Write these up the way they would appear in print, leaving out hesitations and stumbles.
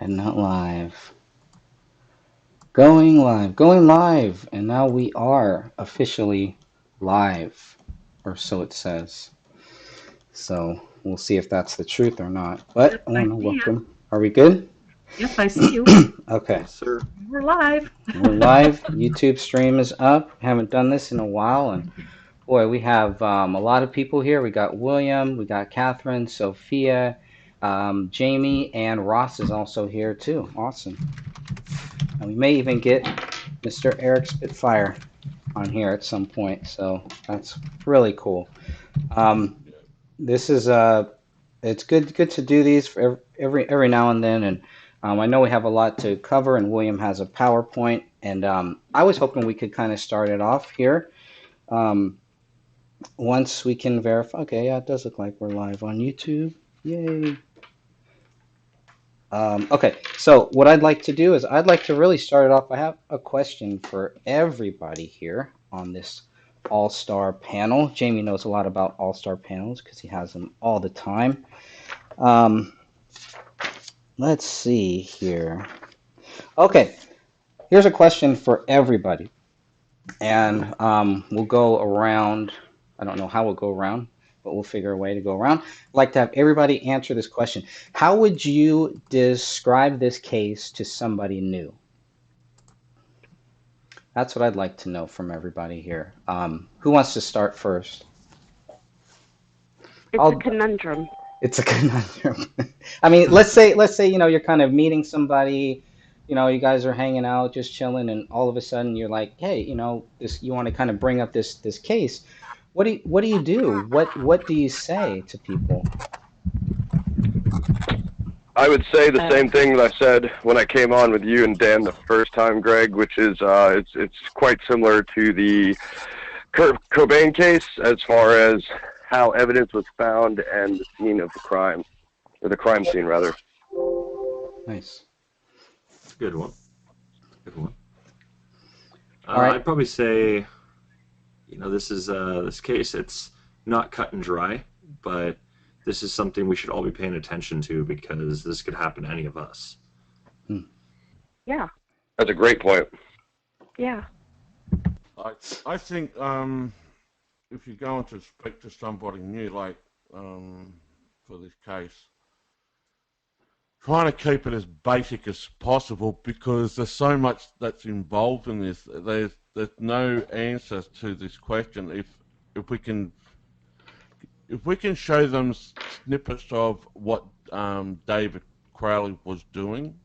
and not live. Going live, and now we are officially live, or so it says. So we'll see if that's the truth or not. Yes, But I I want to see you. welcome. Are we good? Yes, I see you. Okay, Yes, sir. We're live. we're live. YouTube stream is up. Haven't done this in a while, and boy, we have a lot of people here. We got William, we got Catherine, Sophia, Jamie, and Ross is also here too. Awesome. And we may even get Mr. Eric Spitfire on here at some point. So that's really cool. Um, this is it's good to do these for every now and then, and I know we have a lot to cover, and William has a PowerPoint, and I was hoping we could kind of start it off here. Um, Once we can verify, okay, yeah, it does look like we're live on YouTube. Yay. Okay, so what I'd like to do is I'd like to really start it off. I have a question for everybody here on this All-Star panel. Jamie knows a lot about All-Star panels because he has them all the time. Um, let's see here. Okay, here's a question for everybody. And we'll go around. I don't know how we'll go around, but we'll figure a way to go around. I'd like to have everybody answer this question. How would you describe this case to somebody new? That's what I'd like to know from everybody here. Who wants to start first? It's a conundrum. It's a conundrum. I mean, let's say you're kind of meeting somebody, you guys are hanging out, just chilling, and all of a sudden you're like, hey, this you want to kind of bring up this case. What do you do? What do you say to people? I would say the same thing that I said when I came on with you and Dan the first time, Greg, which is it's quite similar to the Kurt Cobain case as far as how evidence was found and the scene of the crime, or the crime scene rather. Nice. Good one. Good one. All right. I'd probably say, this case, it's not cut and dry, but this is something we should all be paying attention to because this could happen to any of us. Yeah. That's a great point. Yeah. I think if you're going to speak to somebody new, like for this case, trying to keep it as basic as possible because there's so much that's involved in this. There's no answer to this question. If we can show them snippets of what David Crowley was doing,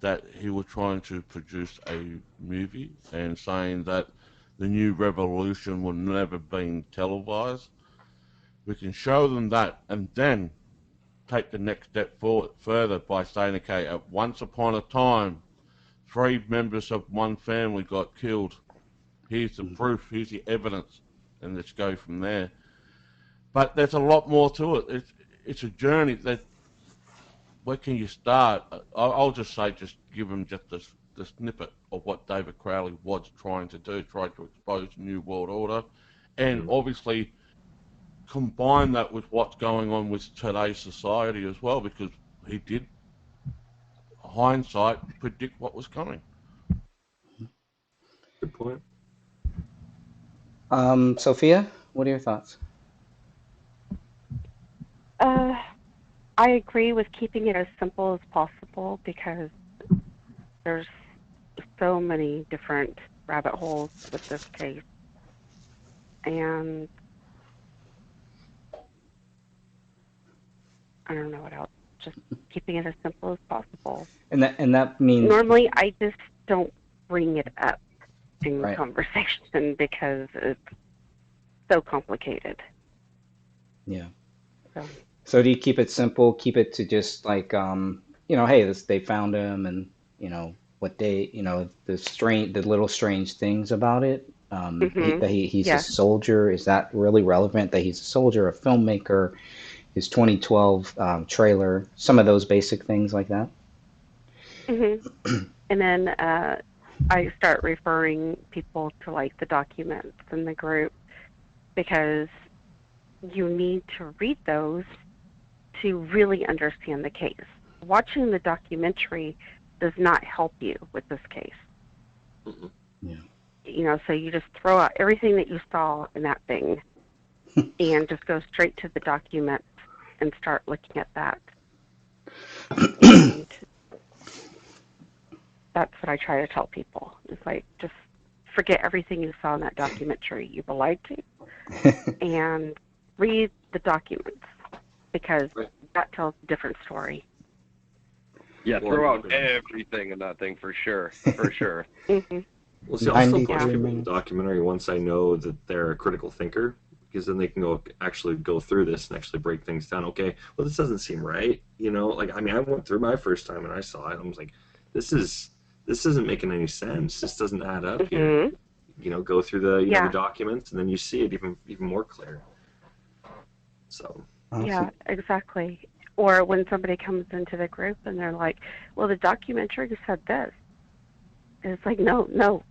that he was trying to produce a movie and saying that the new revolution would never been televised. We can show them that and then take the next step forward further by saying, okay, at once upon a time, 3 members of one family got killed. Here's the proof, here's the evidence, and let's go from there. But there's a lot more to it. It's a journey. Where can you start? I'll just say, just give them just the snippet of what David Crowley was trying to do, try to expose New World Order, and obviously combine that with what's going on with today's society as well, because he did, hindsight, predict what was coming. Good point. Sophia, what are your thoughts? I agree with keeping it as simple as possible because there's so many different rabbit holes with this case. And I don't know what else. Just keeping it as simple as possible. And that means normally I just don't bring it up in right. conversation because it's so complicated. Yeah. So do you keep it simple? Keep it to just like hey, they found him, and what they the little strange things about it. That he's a soldier. Is that really relevant? That he's a soldier, a filmmaker, his 2012 trailer, some of those basic things like that. And then I start referring people to like the documents in the group because you need to read those to really understand the case. watching the documentary does not help you with this case. Mm-mm. Yeah. So you just throw out everything that you saw in that thing and just go straight to the document and start looking at that. And that's what I try to tell people. It's like, just forget everything you saw in that documentary you were lied to and read the documents, because that tells a different story. Yeah, throw out everything in that thing for sure. For sure. Mm-hmm. Well, see, I'll still push 93 people in minutes. the documentary once I know that they're a critical thinker, because then they can go through this and actually break things down. Okay, well, this doesn't seem right. I went through my first time and I saw it. I was like, this isn't making any sense. This doesn't add up here. Go through the documents, and then you see it even more clear. So. Yeah, exactly. Or when somebody comes into the group and they're like, well, the documentary said this. And it's like, no.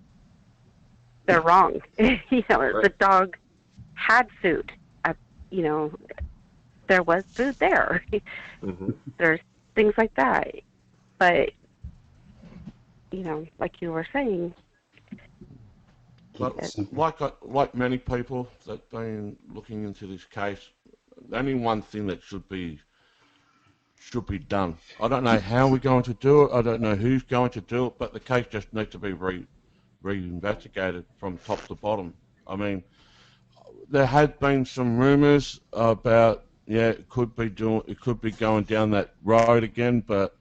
They're wrong. Right. The dog had food. There was food there. Mm-hmm. There's things like that. But, like you were saying. But like many people that've been looking into this case, only one thing that should be done. I don't know how we're going to do it. I don't know who's going to do it, but the case just needs to be reinvestigated from top to bottom. I mean, there had been some rumours about it could be going down that road again, but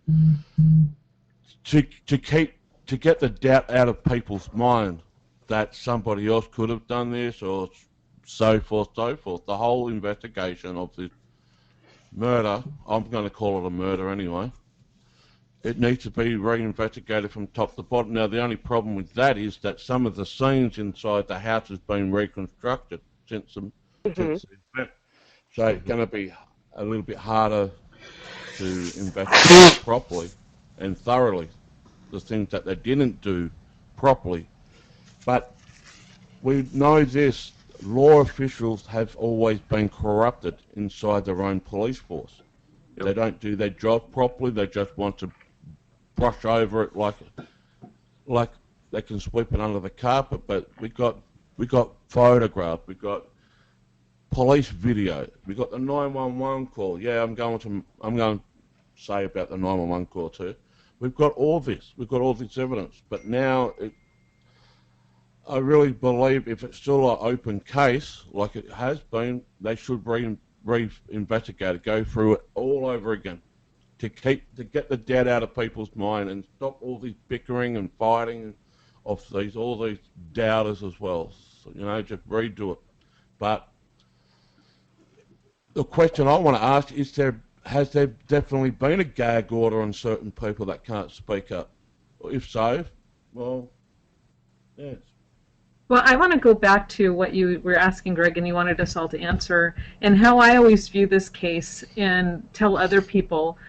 to get the doubt out of people's mind that somebody else could have done this or so forth. The whole investigation of this murder, I'm going to call it a murder anyway, it needs to be reinvestigated from top to bottom. Now, the only problem with that is that some of the scenes inside the house has been reconstructed since the event. So it's going to be a little bit harder to investigate properly and thoroughly the things that they didn't do properly. But we know this, law officials have always been corrupted inside their own police force. Yep. They don't do their job properly. They just want to brush over it like they can sweep it under the carpet. But we got photographs. We got police video. We got the 911 call. Yeah, I'm going to say about the 911 call too. We've got all this. We've got all this evidence. But now I really believe if it's still an open case, like it has been, they should re-investigate it, go through it all over again, to get the doubt out of people's mind and stop all this bickering and fighting of all these doubters as well. So, just redo it. But the question I want to ask is, has there definitely been a gag order on certain people that can't speak up? If so, well, yes. Well, I want to go back to what you were asking, Greg, and you wanted us all to answer, and how I always view this case and tell other people,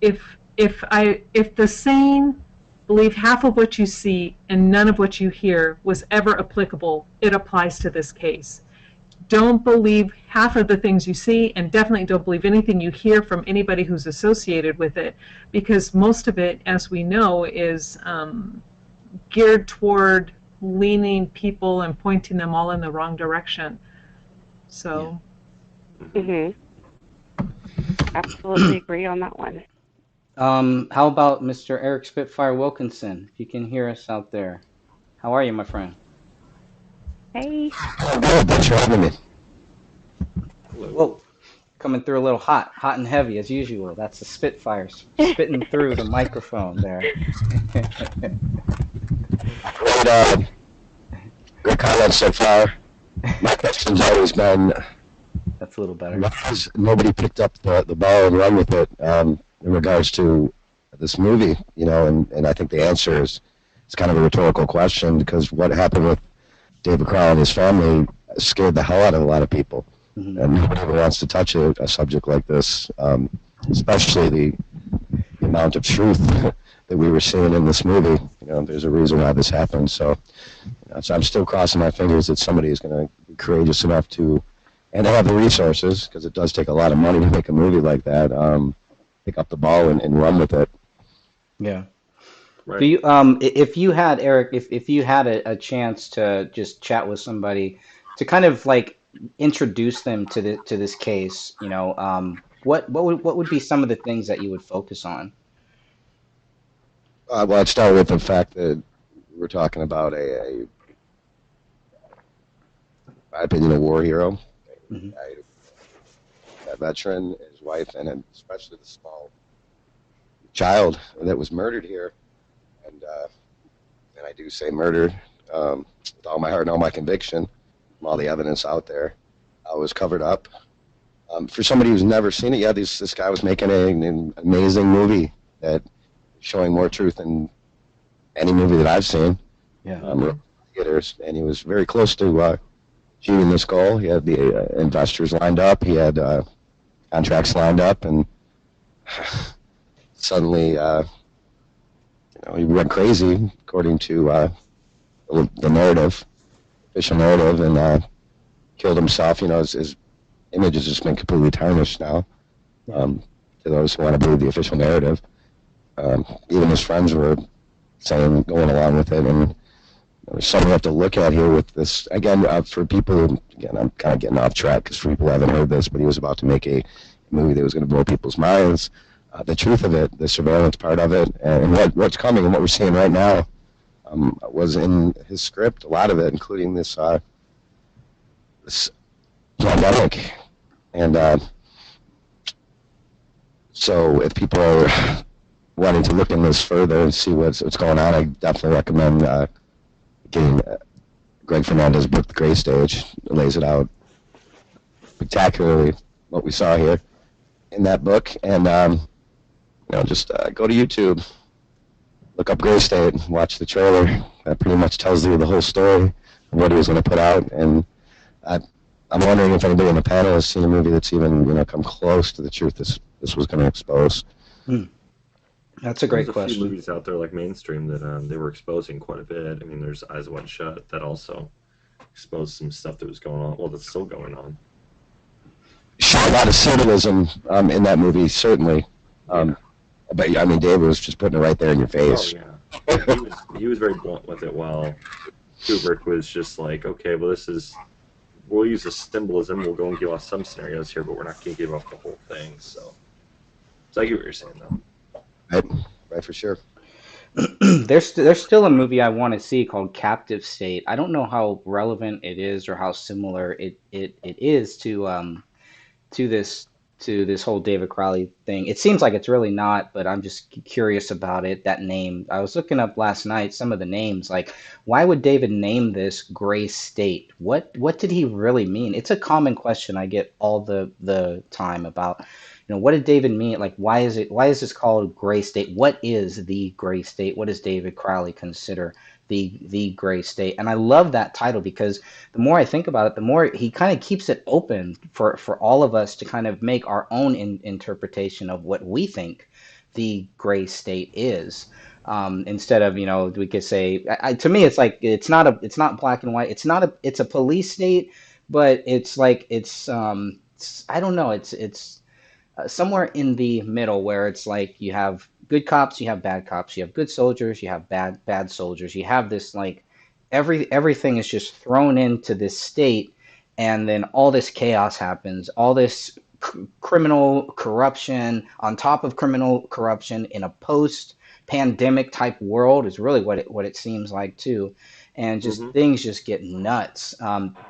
if the sane believe half of what you see and none of what you hear was ever applicable, it applies to this case. Don't believe half of the things you see, and definitely don't believe anything you hear from anybody who's associated with it, because most of it, as we know, is geared toward leaning people and pointing them all in the wrong direction. So. Absolutely agree on that one. How about Mr. Eric Spitfire Wilkinson? If you can hear us out there. How are you, my friend? Hey. Oh, good. Thanks for having me. Whoa. Coming through a little hot and heavy as usual. That's the Spitfire spitting through the microphone there. Great comments so far. My question's always been, that's a little better. Why has nobody picked up the ball and run with it in regards to this movie? And I think the answer is, it's kind of a rhetorical question, because what happened with David Crowley and his family scared the hell out of a lot of people. Mm-hmm. And nobody ever wants to touch a subject like this, especially the amount of truth that we were seeing in this movie. There's a reason why this happened. So I'm still crossing my fingers that somebody is going to be courageous enough to, and they have the resources, because it does take a lot of money to make a movie like that, pick up the ball and run with it. Yeah. Right. Do you if you had Eric, if you had a chance to just chat with somebody to kind of like introduce them to this case, what would be some of the things that you would focus on? Well, I'd start with the fact that we're talking about in my opinion, a war hero, Mhm. a veteran, his wife, and especially the small child that was murdered here. And I do say murdered with all my heart and all my conviction, from all the evidence out there. Was covered up. For somebody who's never seen it yet, this guy was making an amazing movie that is showing more truth than any movie that I've seen. Yeah. Theaters, and he was very close to achieving this goal. He had the investors lined up. He had contracts lined up, and suddenly, he went crazy, according to the narrative, official narrative, and killed himself. His image has just been completely tarnished now. To those who want to believe the official narrative, even his friends were saying, going along with it, and there's something we have to look at here with this. Again, for people, I'm kind of getting off track because for people who haven't heard this, but he was about to make a movie that was going to blow people's minds. The truth of it, the surveillance part of it, and what's coming and what we're seeing right now was in his script, a lot of it, including this pandemic. And so if people are wanting to look in this further and see what's going on, I definitely recommend getting Greg Fernandez's book, The Gray Stage. It lays it out spectacularly, what we saw here in that book. And just go to YouTube, look up Gray State, watch the trailer. That pretty much tells you the whole story of what he was going to put out. And I'm wondering if anybody on the panel has seen a movie that's even come close to the truth this was going to expose. That's a great There's question. a few movies out there like mainstream that they were exposing quite a bit. I mean, there's Eyes Wide Shut that also exposed some stuff that was going on. Well, that's still going on. Sure, a lot of symbolism in that movie, certainly. But I mean, David was just putting it right there in your face. Oh yeah, he was very blunt with it. While Kubrick was just like, okay, well, we'll use the symbolism. We'll go and give off some scenarios here, but we're not going to give off the whole thing. So I get what you're saying, though. Right, for sure. There's still a movie I want to see called Captive State. I don't know how relevant it is or how similar it is to this whole David Crowley thing. It seems like it's really not, but I'm just curious about it. That name, I was looking up last night some of the names. Like, why would David name this Gray State? What did he really mean? It's a common question I get all the time about, what did David mean? Like, why is this called Gray State? What is the Gray State? What does David Crowley consider the Gray State? And I love that title because the more I think about it, the more he kind of keeps it open for all of us to kind of make our own interpretation of what we think the Gray State is. Instead of, we could say, to me, it's like it's not black and white. It's a police state, but it's like I don't know. It's somewhere in the middle where it's like you have good cops, you have bad cops, you have good soldiers, you have bad soldiers. You have this like everything is just thrown into this state, and then all this chaos happens, all this criminal corruption on top of criminal corruption in a post-pandemic type world is really what it seems like too. And just things just get nuts.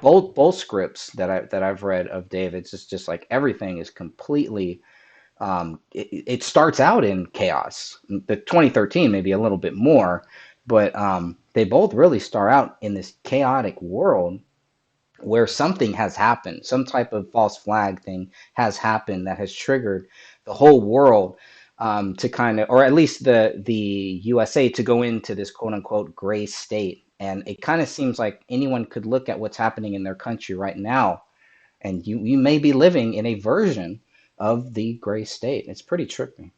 Both scripts that I've read of David's, it's just like everything is completely. It starts out in chaos. The 2013 maybe a little bit more, but they both really start out in this chaotic world where something has happened, some type of false flag thing has happened that has triggered the whole world to kind of, or at least the USA to go into this quote unquote gray state. And it kind of seems like anyone could look at what's happening in their country right now, and you may be living in a version of the gray state. It's pretty trippy.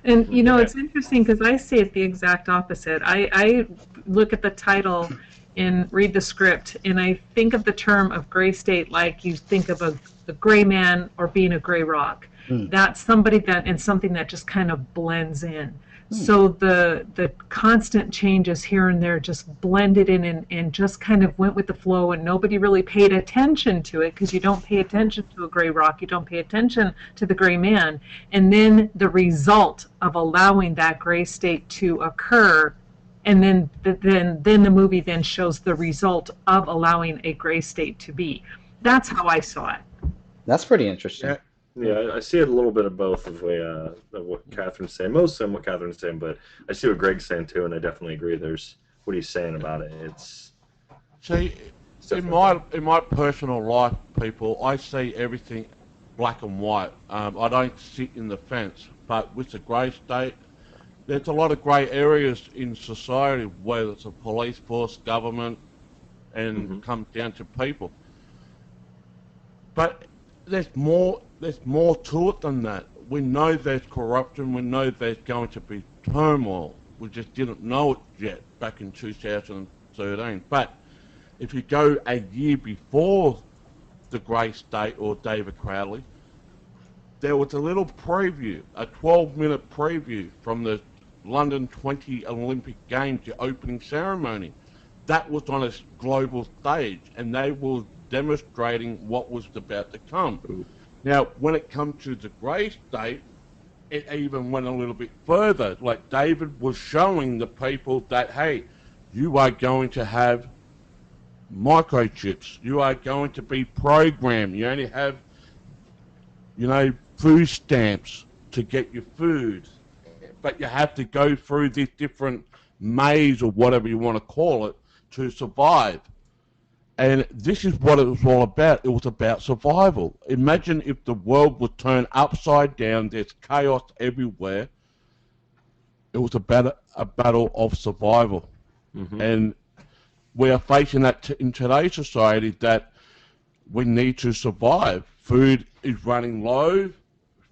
And it's interesting because I see it the exact opposite. I look at the title and read the script, and I think of the term of gray state like you think of a gray man or being a gray rock. That's somebody that, and something that just kind of blends in. So the constant changes here and there just blended in and just kind of went with the flow, and nobody really paid attention to it, because you don't pay attention to a gray rock, you don't pay attention to the gray man. And then the result of allowing that gray state to occur, and then the movie then shows the result of allowing a gray state to be. That's how I saw it. That's pretty interesting. Yeah, I see it a little bit of both of what Catherine's saying, most of what Catherine's saying, but I see what Greg's saying too, and I definitely agree. There's what he's saying about it. It's in my personal life, people, I see everything black and white. I don't sit in the fence, but with the grey state, there's a lot of grey areas in society, whether it's a police force, government, and comes down to people. But there's more to it than that. We know there's corruption. We know there's going to be turmoil. We just didn't know it yet back in 2013. But if you go a year before the Grey State or David Crowley, there was a little preview, a 12-minute preview from the London 20 Olympic Games, the opening ceremony. That was on a global stage, and they were demonstrating what was about to come. Ooh. Now, when it comes to the Grey State, it even went a little bit further. Like, David was showing the people that, hey, you are going to have microchips. You are going to be programmed. You only have, food stamps to get your food. But you have to go through this different maze, or whatever you want to call it, to survive. And this is what it was all about. It was about survival. Imagine if the world was turned upside down. There's chaos everywhere. It was about a battle of survival. And we are facing that in today's society, that we need to survive. Food is running low.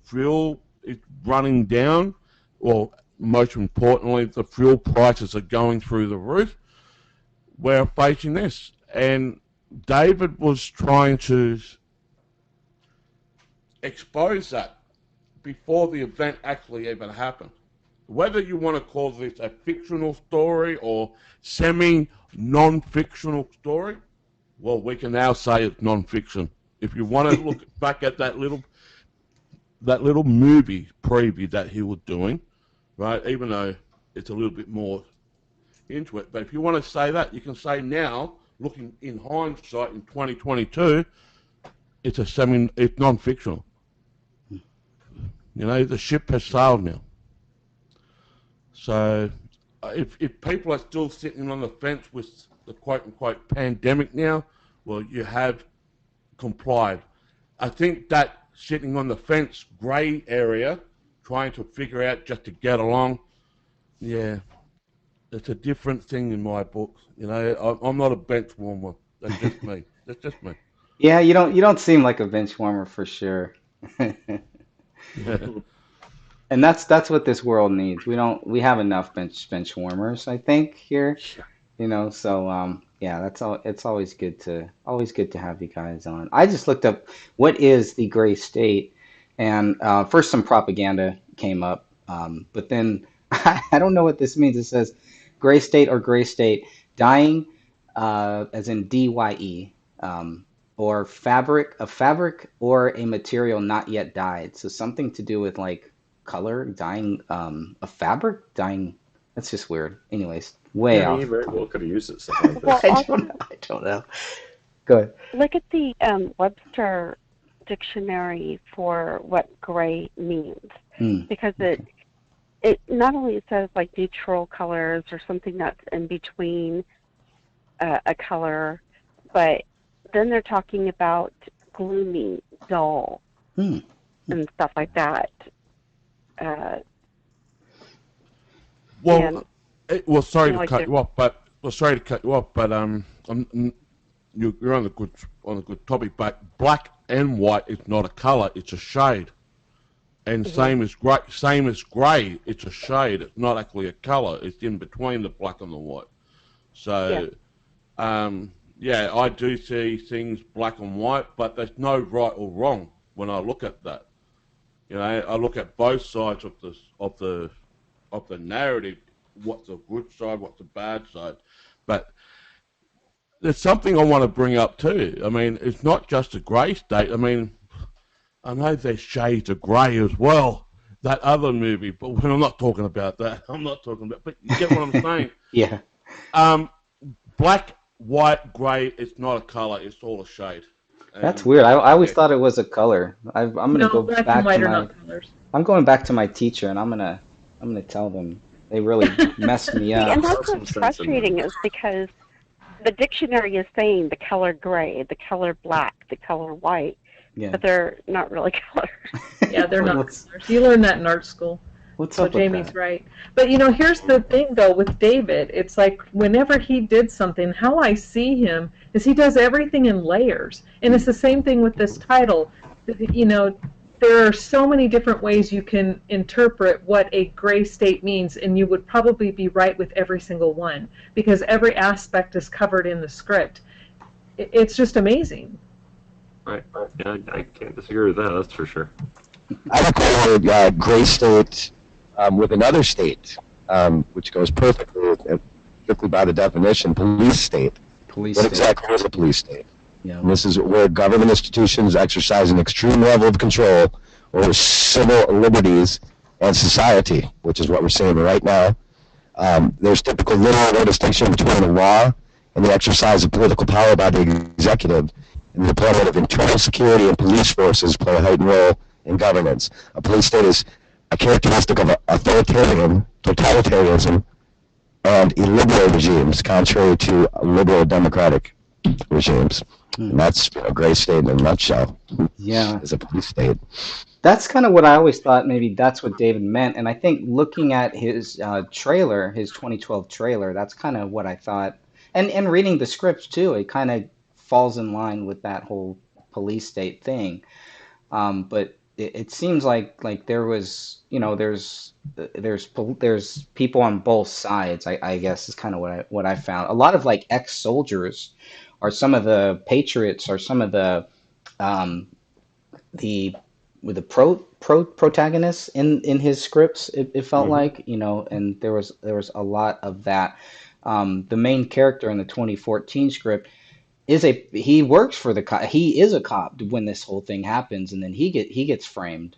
Fuel is running down. Or most importantly, the fuel prices are going through the roof. We're facing this. And David was trying to expose that before the event actually even happened. Whether you want to call this a fictional story or semi-non-fictional story, well, we can now say it's non-fiction. If you want to look back at that little movie preview that he was doing, right, even though it's a little bit more into it, but if you want to say that, you can say now, looking in hindsight in 2022, it's non-fictional. The ship has sailed now. So if people are still sitting on the fence with the quote-unquote pandemic now, well, you have complied. I think that sitting on the fence grey area, trying to figure out just to get along, yeah, it's a different thing in my books. I'm not a bench warmer. That's just me. That's just me. Yeah, you don't seem like a bench warmer for sure. And that's what this world needs. We have enough bench warmers, I think, here. So yeah, that's all. It's always good to have you guys on. I just looked up what is the gray state, and first some propaganda came up, but then I don't know what this means. It says gray state or gray state, dying, as in DYE, or a fabric or a material not yet dyed. So something to do with like color, dyeing, a fabric, dyeing. That's just weird. Anyways, way off. He very well could have used it something like I don't know. Go ahead. Look at the Webster dictionary for what gray means, because it not only says like neutral colors or something that's in between a color, but then they're talking about gloomy, dull, and stuff like that. Sorry to cut you off, but you're on a good topic. But black and white is not a color; it's a shade. And same as grey, it's a shade. It's not actually a color. It's in between the black and the white. So, yeah, I do see things black and white, but there's no right or wrong when I look at that. You know, I look at both sides of the narrative. What's the good side? What's the bad side? But there's something I want to bring up too. I mean, it's not just a grey state. I mean, I know there's shades of grey as well. That other movie, but I'm not talking about that. I'm not talking about. But you get what I'm saying? Yeah. Black, white, grey. It's not a color. It's all a shade. That's weird. I always thought it was a color. I'm gonna No, go black back and white to are my. not colors. I'm going back to my teacher, and I'm gonna tell them they really messed me See, and up. that's what's frustrating is because the dictionary is saying the color gray, the color black, the color white, Yeah. but they're not really colors. Yeah, they're not What's colors. You learn that in art school. what's So up with Jamie's that? right. But you know, here's the thing though with David. It's like whenever he did something, how I see him is he does everything in layers. And it's the same thing with this title. You know, there are so many different ways you can interpret what a gray state means, and you would probably be right with every single one because every aspect is covered in the script. It's just amazing. Right. Yeah, I can't disagree with that. That's for sure. I equated gray state with another state, which goes perfectly by the definition, police state. Police What state. exactly is a police state? Yeah. And this is where government institutions exercise an extreme level of control over civil liberties and society, which is what we're seeing right now. There's typical little no distinction between the law and the exercise of political power by the executive, and the deployment of internal security and police forces play a heightened role in governance. A police state is a characteristic of authoritarian, totalitarianism, and illiberal regimes, contrary to liberal democratic regimes. And that's a gray state in a nutshell. Yeah. Is a police state. That's kind of what I always thought. Maybe that's what David meant. And I think looking at his trailer, his 2012 trailer, that's kind of what I thought. And reading the script too, it kind of falls in line with that whole police state thing. But it seems like there was, you know, there's people on both sides. I guess is kind of what I found. A lot of like ex-soldiers are some of the patriots, or some of um, the with the protagonists in his scripts. It felt like, you know, and there was a lot of that. The main character in the 2014 script he works for the cop. He is a cop when this whole thing happens, and then he gets framed.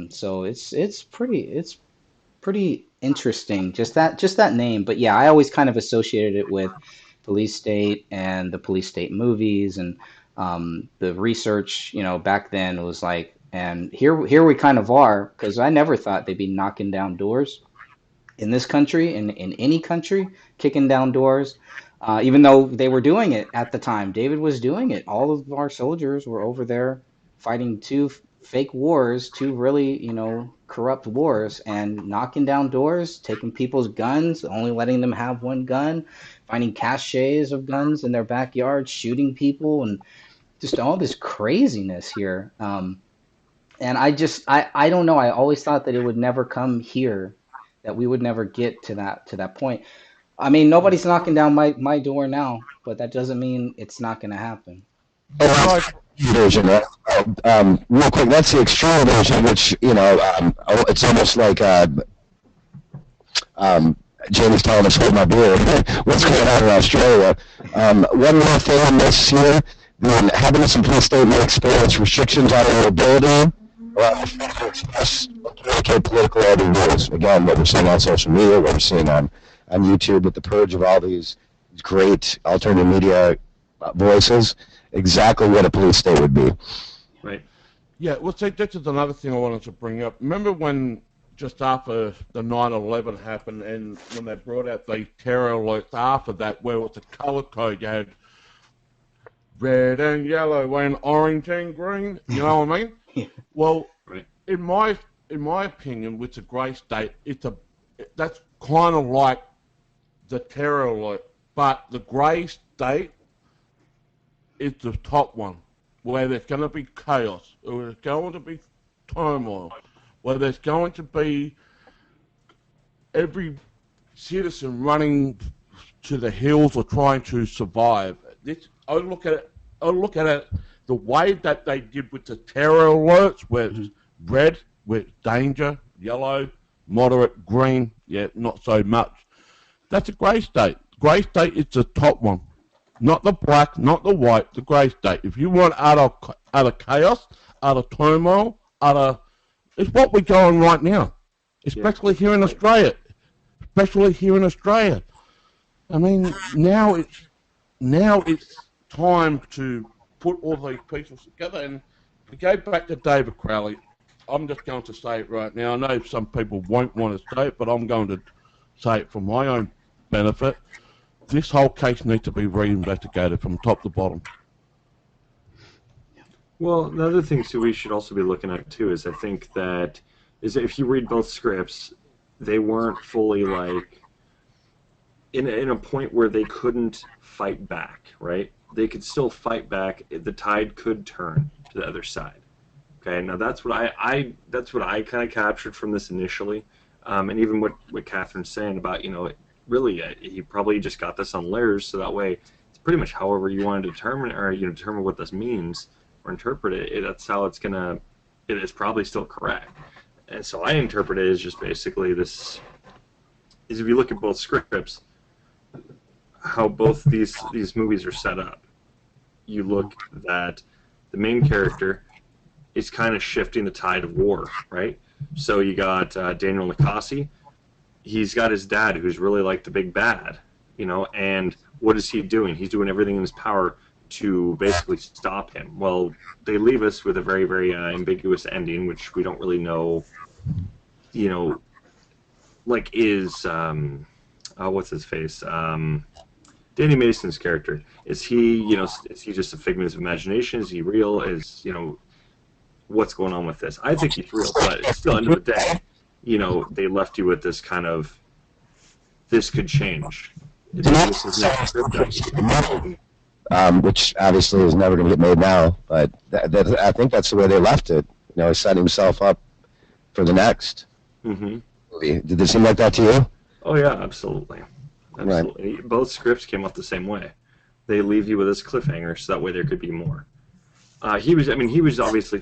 So it's pretty interesting. Just that name. But yeah, I always kind of associated it with police state and the police state movies, and the research, you know, back then was like, and here we kind of are, because I never thought they'd be knocking down doors in this country, in any country, kicking down doors, even though they were doing it at the time. David was doing it. All of our soldiers were over there fighting two fake wars, two really, you know, corrupt wars, and knocking down doors, taking people's guns, only letting them have one gun, finding caches of guns in their backyard, shooting people, and just all this craziness here. And I don't know. I always thought that it would never come here, that we would never get to that point. I mean, nobody's knocking down my door now, but that doesn't mean it's not going to happen. Version, right? Real quick, that's the extreme version, which, you know, it's almost like Jamie's telling us, hold my beer. What's going on in Australia? One more thing on this here, the inhabitants of police state may experience restrictions on their ability to express or communicate political ideas. Again, what we're seeing on social media, what we're seeing on YouTube with the purge of all these great alternative media voices, exactly what a police state would be. Right. Yeah, well, see, this is another thing I wanted to bring up. Remember when, just after the 9/11 happened, and when they brought out the terror alerts after that, where it was a color code, you had red and yellow and orange and green, you know what I mean? Yeah. Well, Right. in my opinion, with the grey state, that's kind of like the terror alert, but the grey state is the top one, where there's going to be chaos, where there's going to be turmoil, where there's going to be every citizen running to the hills or trying to survive. I look at it the way that they did with the terror alerts, where red with danger, yellow, moderate, green, yeah, not so much. That's a grey state. Grey state is the top one. Not the black, not the white, the grey state. If you want out of chaos, out of turmoil, it's what we're going right now. Especially here in Australia. I mean, now it's time to put all these pieces together. And to go back to David Crowley, I'm just going to say it right now. I know some people won't want to say it, but I'm going to say it for my own benefit. This whole case needs to be reinvestigated from top to bottom. Well, the other thing too we should also be looking at too is I think that if you read both scripts, they weren't fully like in a point where they couldn't fight back, right? They could still fight back. The tide could turn to the other side. Okay, now that's what I kind of captured from this initially, and even what Catherine's saying about really he probably just got this on layers so that way it's pretty much however you want to determine determine what this means or interpret it. That's how it is probably still correct. And so I interpret it as just basically this is if you look at both scripts, how both these movies are set up. You look that the main character is kind of shifting the tide of war, right? So you got Daniel Nicasi. He's got his dad, who's really like the big bad, and what is he doing? He's doing everything in his power to basically stop him. Well, they leave us with a very, very ambiguous ending, which we don't really know, like is, what's his face? Danny Mason's character. Is he just a figment of imagination? Is he real? What's going on with this? I think he's real, but still, end of the day, they left you with this kind of, this could change. This is not scripted. Which obviously is never going to get made now, but I think that's the way they left it. Setting himself up for the next movie. Did it seem like that to you? Oh yeah, absolutely. Right. Both scripts came out the same way. They leave you with this cliffhanger, so that way there could be more. He was obviously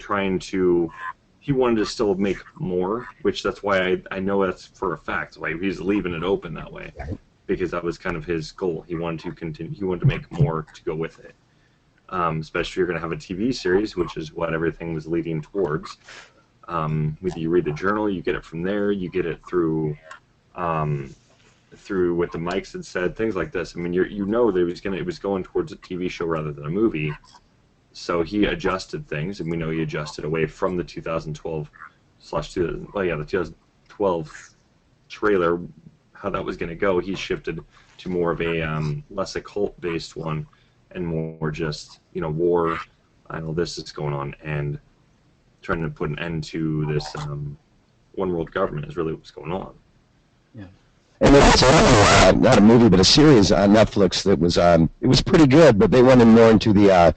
he wanted to still make more, which that's why I know that's for a fact. Why he's leaving it open that way, because that was kind of his goal. He wanted to continue. He wanted to make more to go with it. Especially if you're going to have a TV series, which is what everything was leading towards. Whether you read the journal, you get it from there. You get it through what the mics had said, things like this. I mean, that it was going towards a TV show rather than a movie. So he adjusted things, and we know he adjusted away from the 2012 trailer, how that was going to go. He shifted to more of a less occult-based one, and more just war. I know this is going on, and trying to put an end to this one world government is really what's going on. Yeah. And there's also not a movie, but a series on Netflix that was it was pretty good, but they went in more into the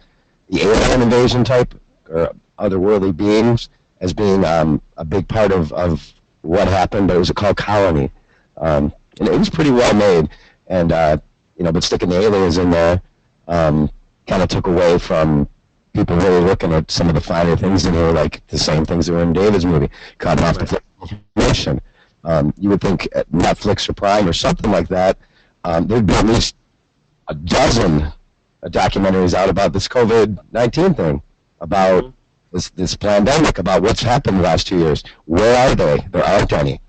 alien invasion type or otherworldly beings as being a big part of what happened. But it was called Colony, and it was pretty well made. And but sticking the aliens in there kind of took away from people really looking at some of the finer things in here, like the same things that were in David's movie, cutting off the information. You would think at Netflix or Prime or something like that, there'd be at least a dozen documentaries out about this COVID-19 thing, about this pandemic, about what's happened the last 2 years. Where are they? There aren't any.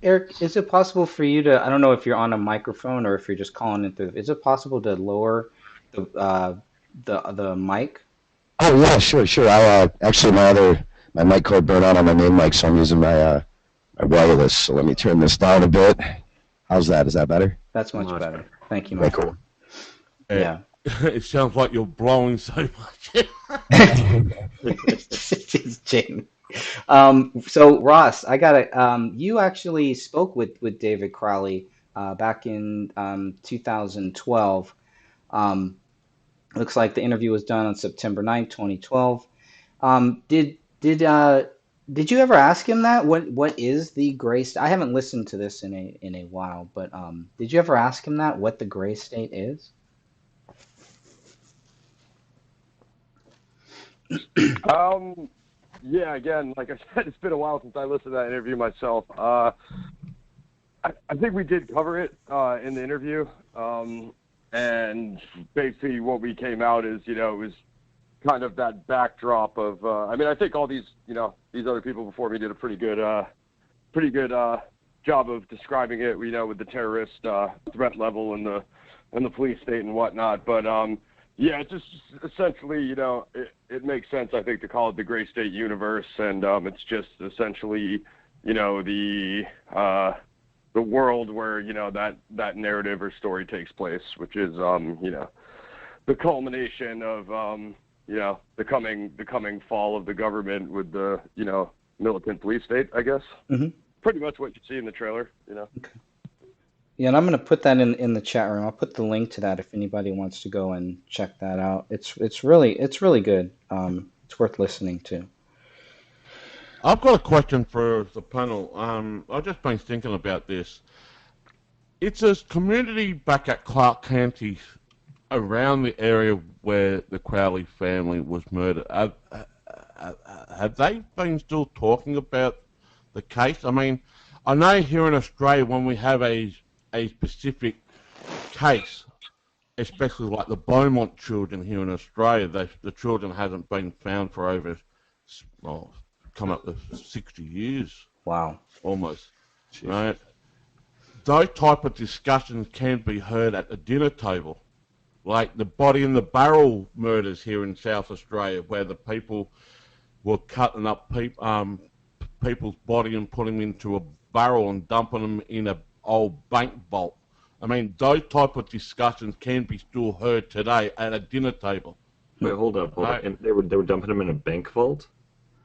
Eric, is it possible for you to, I don't know if you're on a microphone or if you're just calling it through, is it possible to lower the mic? Oh yeah, sure. I'll actually my mic cord burned out on my main mic, so I'm using my wireless. So let me turn this down a bit. How's that? Is that better? That's much better. Thank you, Michael. Yeah. It sounds like you're blowing so much. It's Jamie. So Ross, I got you actually spoke with David Crowley back in 2012. Looks like the interview was done on September 9th, 2012. Did you ever ask him that? What is the gray state? I haven't listened to this in a while, but did you ever ask him that, what the gray state is? Yeah, again, like I said, it's been a while since I listened to that interview myself. I think we did cover it in the interview, and basically what we came out is, it was kind of that backdrop of. I think all these, these other people before me did a pretty good job of describing it. With the terrorist threat level and the police state and whatnot. But yeah, it's just essentially, it makes sense, I think, to call it the Gray State universe, and it's just essentially, the world where that narrative or story takes place, which is the culmination of the coming fall of the government with the militant police state, I guess. Mm-hmm. Pretty much what you see in the trailer. Okay. Yeah, and I'm going to put that in the chat room. I'll put the link to that if anybody wants to go and check that out. It's really good. It's worth listening to. I've got a question for the panel. I've just been thinking about this. It's a community back at Clark County, around the area where the Crowley family was murdered. Have they been still talking about the case? I mean, I know here in Australia, when we have a specific case, especially like the Beaumont children here in Australia, the children hasn't been found for over, come up to 60 years. Wow. Almost. Jeez. Right? Those type of discussions can be heard at the dinner table. Like the body in the barrel murders here in South Australia, where the people were cutting up people's body and putting them into a barrel and dumping them in an old bank vault. I mean, those type of discussions can be still heard today at a dinner table. Wait, hold up. And they were dumping them in a bank vault?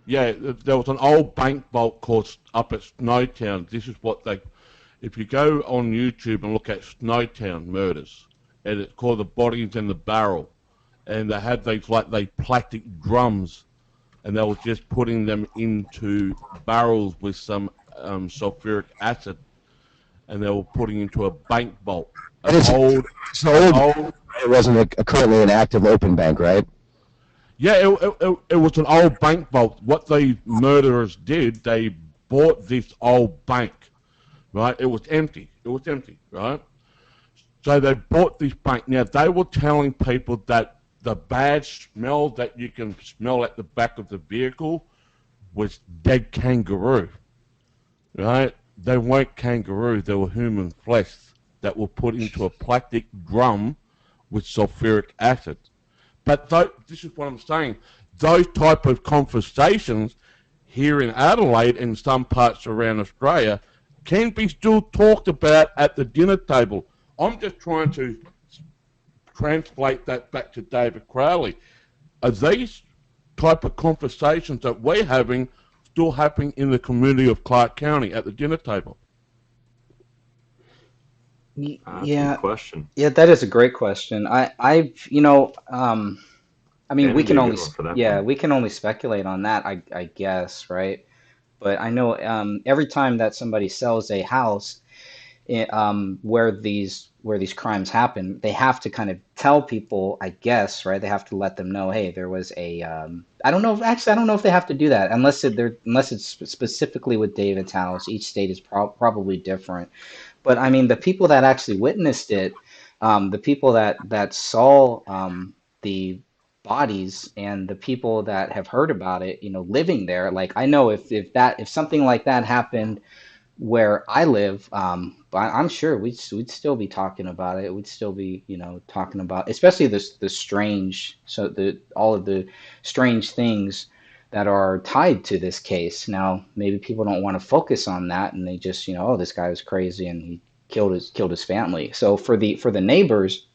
Yeah, there was an old bank vault called up at Snowtown. This is what if you go on YouTube and look at Snowtown murders, and it's called The Bodies in the Barrel, and they had these plastic drums, and they were just putting them into barrels with some sulfuric acid, and they were putting into a bank vault. It's old. It wasn't currently an active open bank, right? Yeah, it was an old bank vault. What the murderers did, they bought this old bank, right? It was empty, right? So they bought this bank. Now, they were telling people that the bad smell that you can smell at the back of the vehicle was dead kangaroo, right? They weren't kangaroo, they were human flesh that were put into a plastic drum with sulfuric acid. But this is what I'm saying. Those type of conversations here in Adelaide and some parts around Australia can be still talked about at the dinner table. I'm just trying to translate that back to David Crowley. Are these type of conversations that we're having still happening in the community of Clark County at the dinner table? Yeah, good question. Yeah, that is a great question. We can only we can only speculate on that, I guess, right? But I know every time that somebody sells a house, where these crimes happen, they have to kind of tell people, I guess, right? They have to let them know, hey, there was a. I don't know. Actually, I don't know if they have to do that unless it's specifically with David's house. Each state is probably different. But I mean, the people that actually witnessed it, the people that saw the bodies, and the people that have heard about it, living there. Like, I know if something like that happened where I live, I'm sure we'd still be talking about it. We'd still be, talking about, especially the strange, all of the strange things that are tied to this case. Now, maybe people don't want to focus on that, and they just, oh, this guy was crazy and he killed his family. So for the neighbors,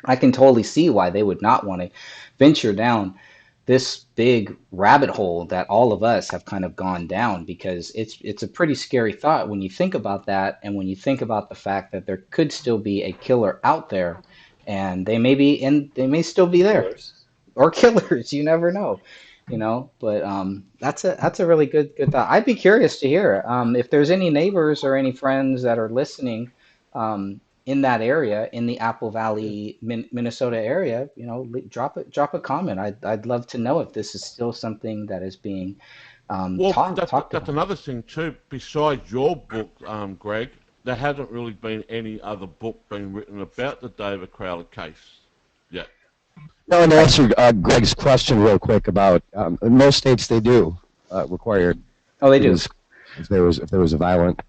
I can totally see why they would not want to venture down this big rabbit hole that all of us have kind of gone down, because it's a pretty scary thought when you think about that, and when you think about the fact that there could still be a killer out there, and they may still be there, or killers. You never know, But that's a really good thought. I'd be curious to hear if there's any neighbors or any friends that are listening in that area, in the Apple Valley, Minnesota area, drop a comment. I'd love to know if this is still something that is being talked that's about. another thing too. Besides your book, Greg, there hasn't really been any other book being written about the David Crowley case yet. No, and to answer Greg's question real quick about in most states they do require. Oh, they do. If there was a violent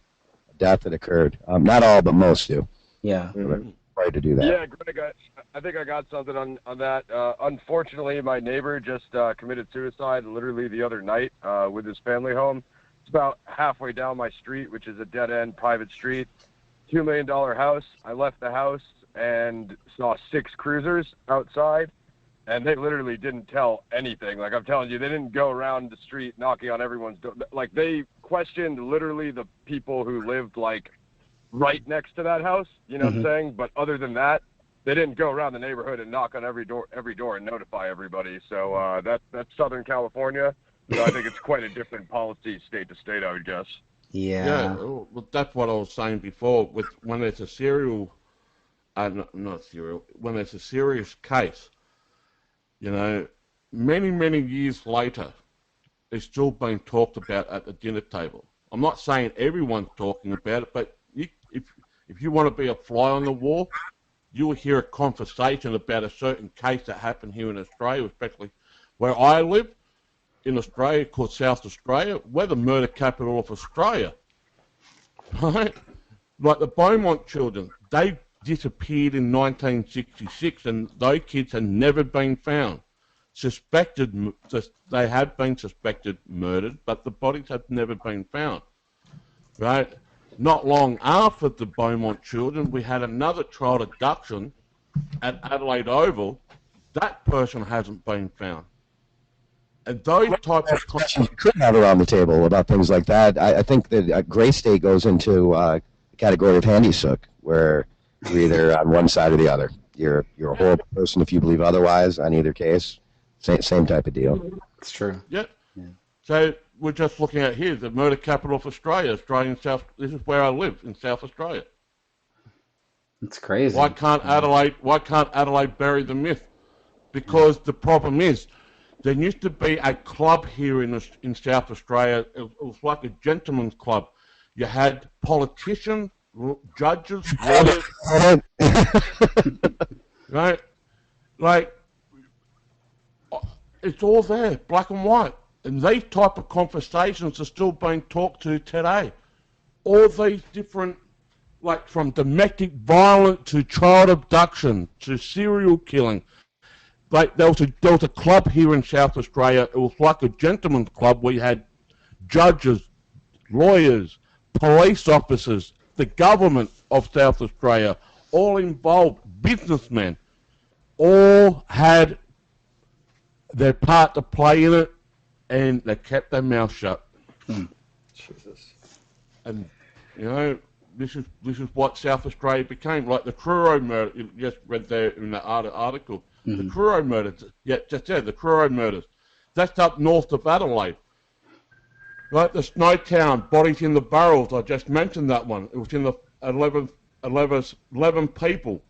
death that occurred, not all, but most do. Yeah. Required to do that. Yeah, Greg, I think I got something on that. Unfortunately, my neighbor just committed suicide literally the other night with his family home. It's about halfway down my street, which is a dead-end private street. $2 million house. I left the house and saw 6 cruisers outside, and they literally didn't tell anything. Like, I'm telling you, they didn't go around the street knocking on everyone's door. Like, they questioned literally the people who lived, like, right next to that house, you know what I'm saying? But other than that, they didn't go around the neighborhood and knock on every door and notify everybody. So that's Southern California. So I think it's quite a different policy state to state, I would guess. Yeah. Well, that's what I was saying before. When it's a when it's a serious case, many years later, it's still being talked about at the dinner table. I'm not saying everyone's talking about it, but if you want to be a fly on the wall, you will hear a conversation about a certain case that happened here in Australia, especially where I live in Australia, called South Australia. We're the murder capital of Australia, right? Like the Beaumont children, they disappeared in 1966, and those kids had never been found. They had been suspected murdered, but the bodies have never been found, right? Not long after the Beaumont children, we had another child abduction at Adelaide Oval. That person hasn't been found. And those types of questions you could have around the table about things like that. I think that Gray State goes into the category of handy sook, where you're either on one side or the other. You're a horrible person if you believe otherwise on either case. Same type of deal. It's true. Yeah. So we're just looking at here, the murder capital of Australia, South. This is where I live, in South Australia. It's crazy. Why can't Adelaide bury the myth? Because the problem is, there used to be a club here in South Australia. It was like a gentleman's club. You had politicians, judges, lawyers, right? Like, it's all there, black and white. And these type of conversations are still being talked to today. All these different, like from domestic violence to child abduction to serial killing. Like there was a club here in South Australia. It was like a gentleman's club where you had judges, lawyers, police officers, the government of South Australia, all involved, businessmen, all had their part to play in it, and they kept their mouth shut. Jesus. And this is what South Australia became. Like the Truro murder, you just read there in the article. The Truro murders, the Truro murders. That's up north of Adelaide. Like the Snowtown, bodies in the barrels, I just mentioned that one. It was in the 11 people.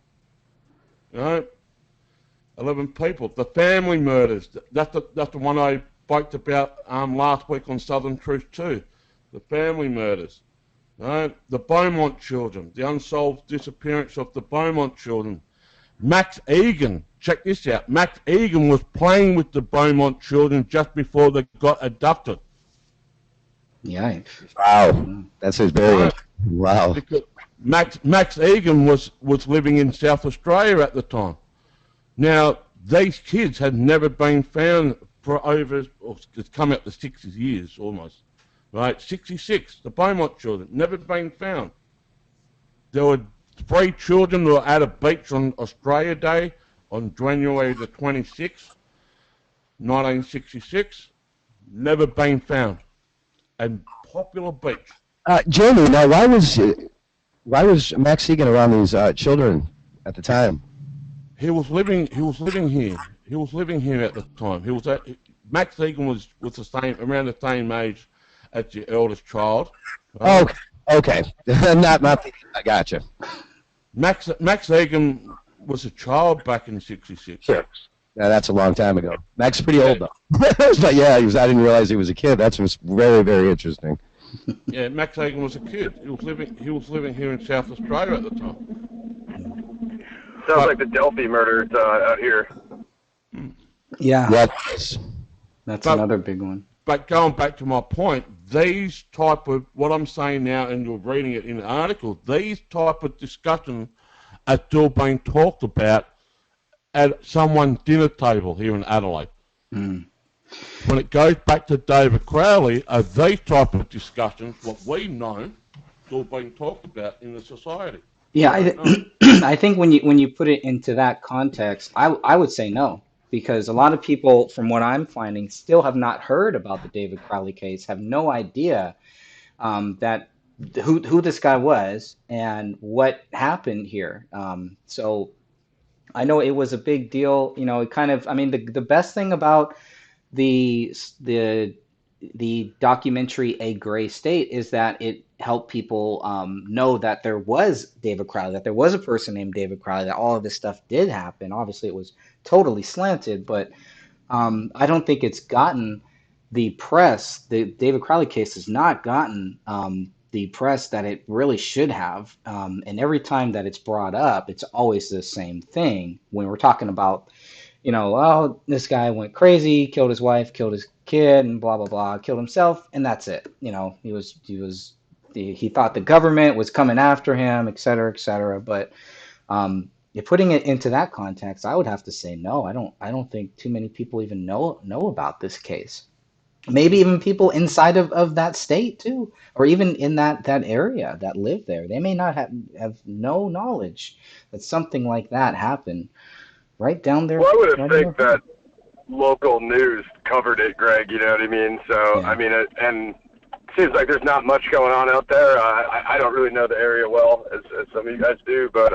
11 people. The family murders, that's the one I spoke about last week on Southern Truth too. The family murders. The Beaumont children, the unsolved disappearance of the Beaumont children. Max Egan, check this out. Max Egan was playing with the Beaumont children just before they got abducted. Yikes. Wow. That's his very wow. Because Max Egan was living in South Australia at the time. Now, these kids had never been found for it's come up to 60 years almost. Right? 66, the Beaumont children, never been found. There were 3 children who were at a beach on Australia Day on January the 26th, 1966, never been found. And popular beach. Jamie, now why was Max Egan around these children at the time? He was living here. He was living here at the time. Max Egan was around the same age as the eldest child. Oh, okay. not the, I gotcha. Max Egan was a child back in '66. Yeah, that's a long time ago. Max is pretty old though. But yeah, I didn't realize he was a kid. That's was very, very interesting. Yeah, Max Egan was a kid. He was living here in South Australia at the time. Sounds like the Delphi murders out here. Yeah, Yes. that's another big one. But going back to my point, these type of, what I'm saying now, and you're reading it in the article, these type of discussions are still being talked about at someone's dinner table here in Adelaide. Mm. When it goes back to David Crowley, are these type of discussions, what we know, still being talked about in the society? Yeah, I think when you put it into that context, I would say no, because a lot of people, from what I'm finding, still have not heard about the David Crowley case, have no idea that who this guy was and what happened here. So I know it was a big deal. You know, it kind of, I mean, the best thing about the the the documentary A Gray State is that it helped people know that there was David Crowley, that there was a person named David Crowley, that all of this stuff did happen. Obviously, it was totally slanted, but I don't think it's gotten the press. The David Crowley case has not gotten the press that it really should have. And every time that it's brought up, it's always the same thing when we're talking about, you know, oh, this guy went crazy, killed his wife, killed his kid, and blah blah blah, killed himself, and that's it. You know, he thought the government was coming after him, et cetera, et cetera. But you're putting it into that context, I would have to say no. I don't think too many people even know about this case. Maybe even people inside of that state too, or even in that area that live there. They may not have no knowledge that something like that happened right down there. Well, I would have right think that local news covered it, Greg. You know what I mean? So, Yeah. I mean, and it seems like there's not much going on out there. I don't really know the area well, as some of you guys do, but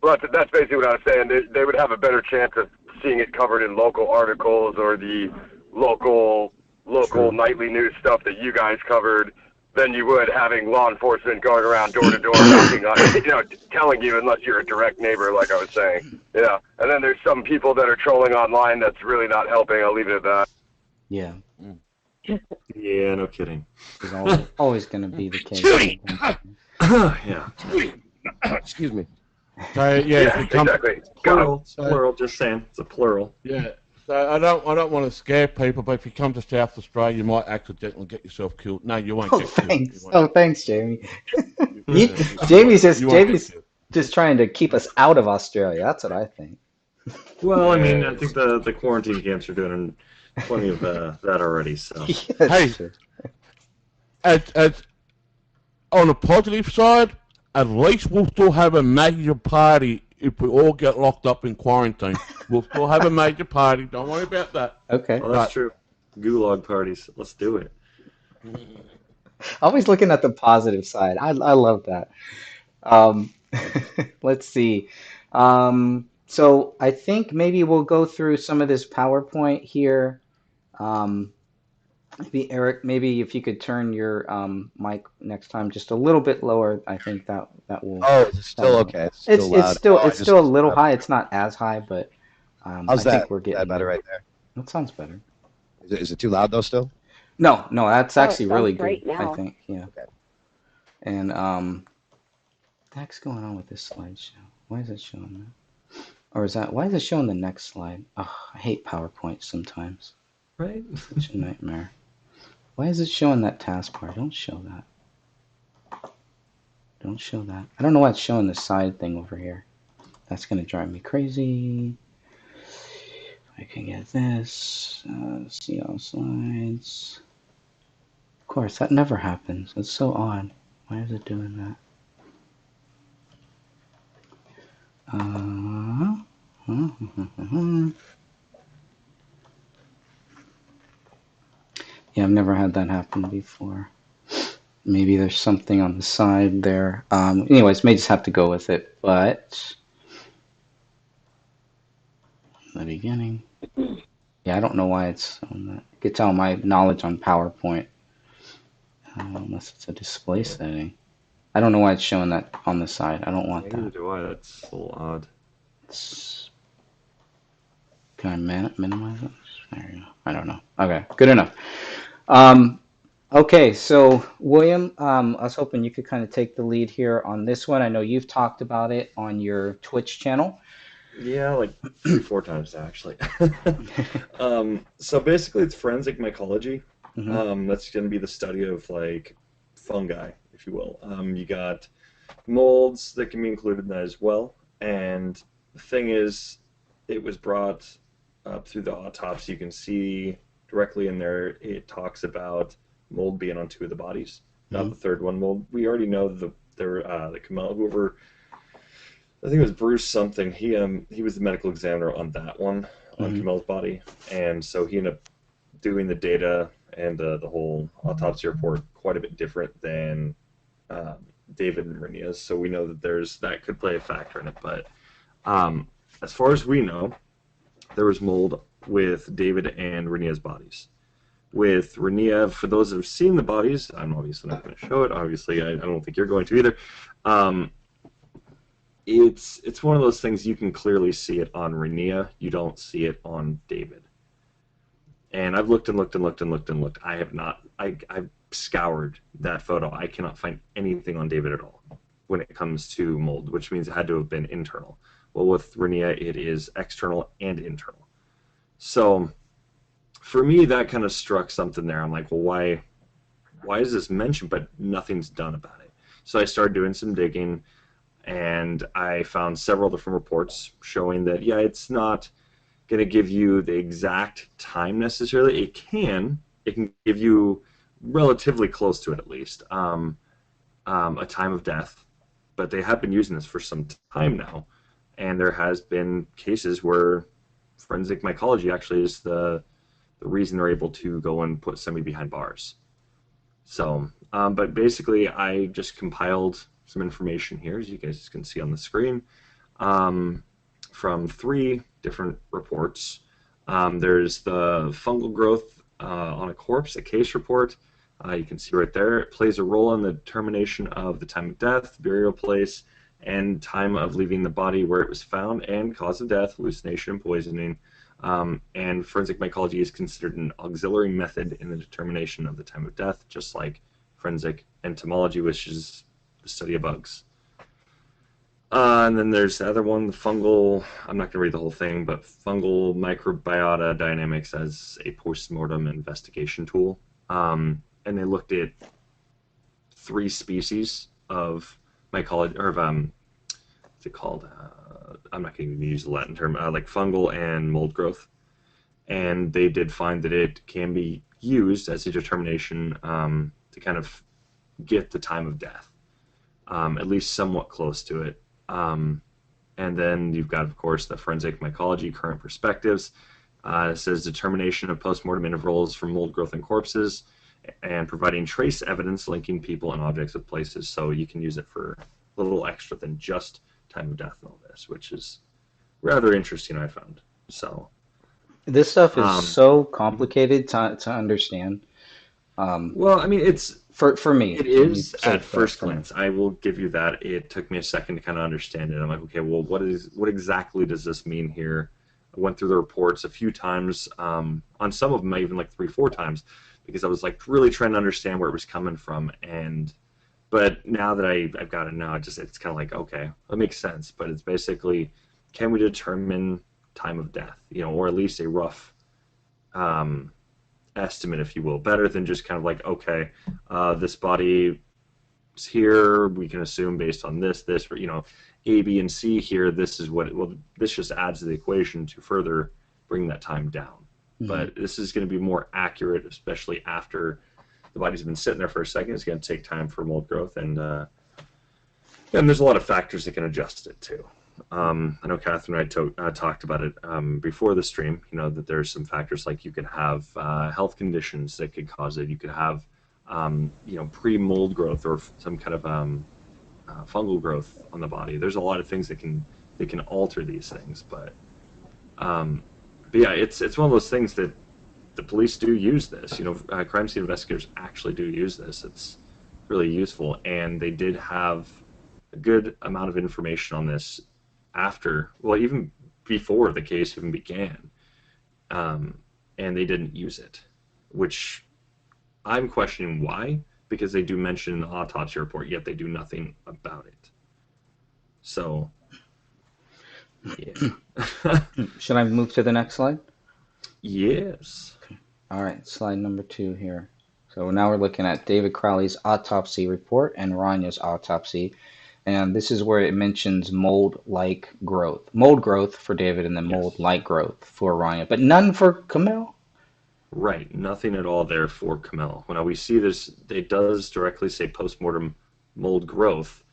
well, that's basically what I was saying. They would have a better chance of seeing it covered in local articles or the local nightly news stuff that you guys covered than you would having law enforcement going around door to door knocking on, you know, telling you unless you're a direct neighbor, like I was saying, you know. And then there's some people that are trolling online that's really not helping. I'll leave it at that. Yeah, Yeah, no kidding. it's always going to be the case. Yeah. Excuse me. So yeah, Exactly. Plural, just saying. It's a plural. Yeah. So I don't want to scare people, but if you come to South Australia, you might accidentally get yourself killed. No, you won't Oh, get killed. thanks. You won't. Oh, thanks, Jamie. Yeah. Jamie's You won't get killed. just trying to keep us out of Australia. That's what I think. Well, I mean, I think the quarantine camps are doing plenty of that already. So Yeah, Hey. sure. As on the positive side, at least we'll still have a major party if we all get locked up in quarantine. We'll still have a major party. Don't worry about that. Okay. well, that's true. Gulag parties. Let's do it. Always looking at the positive side. I love that. Um, let's see. So I think maybe we'll go through some of this PowerPoint here. Maybe Eric, maybe if you could turn your mic next time just a little bit lower, I think that will. Oh, is it still okay? It's still loud. It's still a little high. It's not as high, but How's I that? think we're getting Is that better right there? That sounds better. Is it too loud though still? No, that's Oh, it actually really sounds great good, I now. think. Yeah. Okay. And what the heck's going on with this slideshow? Why is it showing that? Or why is it showing the next slide? Oh, I hate PowerPoint sometimes. Right? Such a nightmare. Why is it showing that taskbar? Don't show that. Don't show that. I don't know why it's showing the side thing over here. That's going to drive me crazy. I can get this. See all slides. Of course, that never happens. It's so odd. Why is it doing that? Yeah, I've never had that happen before. Maybe there's something on the side there. Anyways, may just have to go with it, but in the beginning. Yeah, I don't know why it's on that. You could tell my knowledge on PowerPoint, unless it's a display setting. I don't know why it's showing that on the side. I don't want Neither that. do I. That's a little odd. Can I minimize it? There you go. I don't know. Okay, good enough. Um, okay, so William, I was hoping you could kind of take the lead here on this one. I know you've talked about it on your Twitch channel. Yeah, like 3, 4 times actually. So basically, it's forensic mycology. That's going to be the study of like fungi, if you will. You got molds that can be included in that as well. And the thing is, it was brought up through the autopsy. You can see directly in there, it talks about mold being on 2 of the bodies, not the third one. Mold. We already know the Kamel, whoever, I think it was Bruce something. He was the medical examiner on that one, on Kamel's body, and so he ended up doing the data and the whole autopsy report quite a bit different than David and Renia's. So we know that that could play a factor in it. But as far as we know, there was mold with David and Renia's bodies. With Renia, for those that have seen the bodies, I'm obviously not going to show it. Obviously, I don't think you're going to either. It's one of those things you can clearly see it on Renia. You don't see it on David. And I've looked and looked and looked and looked and looked. I have not. I've scoured that photo. I cannot find anything on David at all when it comes to mold, which means it had to have been internal. Well, with Renia, it is external and internal. So for me, that kind of struck something there. I'm like, well, why is this mentioned, but nothing's done about it? So I started doing some digging, and I found several different reports showing that, yeah, it's not going to give you the exact time necessarily. It can give you relatively close to it, at least, a time of death. But they have been using this for some time now, and there has been cases where forensic mycology actually is the reason they're able to go and put somebody behind bars. So, but basically, I just compiled some information here, as you guys can see on the screen, from 3 different reports. There's the fungal growth on a corpse, a case report. You can see right there, it plays a role in the determination of the time of death, burial place, and time of leaving the body where it was found, and cause of death, hallucination, and poisoning. And forensic mycology is considered an auxiliary method in the determination of the time of death, just like forensic entomology, which is the study of bugs. And then there's the other one, the fungal, I'm not going to read the whole thing, but fungal microbiota dynamics as a post-mortem investigation tool. And they looked at 3 species of mycology, or what's it called? I'm not going to use the Latin term, like fungal and mold growth. And they did find that it can be used as a determination to kind of get the time of death, at least somewhat close to it. And then you've got, of course, the forensic mycology, current perspectives. It says determination of postmortem intervals for mold growth in corpses, and providing trace evidence linking people and objects with places. So you can use it for a little extra than just time of death and all this, which is rather interesting, I found. So this stuff is so complicated to understand. Well, I mean, it's for me. It is at first glance. I will give you that. It took me a second to kind of understand it. I'm like, okay, well, what exactly does this mean here? I went through the reports a few times, on some of them even like 3, 4 times, because I was like really trying to understand where it was coming from. But now that I've got it now, it's kind of like, okay, that makes sense. But it's basically, can we determine time of death, or at least a rough estimate, if you will, better than just kind of like, okay, this body is here, we can assume based on this, A, B, and C here, this is what this just adds to the equation to further bring that time down. But this is going to be more accurate, especially after the body's been sitting there for a second. It's going to take time for mold growth, and there's a lot of factors that can adjust it too. I know Catherine and I talked about it before the stream, that there's some factors like you could have health conditions that could cause it. You could have, pre-mold growth or some kind of fungal growth on the body. There's a lot of things that can alter these things, but yeah, it's one of those things that the police do use this. Crime scene investigators actually do use this. really useful, and they did have a good amount of information on this after, well, even before the case even began, and they didn't use it, which I'm questioning why, because they do mention in the autopsy report, yet they do nothing about it. So, yeah. Should I move to the next slide? Yes. All right, slide number 2 here. So now we're looking at David Crowley's autopsy report and Ranya's autopsy. And this is where it mentions mold-like growth. Mold growth for David and then mold-like growth for Ranya, but none for Camille? Right, nothing at all there for Camille. When we see this, it does directly say postmortem mold growth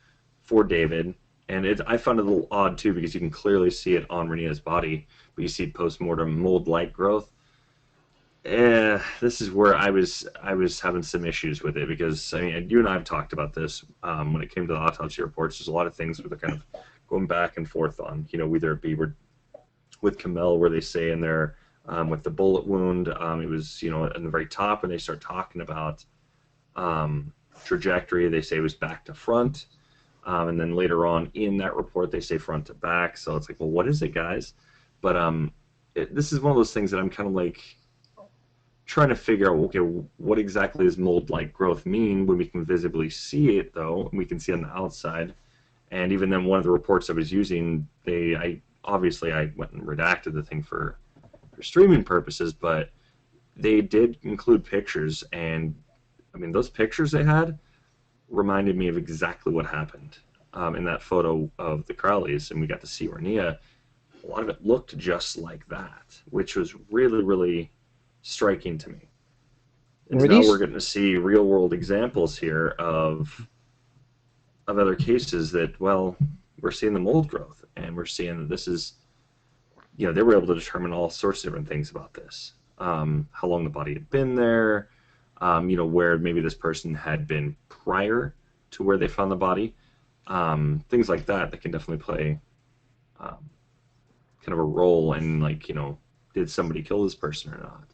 for David, and I found it a little odd too because you can clearly see it on Renea's body, but you see postmortem mold-like growth. This is where I was having some issues with it because, I mean, you and I have talked about this when it came to the autopsy reports. There's a lot of things where they're kind of going back and forth on, whether it be with Camille where they say in there with the bullet wound, it was, in the very top when they start talking about trajectory, they say it was back to front. And then later on in that report, they say front to back. So it's like, well, what is it, guys? But this is one of those things that I'm kind of like trying to figure out, okay, what exactly does mold-like growth mean when we can visibly see it, though, and we can see on the outside. And even then, one of the reports I was using, I went and redacted the thing for streaming purposes, but they did include pictures, and I mean, those pictures they had reminded me of exactly what happened in that photo of the Crowleys, and we got to see Renia. A lot of it looked just like that, which was really, really striking to me. And now we're getting to see real-world examples here of other cases that, well, we're seeing the mold growth, and we're seeing that this is, they were able to determine all sorts of different things about this. How long the body had been there, where maybe this person had been prior to where they found the body. Things like that can definitely play kind of a role in, did somebody kill this person or not?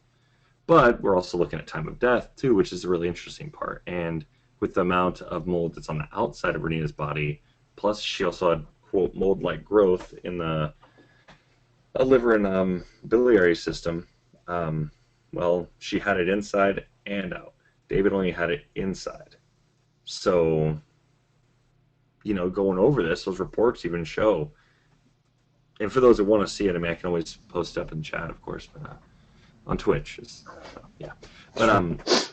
But we're also looking at time of death, too, which is a really interesting part. And with the amount of mold that's on the outside of Renea's body, plus she also had, quote, mold-like growth in the liver and biliary system, well, she had it inside and out. David only had it inside. So, going over this, those reports even show, and for those that want to see it, I mean, I can always post up in chat, of course, but on Twitch, yeah. But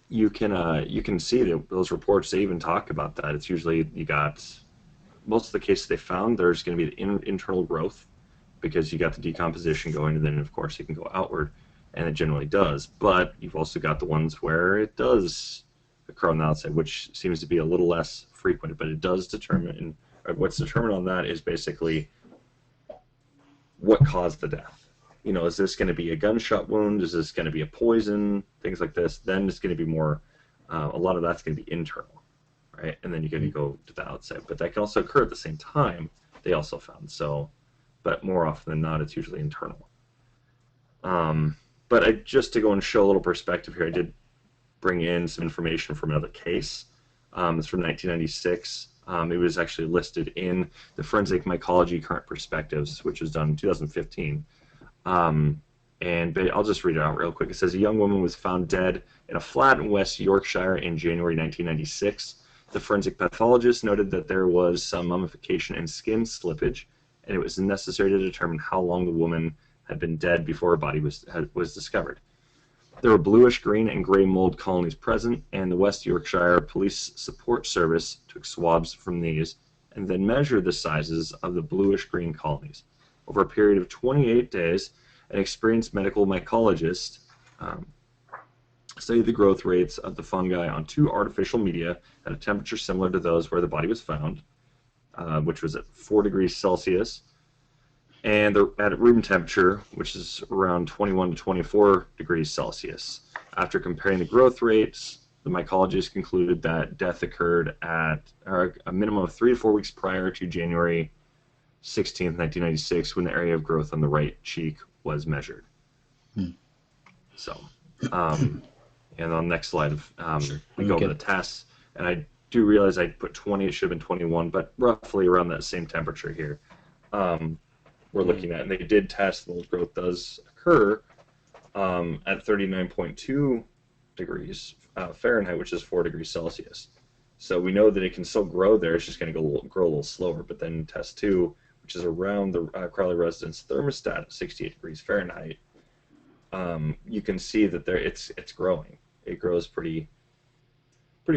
you can see that those reports, they even talk about that. It's usually, you got, most of the cases they found, there's going to be the internal growth, because you got the decomposition going, and then, of course, it can go outward, and it generally does. But you've also got the ones where it does occur on the outside, which seems to be a little less frequent, but it does determine, what's determined on that is basically what caused the death. Is this going to be a gunshot wound? Is this going to be a poison? Things like this. Then it's going to be more, a lot of that's going to be internal, right? And then you're going to go to the outside. But that can also occur at the same time, they also found. So, but more often than not, it's usually internal. But just to go and show a little perspective here, I did bring in some information from another case. It's from 1996. It was actually listed in the Forensic Mycology Current Perspectives, which was done in 2015. And I'll just read it out real quick. It says, a young woman was found dead in a flat in West Yorkshire in January 1996. The forensic pathologist noted that there was some mummification and skin slippage, and it was necessary to determine how long the woman had been dead before her body was discovered. There were bluish green and gray mold colonies present, and the West Yorkshire Police Support Service took swabs from these and then measured the sizes of the bluish green colonies. Over a period of 28 days, an experienced medical mycologist studied the growth rates of the fungi on 2 artificial media at a temperature similar to those where the body was found, which was at 4 degrees Celsius, and at room temperature, which is around 21 to 24 degrees Celsius. After comparing the growth rates, the mycologist concluded that death occurred at a minimum of 3 to 4 weeks prior to January 16th, 1996, when the area of growth on the right cheek was measured. So, and on the next slide, we go over the tests, and I do realize I put 20. It should have been 21, but roughly around that same temperature here. We're looking at, and they did test, and growth does occur at 39.2 degrees Fahrenheit, which is 4 degrees Celsius. So we know that it can still grow there. It's just going to grow a little slower. But then test 2, which is around the Crowley residence thermostat at 68 degrees Fahrenheit, you can see that it's growing. It grows pretty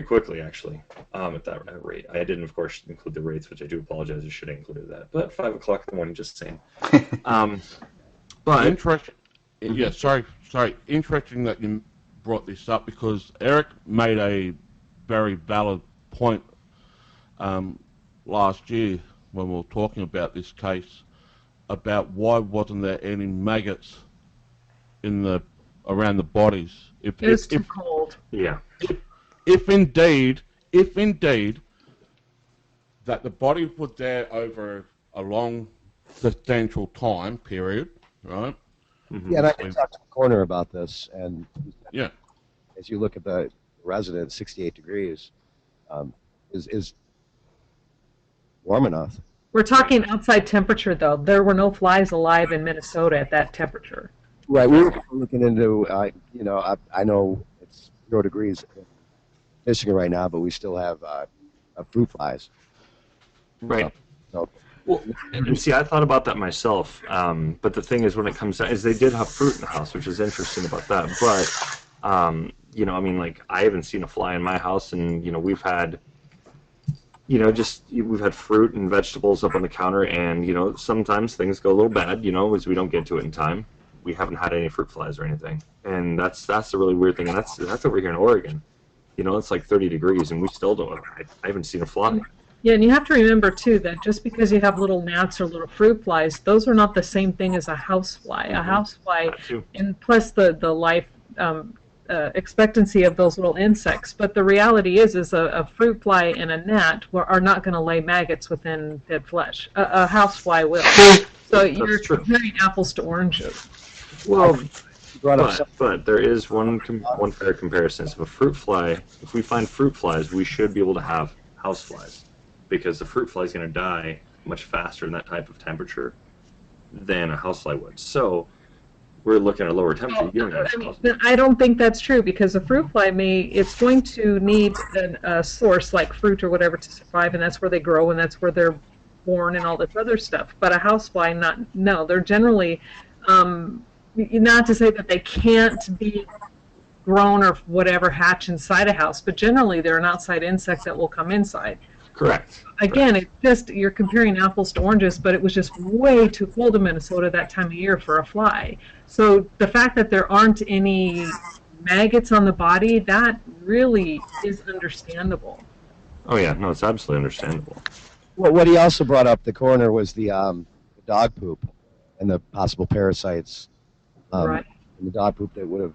quickly, actually, at that rate. I didn't, of course, include the rates, which I do apologize. I should have included that. But 5 o'clock in the morning, just saying. But interesting. Yeah, sorry. Interesting that you brought this up, because Eric made a very valid point last year when we were talking about this case, about why wasn't there any maggots around the bodies. It was too cold. Yeah. If indeed that the bodies were there over a long, substantial time period, right? Yeah, and I can talk to the coroner about this, and yeah, as you look at the residence, 68 degrees is warm enough. We're talking outside temperature, though. There were no flies alive in Minnesota at that temperature. Right, we were looking into, I know it's 0 degrees in Michigan right now, but we still have fruit flies. Right. So, well, and see, I thought about that myself, but the thing is, when it comes down, is they did have fruit in the house, which is interesting about that. But, I mean, like, I haven't seen a fly in my house, and, we've had, we've had fruit and vegetables up on the counter, and, sometimes things go a little bad, as we don't get to it in time. We haven't had any fruit flies or anything, and that's the really weird thing, and that's over here in Oregon. It's like 30 degrees, and we still don't. I haven't seen a fly. Yeah, and you have to remember too that just because you have little gnats or little fruit flies, those are not the same thing as a house fly. A house fly, and plus the life expectancy of those little insects. But the reality is a fruit fly and a gnat are not going to lay maggots within dead flesh. A house fly will. So you're comparing apples to oranges. Well, but there is one fair comparison. So if we find fruit flies, we should be able to have house flies, because the fruit fly is going to die much faster in that type of temperature than a house fly would. So we're looking at a lower temperature. I don't think that's true, because a fruit fly it's going to need a source like fruit or whatever to survive, and that's where they grow and that's where they're born and all this other stuff. But a house fly, they're generally. Not to say that they can't be grown or whatever, hatch inside a house, but generally they're an outside insect that will come inside. Correct. Again, it's just, you're comparing apples to oranges, but it was just way too cold in Minnesota that time of year for a fly. So the fact that there aren't any maggots on the body, that really is understandable. Oh yeah, no, it's absolutely understandable. Well, what he also brought up, the coroner, was the dog poop and the possible parasites. Right. And the dog poop that would have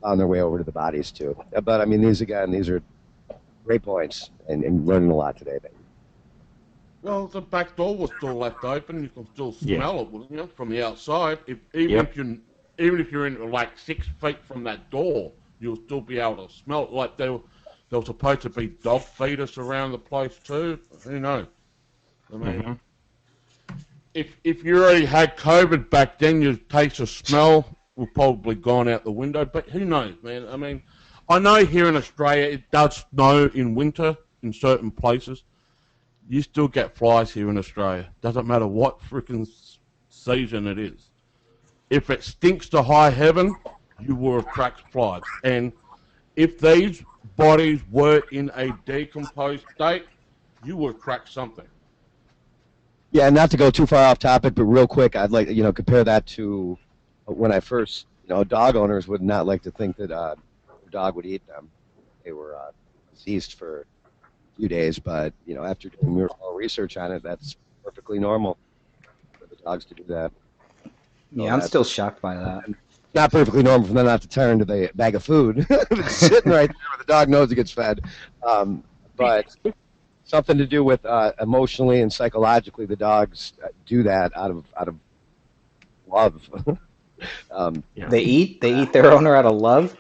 found their way over to the bodies too. But I mean, these are great points, and learning a lot today. Well, the back door was still left open. You can still smell it, wouldn't you, from the outside? Even if you're in like 6 feet from that door, you'll still be able to smell it. Like there was supposed to be dog feeders around the place too. Who knows? I mean. If you already had COVID back then, your taste of smell would probably gone out the window. But who knows, man? I mean, I know here in Australia it does snow in winter in certain places. You still get flies here in Australia. Doesn't matter what freaking season it is. If it stinks to high heaven, you will attract flies. And if these bodies were in a decomposed state, you will attract something. Yeah, and not to go too far off topic, but real quick, I'd like compare that to when I first, dog owners would not like to think that a dog would eat them. They were deceased for a few days, but after doing more research on it, that's perfectly normal for the dogs to do that. Yeah, I'm still shocked by that. Not perfectly normal for them not to turn to the bag of food that's sitting right there where the dog knows it gets fed, but. Something to do with emotionally and psychologically, the dogs do that out of love. They eat their owner out of love.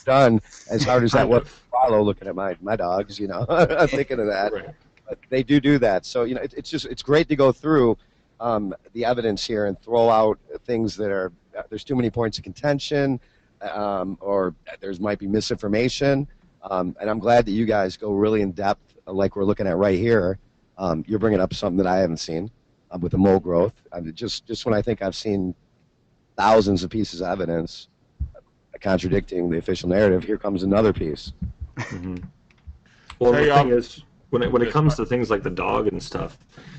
done, as hard as that Kind was. of. Follow looking at my dogs, I'm thinking of that. Right. But they do that. So it's great to go through the evidence here and throw out things that are there's too many points of contention, or there's might be misinformation. And I'm glad that you guys go really in depth, like we're looking at right here. You're bringing up something that I haven't seen with the mole growth. Just when I think I've seen thousands of pieces of evidence contradicting the official narrative, here comes another piece. Mm-hmm. Well, the thing is, when it comes to things like the dog and stuff,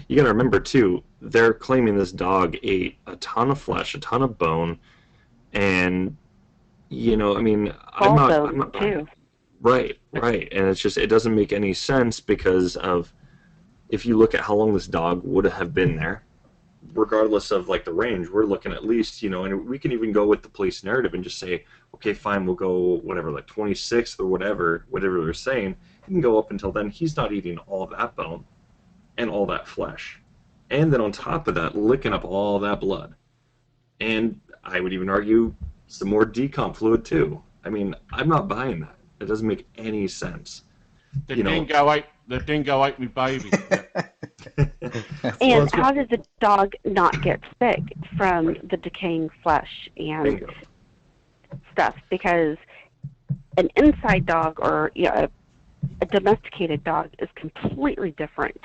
you got to remember too, they're claiming this dog ate a ton of flesh, a ton of bone, and I mean, I'm not too. Right, and it's just, it doesn't make any sense because of, if you look at how long this dog would have been there, regardless of like the range, we're looking at least, and we can even go with the police narrative and just say, okay, fine, we'll go whatever, like 26th or whatever they're saying. You can go up until then. He's not eating all that bone and all that flesh, and then on top of that, licking up all that blood, and I would even argue some more decomp fluid too. I mean, I'm not buying that. It doesn't make any sense. The dingo ate me baby. And how did the dog not get sick from the decaying flesh and Bingo. stuff? Because an inside dog or a domesticated dog is completely different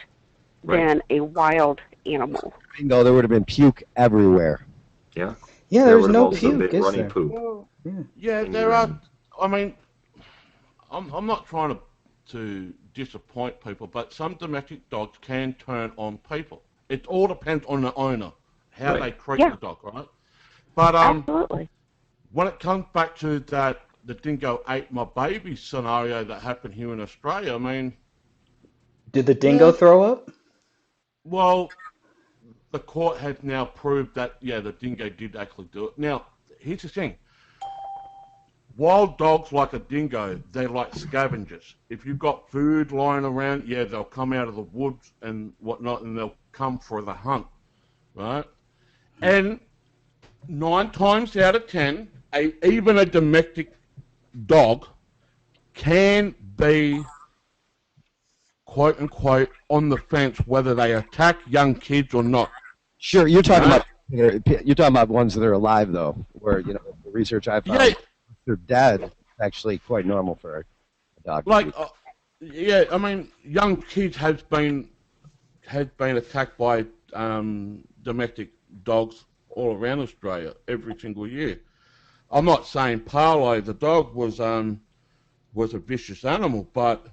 than a wild animal. Bingo, there would have been puke everywhere. Yeah. Yeah, There there's would have no also been puke, is running there? poop. Yeah, there are. I mean, I'm not trying to disappoint people, but some domestic dogs can turn on people. It all depends on the owner, how they treat the dog, right? But Absolutely. when it comes back to that, the dingo ate my baby scenario that happened here in Australia, I mean... Did the dingo throw up? Well, the court has now proved that, yeah, the dingo did actually do it. Now, here's the thing. Wild dogs like a dingo, they're like scavengers. If you've got food lying around, yeah, they'll come out of the woods and whatnot, and they'll come for the hunt, right? And 9 times out of 10, even a domestic dog can be, quote unquote, on the fence whether they attack young kids or not. Sure, you're talking about ones that are alive though, where the research I found, they're dead. It's actually quite normal for a dog. Like, yeah, I mean, young kids has been attacked by domestic dogs all around Australia every single year. I'm not saying Parley, the dog, was a vicious animal, but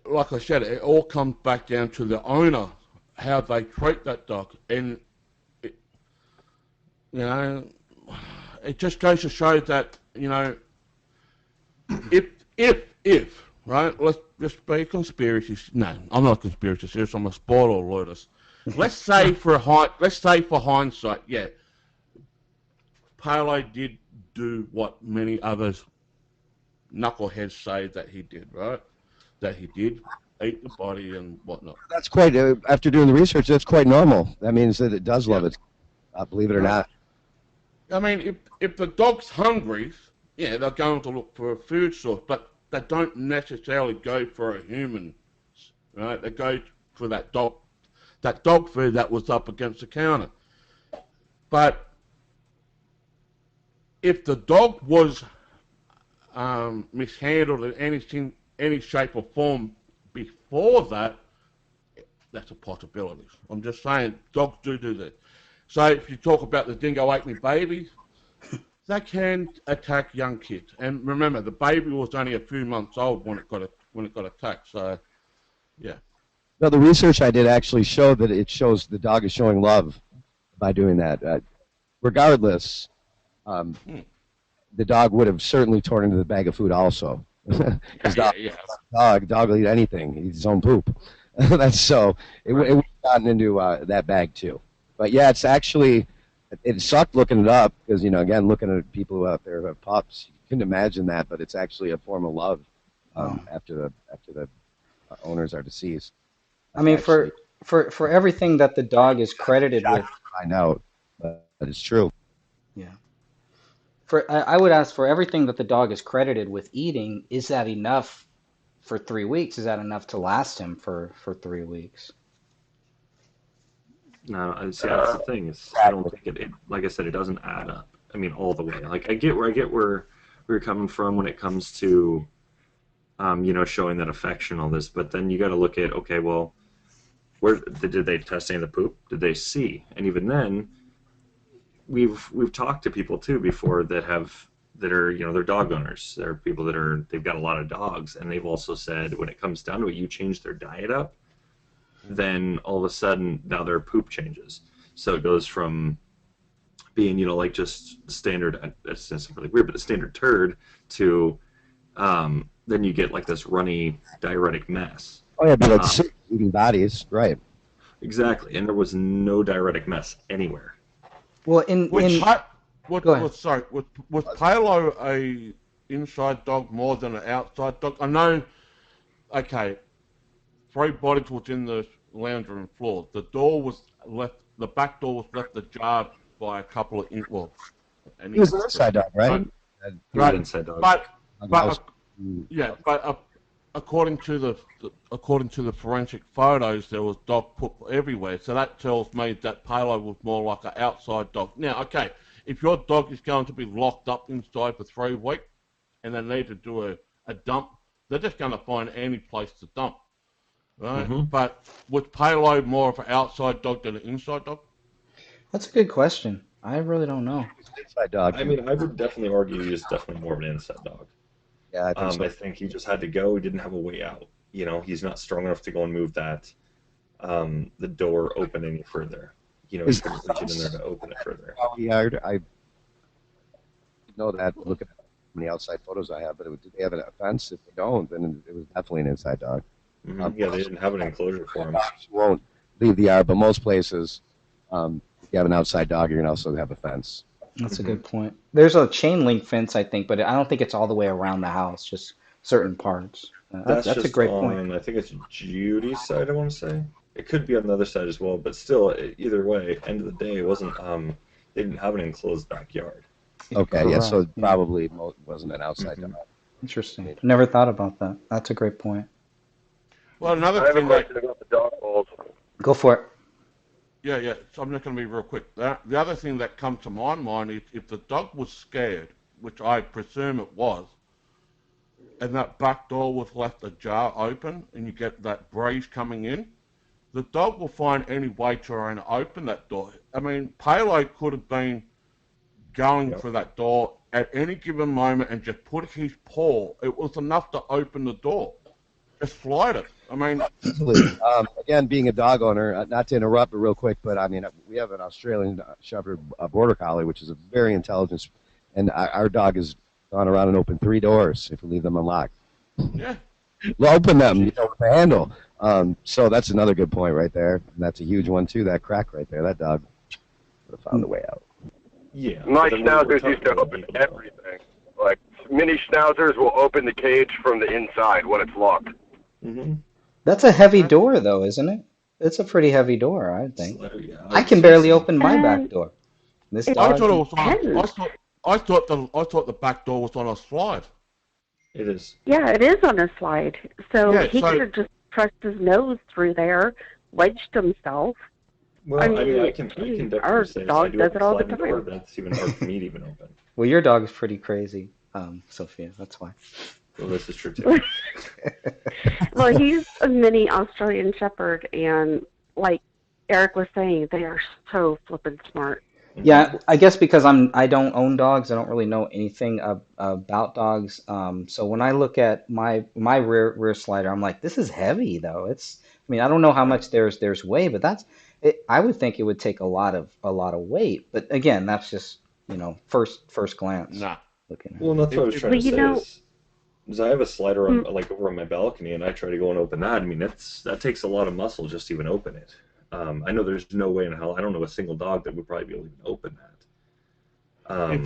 like I said, it all comes back down to the owner, how they treat that dog, and it just goes to show that if right, let's just be conspiracy. No, I'm not a conspiracy theorist. I'm a spoiler alert. Let's say for hindsight, yeah, Parley did do what many others knuckleheads say that he did, right? That he did eat the body and whatnot. That's quite, after doing the research, that's quite normal. That means that it does love it, believe it or not. I mean, if the dog's hungry, yeah, they're going to look for a food source, but they don't necessarily go for a human, right? They go for that dog food that was up against the counter. But if the dog was mishandled in any shape or form before that, that's a possibility. I'm just saying, dogs do that. So if you talk about the dingo ate me babies, they can attack young kids. And remember, the baby was only a few months old when it got attacked. So, yeah. No, the research I did actually showed that it shows the dog is showing love by doing that. Regardless, the dog would have certainly torn into the bag of food also. Dog will eat anything. He eats his own poop. That's so. It would have gotten into that bag too. But yeah, it's actually, it sucked looking it up because again, looking at people who out there who have pups, you couldn't imagine that, but it's actually a form of love after the owners are deceased. I mean, for everything that the dog is credited with, find out, but it's true. Yeah. I would ask for everything that the dog is credited with eating. Is that enough for 3 weeks? Is that enough to last him for 3 weeks? No, see, that's the thing. Is I don't think it. Like I said, it doesn't add up. I mean, all the way. Like I get where we're coming from when it comes to, showing that affection, all this. But then you got to look at, okay, well, where did they test any of the poop? Did they see? And even then, we've talked to people too before that are they're dog owners. There are people they've got a lot of dogs, and they've also said when it comes down to it, you change their diet up, then all of a sudden now their poop changes. So it goes from being like just standard. That's really weird, but the standard turd to then you get like this runny diuretic mess. Oh yeah, but like eating bodies, right? Exactly, and there was no diuretic mess anywhere. Well, was Palo a inside dog more than an outside dog? I know. Okay, 3 bodies was in the lounge room floor. The door was left. The back door was left ajar by a couple of He was an inside dog, right? Right, inside dog. But according to the forensic photos, there was dog poop everywhere. So that tells me that Palo was more like an outside dog. Now, okay, if your dog is going to be locked up inside for 3 weeks and they need to do a dump, they're just going to find any place to dump, right? Mm-hmm. But was Palo more of an outside dog than an inside dog? That's a good question. I really don't know. Inside dog. I mean, I would definitely argue he's definitely more of an inside dog. Yeah, I think he just had to go. He didn't have a way out. He's not strong enough to go and move that the door open any further. He couldn't reach it in there to open it further. I know that. Look at how many outside photos I have, but did they have a fence? If they don't, then it was definitely an inside dog. Mm-hmm. They didn't have an enclosure for him. You won't leave the yard, but most places, if you have an outside dog, you're going to also have a fence. That's a good point. There's a chain link fence, I think, but I don't think it's all the way around the house, just certain parts. That's a great point. I think it's Judy's side, I want to say. It could be on the other side as well, but still, either way, end of the day, it wasn't. They didn't have an enclosed backyard. Okay, yeah, so it probably wasn't an outside dog. Interesting. Never thought about that. That's a great point. Well, another I have thing a question about the dog balls. Go for it. Yeah. So I'm just going to be real quick. The other thing that comes to my mind is if the dog was scared, which I presume it was, and that back door was left ajar open, and you get that breeze coming in, the dog will find any way to try and open that door. I mean, Palo could have been going for that door at any given moment and just put his paw. It was enough to open the door. Just slide it. I mean, again, being a dog owner, not to interrupt, but real quick, but I mean, we have an Australian Shepherd Border Collie, which is a very intelligent, and our dog has gone around and opened 3 doors if we leave them unlocked. Yeah. We'll open them, with the handle. So that's another good point right there. And that's a huge one too. That crack right there. That dog would have found a way out. Yeah. My schnauzers used to open everything. Like mini schnauzers will open the cage from the inside when it's locked. Mm-hmm. That's a heavy door, though, isn't it? It's a pretty heavy door, I think. I can barely open my back door. This dog. I thought the back door was on a slide. It is. Yeah, it is on a slide. So he could have just pressed his nose through there, wedged himself. Well, I can definitely our say dog does it all the time. That's even hard for me to even open. Well, your dog is pretty crazy, Sophia. That's why. Well, this is true too. Well, he's a mini Australian Shepherd, and like Eric was saying, they are so flippin' smart. Yeah, I guess because I don't own dogs, I don't really know anything about dogs. So when I look at my rear slider, I'm like, this is heavy though. I don't know how much there's weight, but I would think it would take a lot of weight. But again, that's just first glance. Nah. Looking at. Well, that's what I was trying to say. Is I have a slider on, over on my balcony, and I try to go and open that. I mean, that takes a lot of muscle just to even open it. I know there's no way in hell. I don't know a single dog that would probably be able to even open that.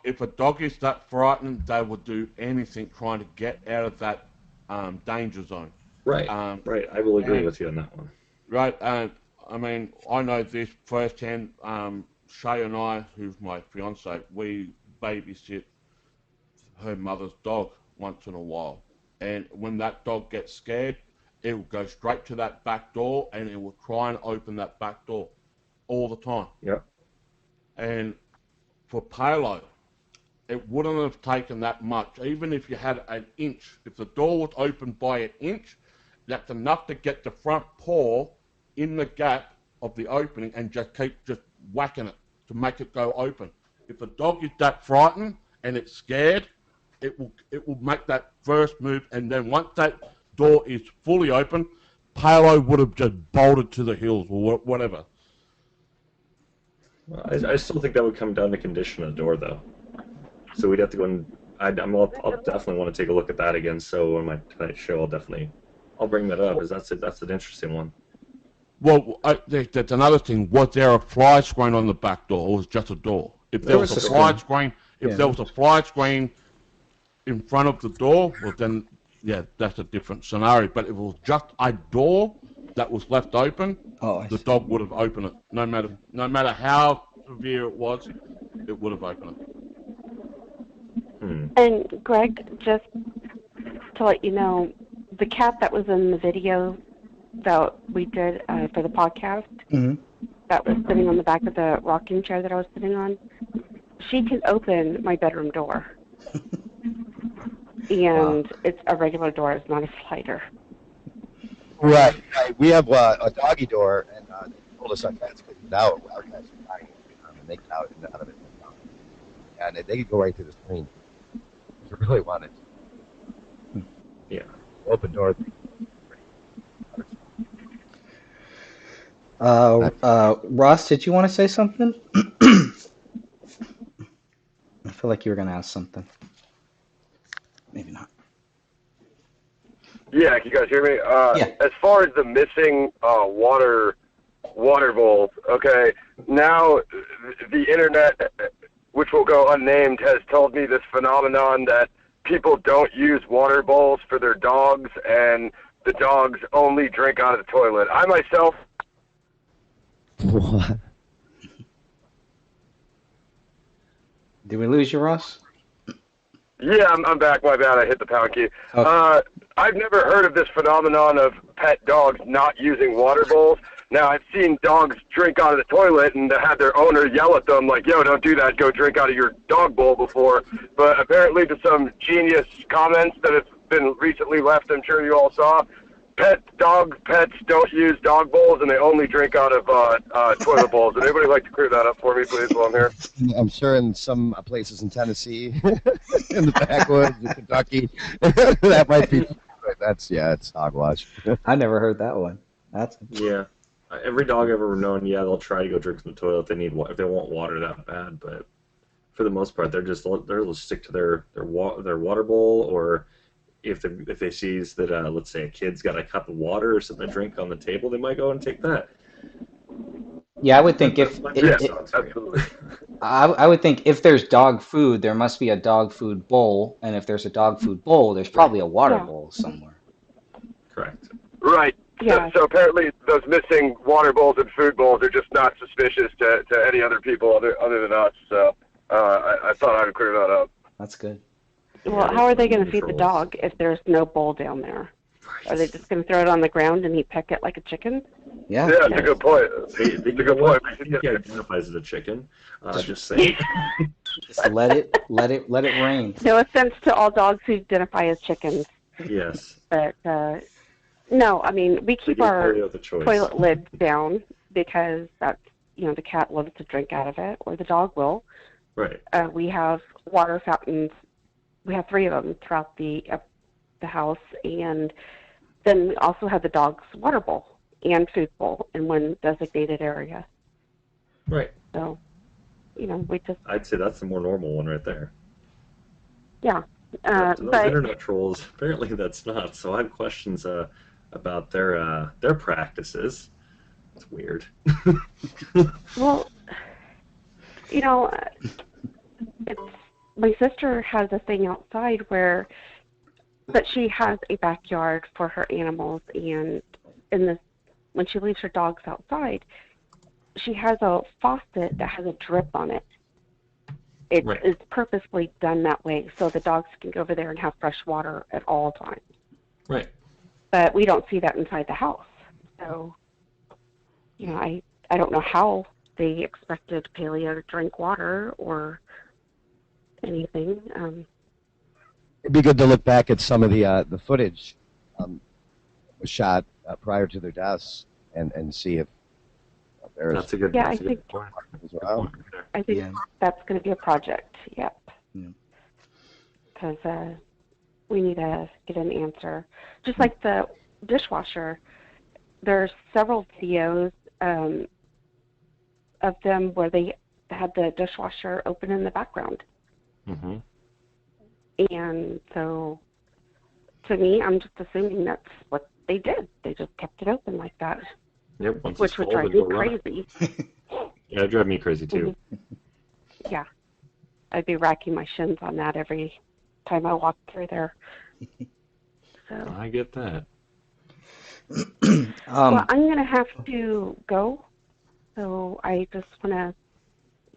If a dog is that frightened, they will do anything trying to get out of that danger zone. Right. Right. I will agree with you on that one. Right. I mean, I know this firsthand. Shay and I, who's my fiance, we babysit her mother's dog once in a while. And when that dog gets scared, it will go straight to that back door and it will try and open that back door all the time. Yeah. And for Palo, it wouldn't have taken that much. Even if you had an inch, if the door was open by an inch, that's enough to get the front paw in the gap of the opening and just keep just whacking it to make it go open. If the dog is that frightened and it's scared, it will make that first move, and then once that door is fully open, Palo would have just bolted to the hills or whatever. I still think that would come down to condition of the door, though. So we'd have to go and I'll definitely want to take a look at that again. So on my tonight show, I'll bring that up, because that's an interesting one. Well, that's another thing. Was there a fly screen on the back door, or was it just a door? If there was a fly screen, there was a fly screen in front of the door, well then, yeah, that's a different scenario. But if it was just a door that was left open, the dog would have opened it. No matter how severe it was, it would have opened it. And Greg, just to let you know, the cat that was in the video that we did for the podcast, that was sitting on the back of the rocking chair that I was sitting on, she can open my bedroom door. And it's a regular door, it's not a slider. Right. We have a doggy door, and they told us our cats couldn't get out. Our cats are dying, and they get out of it. And they could go right through the screen if you really wanted to. Yeah. Open door. Ross, did you want to say something? I feel like you were going to ask something. Maybe not. Yeah, can you guys hear me? Yeah. As far as the missing water bowls, okay, now the internet, which will go unnamed, has told me this phenomenon that people don't use water bowls for their dogs, and the dogs only drink out of the toilet. I myself... What? Did we lose you, Ross? Yeah, I'm back. My bad. I hit the pound key. Okay. I've never heard of this phenomenon of pet dogs not using water bowls. Now, I've seen dogs drink out of the toilet and had their owner yell at them like, yo, don't do that. Go drink out of your dog bowl before. But apparently to some genius comments that have been recently left, I'm sure you all saw, pets don't use dog bowls, and they only drink out of toilet bowls. Would anybody like to clear that up for me, please, while I'm here? I'm sure in some places in Tennessee, in the backwoods, in Kentucky, that might be. It's hogwash. I never heard that one. Yeah. Every dog I've ever known, they'll try to go drink in the toilet if they want water that bad. But for the most part, they'll stick to their water bowl, or if they see that let's say a kid's got a cup of water or something to drink on the table, they might go and take that. Yeah, I would think absolutely. I would think if there's dog food, there must be a dog food bowl, and if there's a dog food bowl, there's probably a water bowl somewhere. Correct. Right. Yeah. So apparently those missing water bowls and food bowls are just not suspicious to any other people other than us. So I thought I would clear that up. That's good. Well, how are they going to feed the dog if there's no bowl down there? Are they just going to throw it on the ground and he peck it like a chicken? Yeah. Yeah, that's a good point. That's a good point. I think he identifies as a chicken. Just saying. Just let it rain. No offense to all dogs who identify as chickens. Yes. But no, I mean, we keep our toilet lid down because that's, the cat loves to drink out of it, or the dog will. Right. We have water fountains. We have 3 of them throughout the house, and then we also have the dog's water bowl and food bowl in one designated area. Right. So, we just... I'd say that's the more normal one right there. Yeah. Those but internet trolls, apparently that's not. So I have questions about their practices. It's weird. Well, my sister has a thing outside but she has a backyard for her animals, and when she leaves her dogs outside, she has a faucet that has a drip on it. It Right. is purposely done that way so the dogs can go over there and have fresh water at all times. Right. But we don't see that inside the house. So, I don't know how they expected Paleo to drink water or anything. It'd be good to look back at some of the footage that was shot prior to their deaths and see if there's That's a good. Yeah, that's I a good think- point. as well. I think Yeah. that's going to be a project, yep. Yeah. Because we need to get an answer. Just like the dishwasher, there's several videos of them where they had the dishwasher open in the background. Mm-hmm. And so, to me, I'm just assuming that's what they did. They just kept it open like that, Yep. Once which it's would full, drive then me go run it. crazy. Yeah, it'd drive me crazy too. Yeah. I'd be racking my shins on that every time I walk through there. So, I get that. well, I'm going to have to go. So I just want to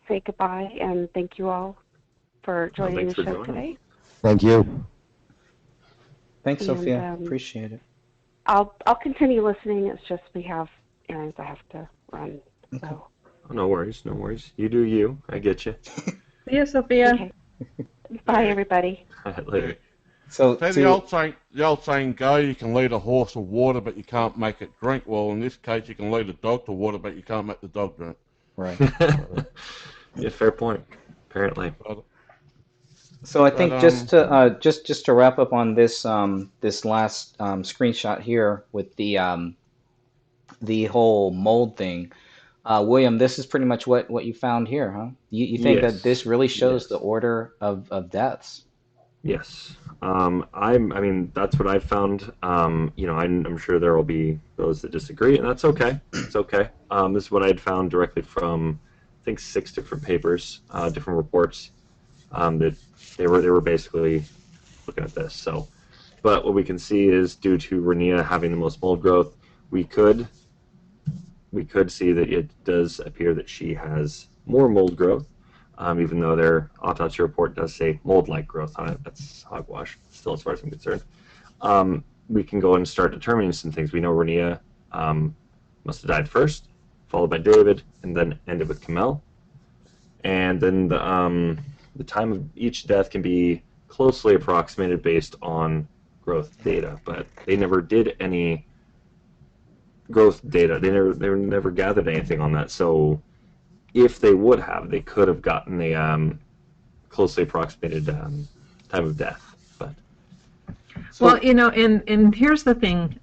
say goodbye and thank you all for joining thanks the for show joining. today. Thank you. Thanks, And, Sophia. Appreciate it. I'll continue listening. It's just we have errands I have to run. So, Oh, no worries, no worries. You do you. I get you. See you, Sophia. okay. Bye, everybody. Later. So, So to- the old saying go, you can lead a horse to water, but you can't make it drink. Well, in this case, you can lead a dog to water, but you can't make the dog drink. right. Yeah, fair point. Apparently. So I think But, just to wrap up on this this last screenshot here with the whole mold thing, William, this is pretty much what you found here, huh? You think Yes. that this really shows Yes. the order of deaths? Yes. I mean, that's what I found. I'm sure there will be those that disagree, and that's okay. It's okay. This is what I had found directly from, I think, 6 different papers, different reports, that they were basically looking at this. So, but what we can see is due to Rania having the most mold growth, we could see that it does appear that she has more mold growth. Even though their autopsy report does say mold-like growth on it. That's hogwash, still, as far as I'm concerned. We can go and start determining some things. We know Rania must have died first, followed by David, and then ended with Kamel. And then the time of each death can be closely approximated based on growth data, but they never did any growth data. They never gathered anything on that, so if they would have, they could have gotten a closely approximated time of death. But Well, and here's the thing,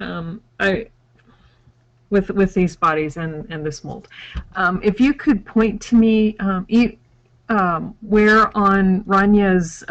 with these bodies and this mold, if you could point to me where on Ranya's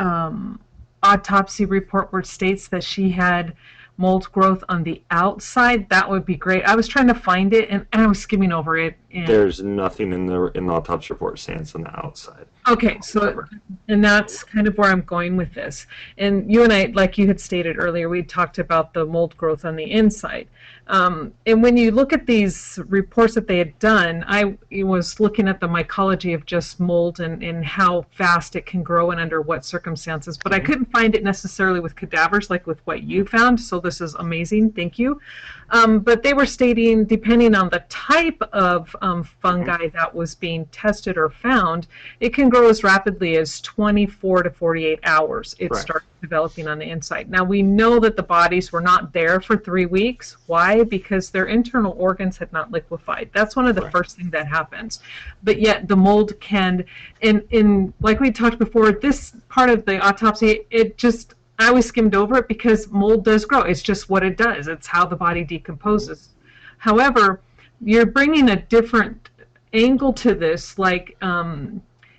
autopsy report where it states that she had mold growth on the outside, that would be great. I was trying to find it and I was skimming over it. And there's nothing in the autopsy report saying it's on the outside. okay, so and that's kind of where I'm going with this. And you and I, like you had stated earlier, we talked about the mold growth on the inside. And when you look at these reports that they had done, I was looking at the mycology of just mold and how fast it can grow and under what circumstances. But I couldn't find it necessarily with cadavers like with what you found. So this is amazing. Thank you. But they were stating, depending on the type of fungi that was being tested or found, it can grow as rapidly as 24 to 48 hours. It Correct. starts developing on the inside. Now, we know that the bodies were not there for 3 weeks. Why? Because their internal organs had not liquefied. That's one of the Correct. first things that happens. But yet the mold can, in like we talked before, this part of the autopsy, I always skimmed over it because mold does grow. It's just what it does. It's how the body decomposes. However, you're bringing a different angle to this, like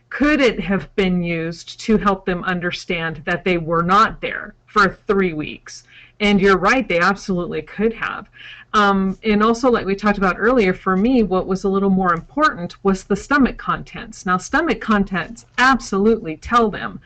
could it have been used to help them understand that they were not there for 3 weeks? And you're right, they absolutely could have. And also, like we talked about earlier, for me, what was a little more important was the stomach contents. Now, stomach contents absolutely tell them,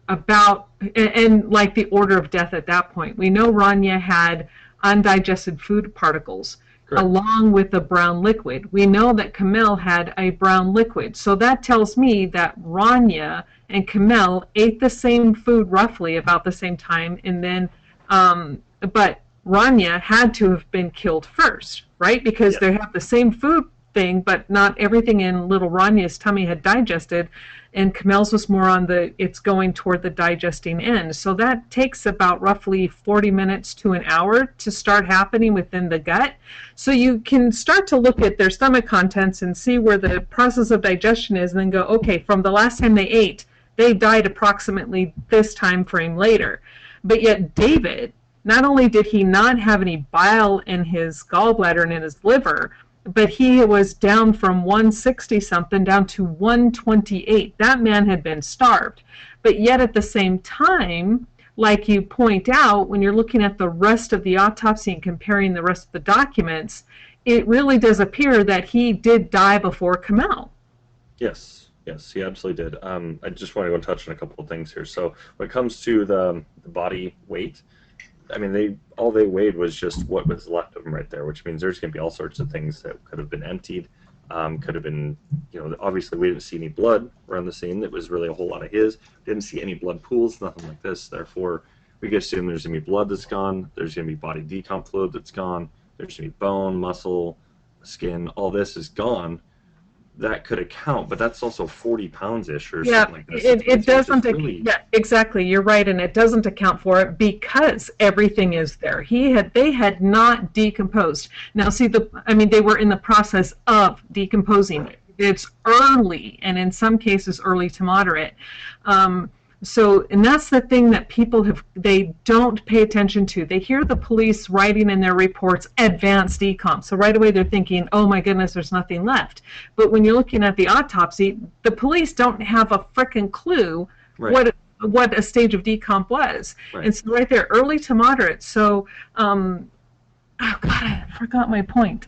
about, and like the order of death at that point. We know Rania had undigested food particles Correct. along with a brown liquid. We know that Kamel had a brown liquid. So that tells me that Rania and Kamel ate the same food roughly about the same time, and then, but Rania had to have been killed first, right? Because they have the same food thing, but not everything in little Rania's tummy had digested, and Kamel's was more on it's going toward the digesting end. So that takes about roughly 40 minutes to an hour to start happening within the gut. So you can start to look at their stomach contents and see where the process of digestion is, and then go, okay, from the last time they ate, they died approximately this time frame later. But yet David, not only did he not have any bile in his gallbladder and in his liver, but he was down from 160 something down to 128. That man had been starved. But yet at the same time, like you point out, when you're looking at the rest of the autopsy and comparing the rest of the documents, it really does appear that he did die before Kamel. Yes, he absolutely did. I just want to go touch on a couple of things here. So when it comes to the body weight, I mean, all they weighed was just what was left of them right there, which means there's going to be all sorts of things that could have been emptied, could have been, obviously we didn't see any blood around the scene. That was really a whole lot of his. Didn't see any blood pools, nothing like this. Therefore, we can assume there's going to be blood that's gone, there's going to be body decomp fluid that's gone, there's going to be bone, muscle, skin, all this is gone. That could account, but that's also 40 pounds-ish or something like this. It doesn't, yeah, exactly, you're right, and it doesn't account for it because everything is there. They had not decomposed. Now, see, they were in the process of decomposing. It's early, and in some cases early to moderate. And that's the thing that people they don't pay attention to. They hear the police writing in their reports advanced decomp. So right away they're thinking, oh my goodness, there's nothing left. But when you're looking at the autopsy, the police don't have a frickin' clue what a stage of decomp was. Right. And so right there, early to moderate. So, oh God, I forgot my point.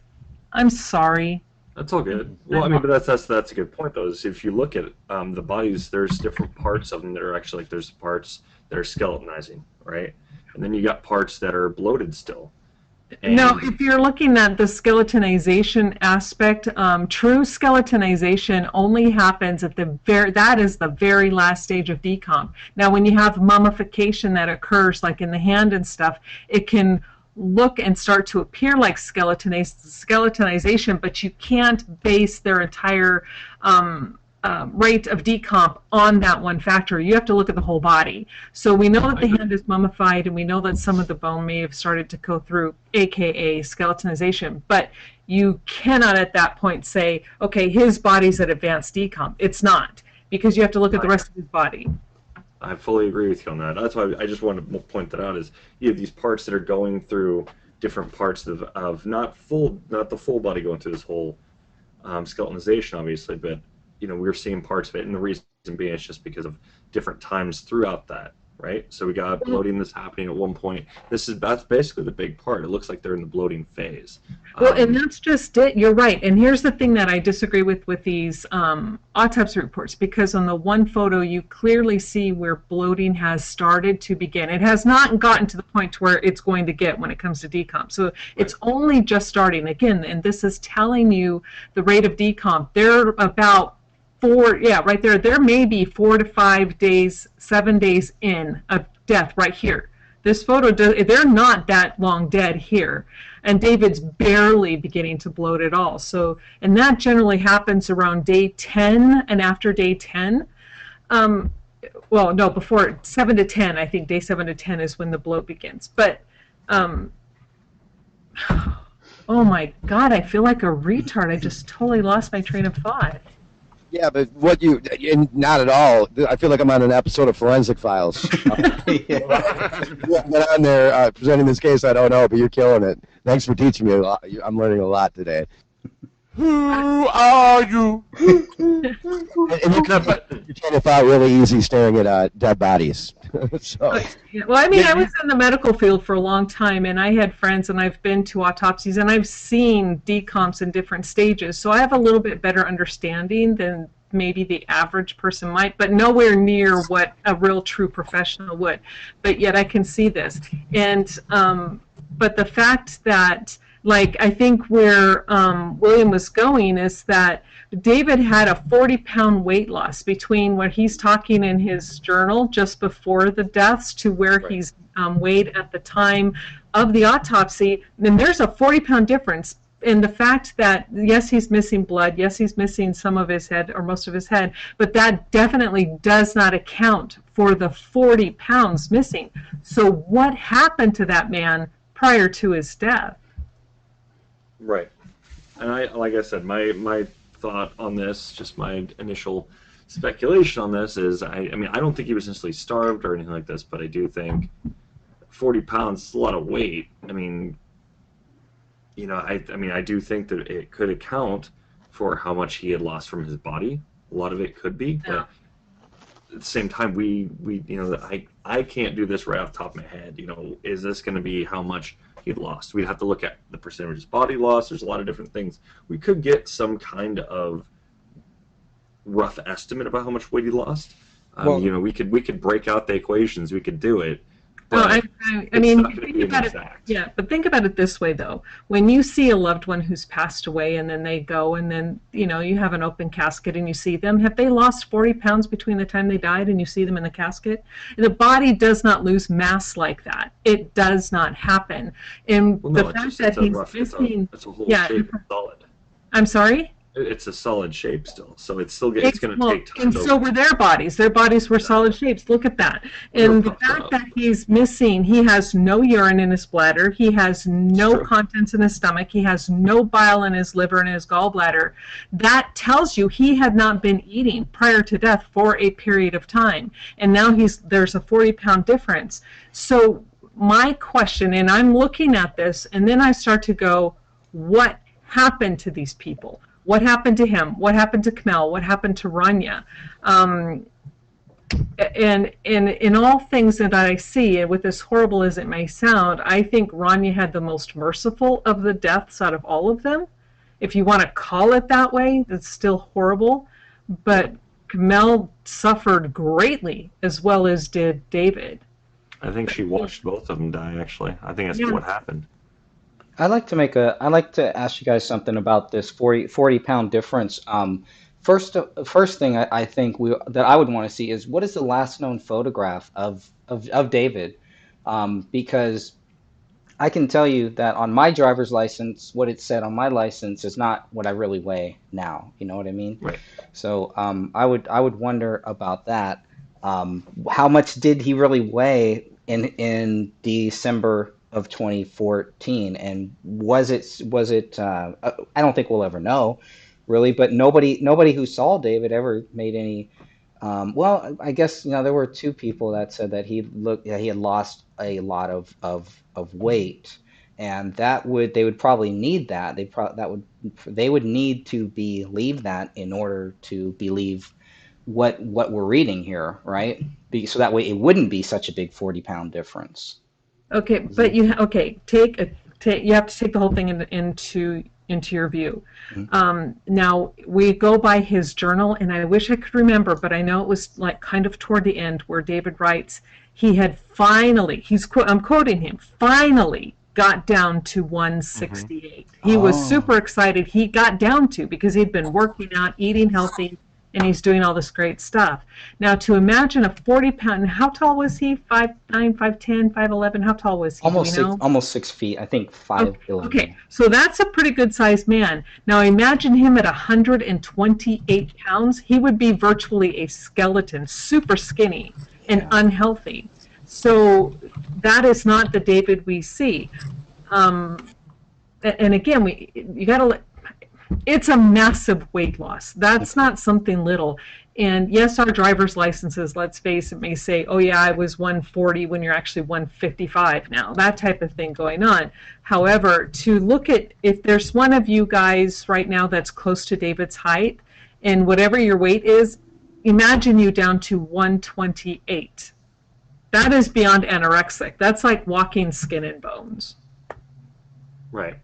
I'm sorry. That's all good. Well, I mean, but that's a good point, though. Is if you look at the bodies, there's different parts of them that are actually, there's parts that are skeletonizing, right? And then you got parts that are bloated still. And no, if you're looking at the skeletonization aspect, true skeletonization only happens at that is the very last stage of decomp. Now, when you have mummification that occurs, like in the hand and stuff, it can look and start to appear like skeletonization, but you can't base their entire rate of decomp on that one factor. You have to look at the whole body. So we know that the hand is mummified, and we know that some of the bone may have started to go through, aka skeletonization, but you cannot at that point say, okay, his body's at advanced decomp. It's not, because you have to look at the rest of his body. I fully agree with you on that. That's why I just wanted to point that out. Is you have these parts that are going through different parts of not the full body going through this whole skeletonization, obviously, but we're seeing parts of it, and the reason being is just because of different times throughout that, right? So we got bloating that's happening at one point. That's basically the big part. It looks like they're in the bloating phase. Well, and that's just it. You're right. And here's the thing that I disagree with these autopsy reports, because on the one photo you clearly see where bloating has started to begin. It has not gotten to the point to where it's going to get when it comes to decomp. So it's only just starting again, and this is telling you the rate of decomp. They're about right there. There may be 4 to 5 days, 7 days in of death right here. This photo, they're not that long dead here. And David's barely beginning to bloat at all. So, and that generally happens around day 10 and after day 10. Well, no, before 7 to 10. I think day 7 to 10 is when the bloat begins. But, oh my God, I feel like a retard. I just totally lost my train of thought. Yeah, but not at all. I feel like I'm on an episode of Forensic Files. When on there presenting this case, I don't know, but you're killing it. Thanks for teaching me a lot. I'm learning a lot today. Who are you? And you can train of thought really easy staring at dead bodies. Well, I mean, I was in the medical field for a long time, and I had friends, and I've been to autopsies, and I've seen decomps in different stages, so I have a little bit better understanding than maybe the average person might, but nowhere near what a real true professional would. But yet I can see this. And but the fact that Like, I think where William was going is that David had a 40-pound weight loss between where he's talking in his journal just before the deaths to where he's weighed at the time of the autopsy. And there's a 40-pound difference. And the fact that, yes, he's missing blood, yes, he's missing some of his head or most of his head, but that definitely does not account for the 40 pounds missing. So what happened to that man prior to his death? Right. And like I said, my thought on this, just my initial speculation on this is, I mean, I don't think he was necessarily starved or anything like this, but I do think 40 pounds is a lot of weight. I mean, you know, I mean, I do think that it could account for how much he had lost from his body. A lot of it could be, but at the same time, we you know, I can't do this right off the top of my head. You know, is this going to be how much he'd lost? We'd have to look at the percentage of his body loss. There's a lot of different things. We could get some kind of rough estimate about how much weight he lost. Well, you know, we could break out the equations. We could do it. Well, But I mean, not gonna think be about it. exact. Yeah, but think about it this way, though. When you see a loved one who's passed away, and then they go, and then you know you have an open casket, and you see them. Have they lost 40 pounds between the time they died and you see them in the casket? The body does not lose mass like that. It does not happen. And Well, the no, it's fact just that he's missing. it's a whole Yeah. shape that's solid. I'm sorry. It's a solid shape still, so it's still it's going to Well, take time. and so were their bodies. Their bodies were solid shapes. Look at that. And the fact that he's missing, he has no urine in his bladder. He has no contents in his stomach. He has no bile in his liver and his gallbladder. That tells you he had not been eating prior to death for a period of time. And now there's a 40-pound difference. So my question, and I'm looking at this, and then I start to go, what happened to these people? What happened to him? What happened to Kamel? What happened to Rania? And in all things that I see, and with as horrible as it may sound, I think Rania had the most merciful of the deaths out of all of them. If you want to call it that way, that's still horrible. But Kamel suffered greatly, as well as did David. I think she watched both of them die, actually. I think that's what happened. I'd like to ask you guys something about this 40-pound difference. First thing I think that I would want to see is what is the last known photograph of David, because I can tell you that on my driver's license, what it said on my license is not what I really weigh now. You know what I mean? Right. So I would wonder about that. How much did he really weigh in December of 2014, and was it I don't think we'll ever know, really, but nobody who saw David ever made any well, I guess, you know, there were two people that said that he had lost a lot of weight, and they would probably need that. They would need to believe that in order to believe what we're reading here, right? So that way it wouldn't be such a big 40-pound difference. Okay, but you have to take the whole thing into your view. Now we go by his journal, and I wish I could remember, but I know it was like kind of toward the end where David writes he had finally, I'm quoting him, finally got down to 168. He was super excited. He got down to, because he'd been working out, eating healthy, and he's doing all this great stuff. Now, to imagine a 40-pound, how tall was he? 5'9", 5'10", 5'11"? How tall was he? Almost 6 feet. I think 5'11". Okay, so that's a pretty good-sized man. Now, imagine him at 128 pounds. He would be virtually a skeleton, super skinny and unhealthy. So that is not the David we see. And again, you got to it's a massive weight loss. That's not something little. And yes, our driver's licenses, let's face it, may say, oh yeah, I was 140 when you're actually 155 now. That type of thing going on. However, to look at, if there's one of you guys right now that's close to David's height, and whatever your weight is, imagine you down to 128. That is beyond anorexic. That's like walking skin and bones. Right.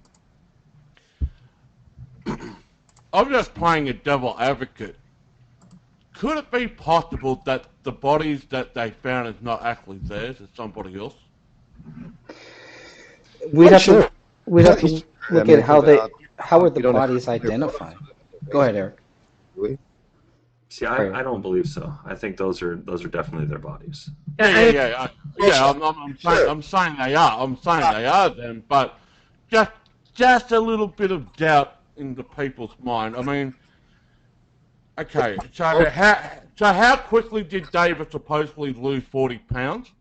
I'm just playing a devil advocate. Could it be possible that the bodies that they found is not actually theirs, it's somebody else? We'd have to Look I mean, at how if how are you the don't have bodies their identified? bodies, Go ahead, Eric. do we? See, Sorry. I don't believe so. I think those are definitely their bodies. I'm saying they are. I'm saying they are them, but just a little bit of doubt in the people's mind. I mean, okay, so how quickly did David supposedly lose 40 pounds?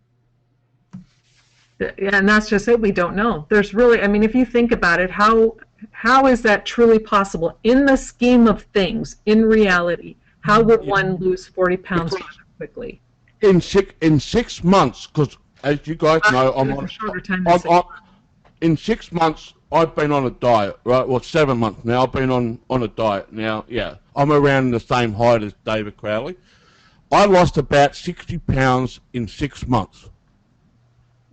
Yeah, and that's just it. We don't know. There's really, I mean, if you think about it, how is that truly possible in the scheme of things? In reality, how would one lose 40 pounds quickly? In 6 months, because as you guys know, I'm on a shorter time. in 6 months. I've been on a diet, right? Well, 7 months now. I've been on a diet now. Yeah, I'm around the same height as David Crowley. I lost about 60 pounds in 6 months.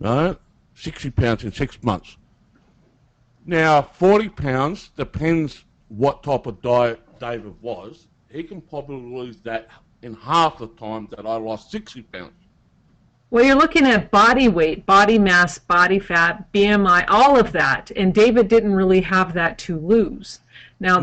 Right? 60 pounds in 6 months. Now, 40 pounds depends what type of diet David was. He can probably lose that in half the time that I lost 60 pounds. Well, you're looking at body weight, body mass, body fat, BMI, all of that, and David didn't really have that to lose. Now,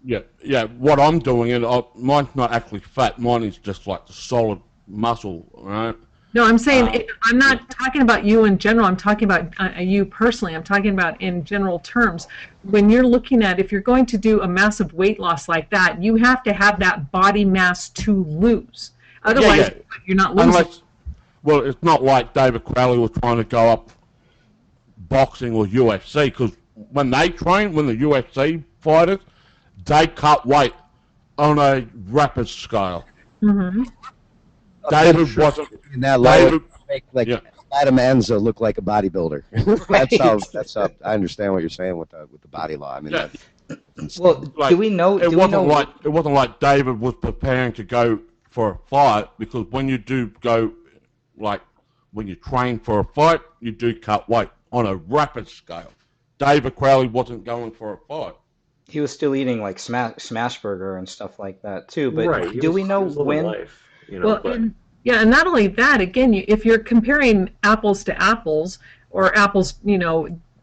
yeah. What I'm doing, and mine's not actually fat. Mine is just like the solid muscle, right? No, I'm saying I'm not talking about you in general. I'm talking about you personally. I'm talking about in general terms. When you're looking at, if you're going to do a massive weight loss like that, you have to have that body mass to lose. Otherwise, you're not losing. Well, it's not like David Crowley was trying to go up boxing or UFC, because when they train, when the UFC fighters, they cut weight on a rapid scale. Mm-hmm. David wasn't. In that level, make Adam Enza look like a bodybuilder. That's how I understand what you're saying with the body law. I mean, well, do we know? It wasn't like David was preparing to go for a fight, because when you do go, like when you train for a fight, you do cut weight on a rapid scale. David Crowley wasn't going for a fight. He was still eating like smash burger and stuff like that too. But Right. do we know when? Life, you know, and not only that, again, if you're comparing apples to apples, or apples,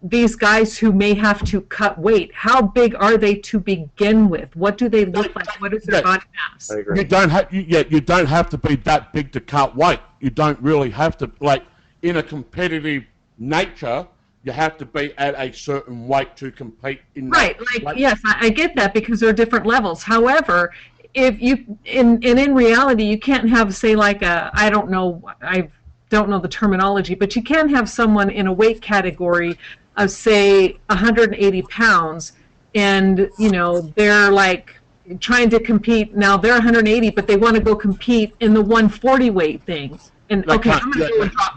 these guys who may have to cut weight, how big are they to begin with? What do they look like? What is their body mass? I agree. You don't have to be that big to cut weight. You don't really have to, like, in a competitive nature, you have to be at a certain weight to compete in that. Right, yes, I get that, because there are different levels. However, if you in reality, you can't have, say, like I don't know the terminology, but you can have someone in a weight category of, say, 180 pounds, and they're like trying to compete. Now they're 180, but they want to go compete in the 140 weight thing. And I'm going to go and drop.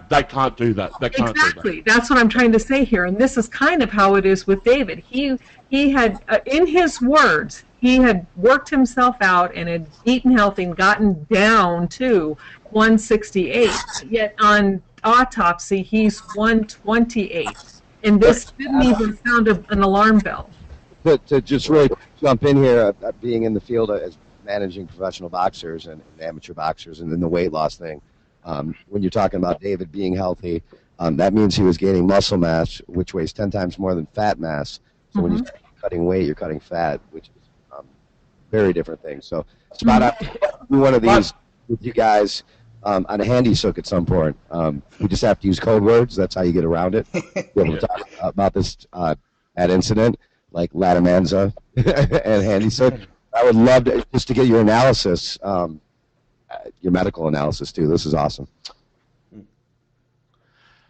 They can't do that. They can't exactly. do that. That's what I'm trying to say here, and this is kind of how it is with David. He had, in his words, he had worked himself out and had eaten healthy and gotten down to 168. Yet on autopsy, he's 128, and this didn't even sound an alarm bell. But to just really jump in here, being in the field as managing professional boxers and amateur boxers, and then the weight loss thing, when you're talking about David being healthy, that means he was gaining muscle mass, which weighs 10 times more than fat mass. So when you're cutting weight, you're cutting fat, which is very different things. So spot on. Do one of these with you guys on a handy sook at some point. We just have to use code words. That's how you get around it. Be able to talk about this at incident, like Latamanza and handy sook. I would love just to get your analysis, your medical analysis too. This is awesome.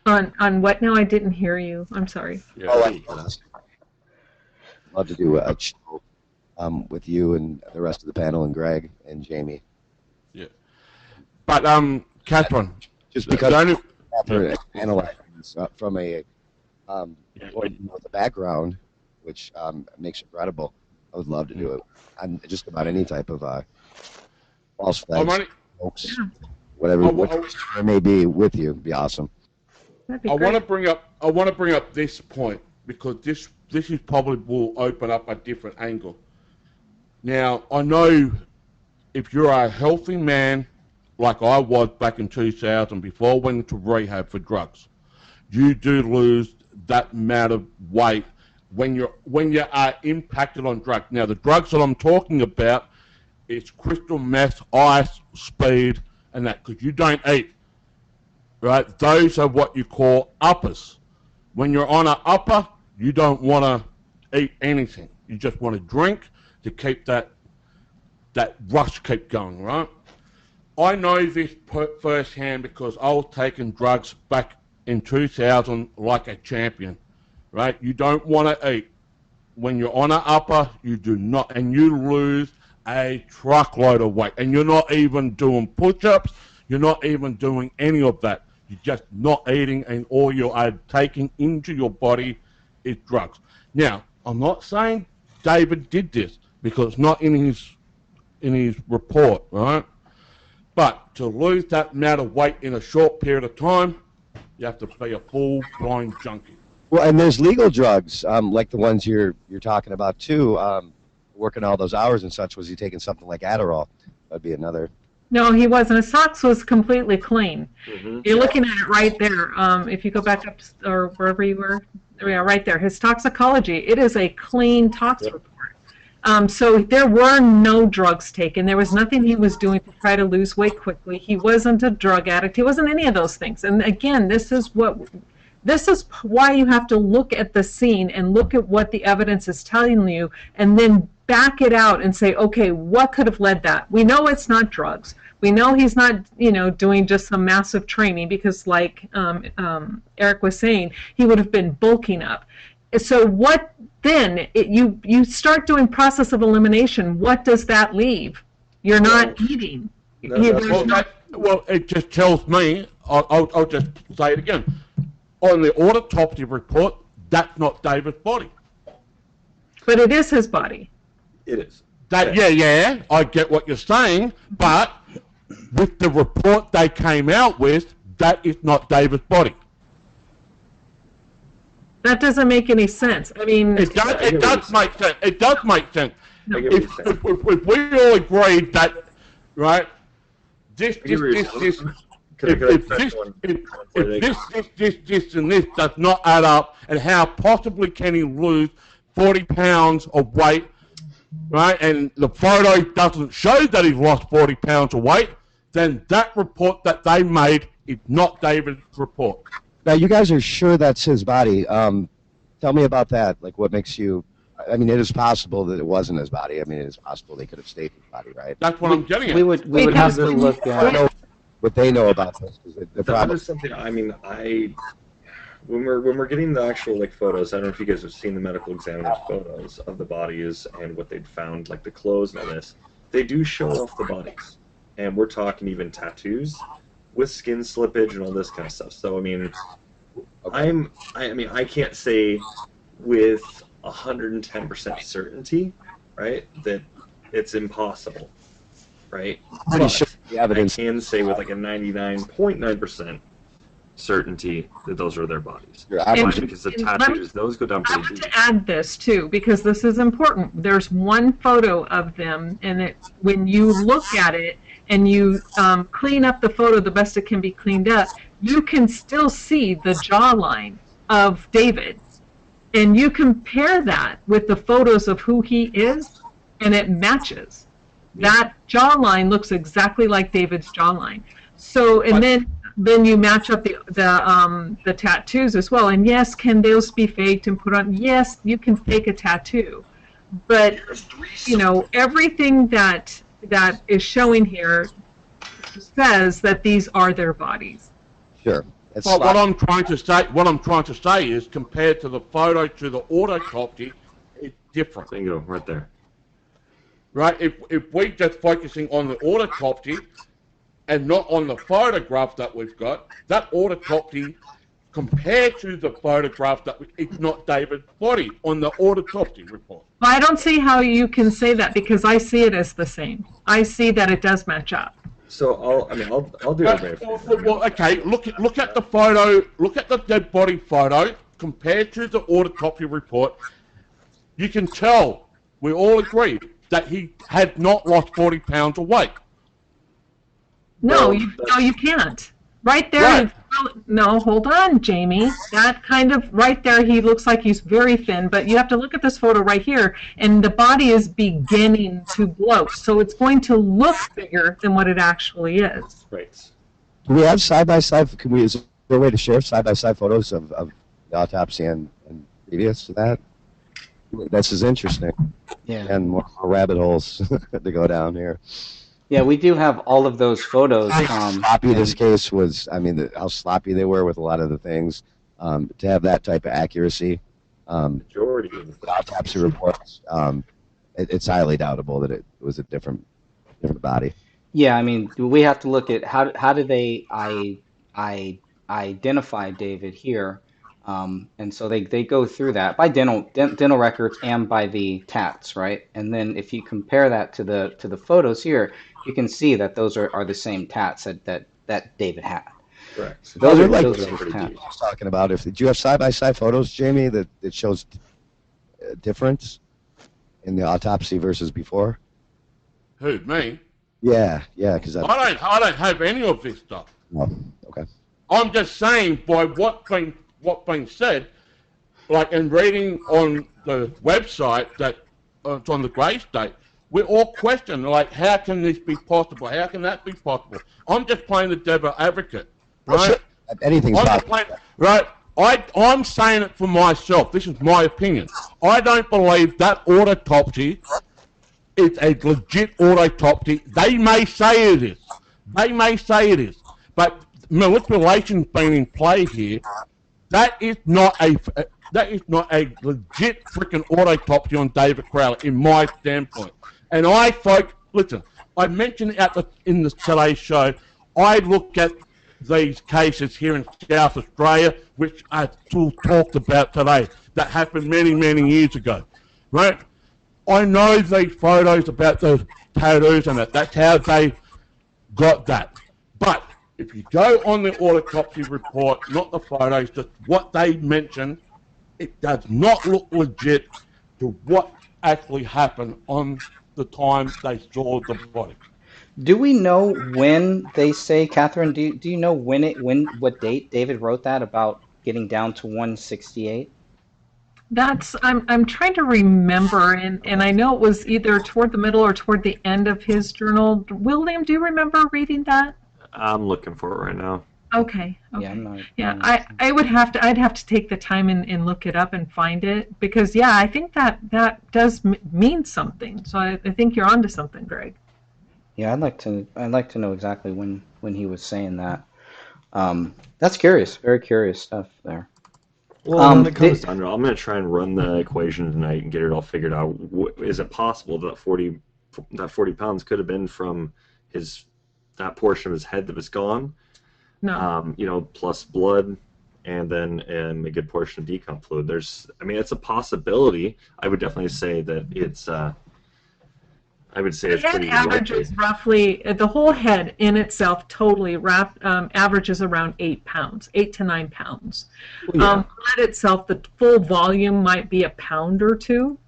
On what now? I didn't hear you. I'm sorry. Love to do a show with you and the rest of the panel, and Greg and Jamie. Yeah. But Catherine, just because Catherine analyzing this from a with a background, which makes it credible. I would love to do it. I'm just about any type of false flags, hoax, whatever it may be with you. It'd be awesome. I want to bring up this point, because this is probably will open up a different angle. Now, I know if you're a healthy man, like I was back in 2000, before I went into rehab for drugs, you do lose that amount of weight when you are impacted on drugs. Now, the drugs that I'm talking about is crystal meth, ice, speed, and that, because you don't eat, right? Those are what you call uppers. When you're on an upper, you don't want to eat anything. You just want to drink to keep that rush keep going, right? I know this firsthand because I was taking drugs back in 2000 like a champion, right? You don't want to eat. When you're on an upper, you do not, and you lose a truckload of weight. And you're not even doing push-ups. You're not even doing any of that. You're just not eating, and all you are taking into your body is drugs. Now, I'm not saying David did this because it's not in his report, right? But to lose that amount of weight in a short period of time, you have to be a full-blind junkie. Well, and there's legal drugs, like the ones you're talking about too. Working all those hours and such. Was he taking something like Adderall? That'd be another. No, he wasn't. His tox was completely clean. Mm-hmm. You're looking at it right there. If you go back up or wherever you were, yeah, right there. His toxicology. It is a clean tox report. So there were no drugs taken. There was nothing he was doing to try to lose weight quickly. He wasn't a drug addict. He wasn't any of those things. And again, this is why you have to look at the scene and look at what the evidence is telling you, and then back it out and say, okay, what could have led that? We know it's not drugs. We know he's not, doing just some massive training because, like Eric was saying, he would have been bulking up. So what then? You start doing process of elimination. What does that leave? You're not eating. Well, it just tells me, I'll just say it again. On the autopsy report, that's not David's body. But it is his body. It is. Yeah, I get what you're saying, but with the report they came out with, that is not David's body. That doesn't make any sense. I mean, it does make sense. It does make sense. If we all agreed that, right? This and this does not add up, and how possibly can he lose 40 pounds of weight, right? And the photo doesn't show that he's lost 40 pounds of weight, then that report that they made is not David's report. Now, you guys are sure that's his body. Tell me about that. Like, what makes you... I mean, it is possible that it wasn't his body. I mean, it is possible they could have stayed his body, right? That's what I'm getting at. We would have to look at... What they know about this. That is something, I mean, when we're getting the actual photos, I don't know if you guys have seen the medical examiner's photos of the bodies and what they'd found, like the clothes and all this. They do show off the bodies, and we're talking even tattoos with skin slippage and all this kind of stuff. So I mean, I can't say with 110% certainty, right, that it's impossible, right? But the evidence. I can say with like a 99.9% certainty that those are their bodies. Because the tattoos, those go down pretty deep. I want to add this too, because this is important. There's one photo of them, and when you look at it and you clean up the photo the best it can be cleaned up, you can still see the jawline of David. And you compare that with the photos of who he is, and it matches. That jawline looks exactly like David's jawline. So, and then you match up the tattoos as well. And yes, can those be faked and put on? Yes, you can fake a tattoo, but everything that is showing here says that these are their bodies. Sure. Well, what I'm trying to say is, compared to the photo to the autopsy, it's different. Bingo, right there. Right? If we're just focusing on the autopsy and not on the photograph that we've got, that autopsy compared to the photograph that it's not David's body on the autopsy report. Well, I don't see how you can say that, because I see it as the same. I see that it does match up. So I'll do it. Well, okay. Look at the photo. Look at the dead body photo compared to the autopsy report. You can tell. We all agree that he had not lost 40 pounds of weight. No, you can't. Right there. Right. No, hold on, Jamie. That kind of right there, he looks like he's very thin, but you have to look at this photo right here, and the body is beginning to bloat, so it's going to look bigger than what it actually is. Right. Do we have side-by-side, is there a way to share side-by-side photos of the autopsy and previous to that? This is interesting. Yeah. And more rabbit holes to go down here. Yeah, we do have all of those photos. How sloppy this case was, I mean, how sloppy they were with a lot of the things. To have that type of accuracy, Majority of the autopsy reports, it's highly doubtable that it was a different body. Yeah, I mean, we have to look at how do they identify David here, and so they go through that by dental records and by the tats, right? And then if you compare that to the photos here, you can see that those are the same tats that David had. correct. So those are like those are pretty his tats. deep. I was talking about, if did you have side-by-side photos, Jamie, that shows a difference in the autopsy versus before? Who, me? Yeah, because I don't have any of this stuff. oh, okay. I'm just saying by what's been said, like in reading on the website that it's on the grave state, we all question, like, how can this be possible? How can that be possible? I'm just playing the devil advocate, right? Anything's I'm just possible. playing, right? I'm saying it for myself. This is my opinion. I don't believe that autopsy is a legit autopsy. They may say it is. But manipulation's been in play here. That is not a legit freaking autopsy on David Crowley, in my standpoint. And listen, I mentioned in the today's show, I look at these cases here in South Australia, which I still talked about today, that happened many, many years ago, right? I know these photos about the tattoos and that's how they got that. But if you go on the autopsy report, not the photos, just what they mention, it does not look legit to what actually happened on the time they saw the body. Do we know when they say, Catherine? Do you know what date David wrote that about getting down to 168? I'm trying to remember, and I know it was either toward the middle or toward the end of his journal. William, do you remember reading that? I'm looking for it right now. Okay. Yeah, I'm not. I'd have to take the time and look it up and find it, because I think that does mean something. So I think you're onto something, Greg. Yeah, I'd like to know exactly when he was saying that. That's curious, very curious stuff there. Well, when it comes down to it, I'm going to try and run the equation tonight and get it all figured out. Is it possible that 40 pounds could have been from that portion of his head that was gone? No. Plus blood, and then a good portion of decomp fluid. It's a possibility. I would definitely say that it's. I would say it's pretty averages likely. Roughly, the whole head in itself totally averages around 8 pounds, 8 to 9 pounds. Blood itself, the full volume might be a pound or two.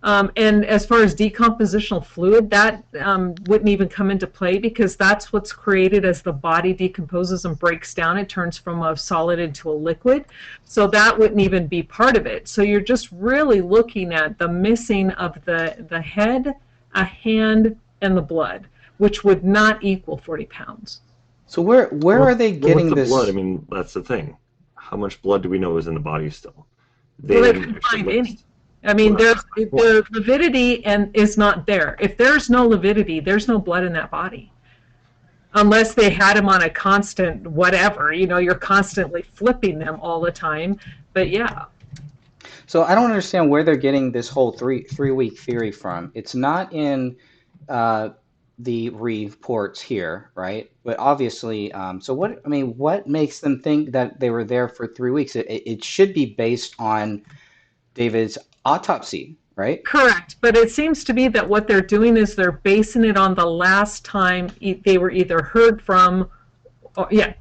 And as far as decompositional fluid, that wouldn't even come into play, because that's what's created as the body decomposes and breaks down. It turns from a solid into a liquid. So that wouldn't even be part of it. So you're just really looking at the missing of the head, a hand, and the blood, which would not equal 40 pounds. So where are they getting with the this? blood? I mean, that's the thing. How much blood do we know is in the body still? They didn't find any. I mean, the lividity is not there. If there's no lividity, there's no blood in that body. Unless they had him on a constant whatever, you're constantly flipping them all the time. But yeah. So I don't understand where they're getting this whole three-week theory from. It's not in the reports here, right? But obviously, so what makes them think that they were there for 3 weeks? It should be based on David's autopsy, right? Correct, but it seems to me that what they're doing is they're basing it on the last time they were either heard from,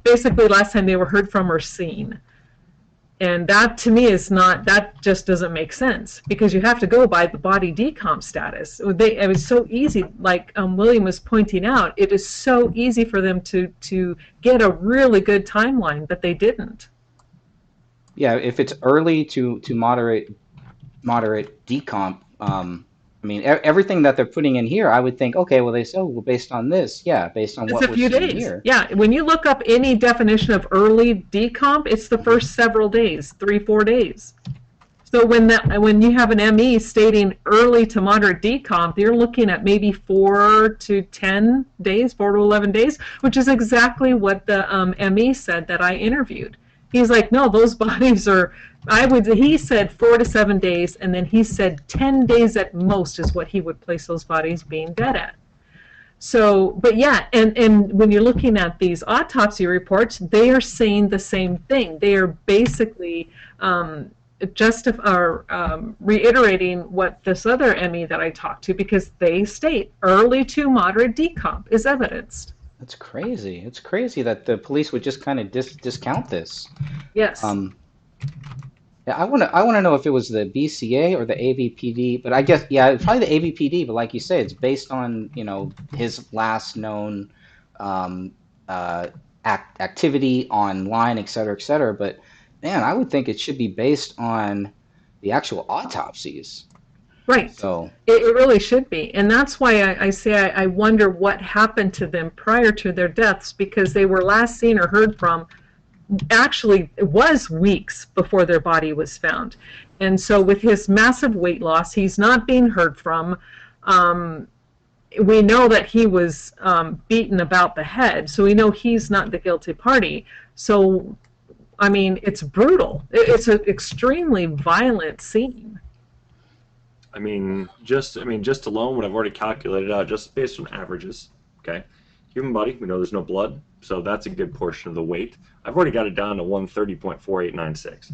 basically last time they were heard from or seen. And that to me is not, that just doesn't make sense, because you have to go by the body decomp status. It was so easy, like William was pointing out, it is so easy for them to get a really good timeline, but they didn't. Yeah, if it's early to moderate decomp, I mean, everything that they're putting in here, I would think, okay, well, they said, well, based on this, yeah, based on It's what a we're few seeing days. here. Yeah, when you look up any definition of early decomp, it's the first several days, 3-4 days. So when you have an ME stating early to moderate decomp, you're looking at maybe 4 to 10 days, 4 to 11 days, which is exactly what the ME said that I interviewed. He's like, no, those bodies are, he said 4 to 7 days, and then he said 10 days at most is what he would place those bodies being dead at. So, but yeah, and when you're looking at these autopsy reports, they are saying the same thing. They are basically reiterating what this other ME that I talked to, because they state early to moderate decomp is evidenced. That's crazy. It's crazy that the police would just kind of discount this. Yes. Yeah, I want to know if it was the BCA or the ABPD, but I guess, yeah, it's probably the ABPD. But like you say, it's based on, you know, his last known activity online, et cetera, et cetera. But man, I would think it should be based on the actual autopsies. Right. So it really should be. And that's why I say I wonder what happened to them prior to their deaths, because they were last seen or heard from, actually, it was weeks before their body was found. And so with his massive weight loss, he's not being heard from. We know that he was beaten about the head, so we know he's not the guilty party. So, I mean, it's brutal. It's an extremely violent scene. I mean, just alone, what I've already calculated out, just based on averages, okay? Human body, we know there's no blood, so that's a good portion of the weight. I've already got it down to 130.4896.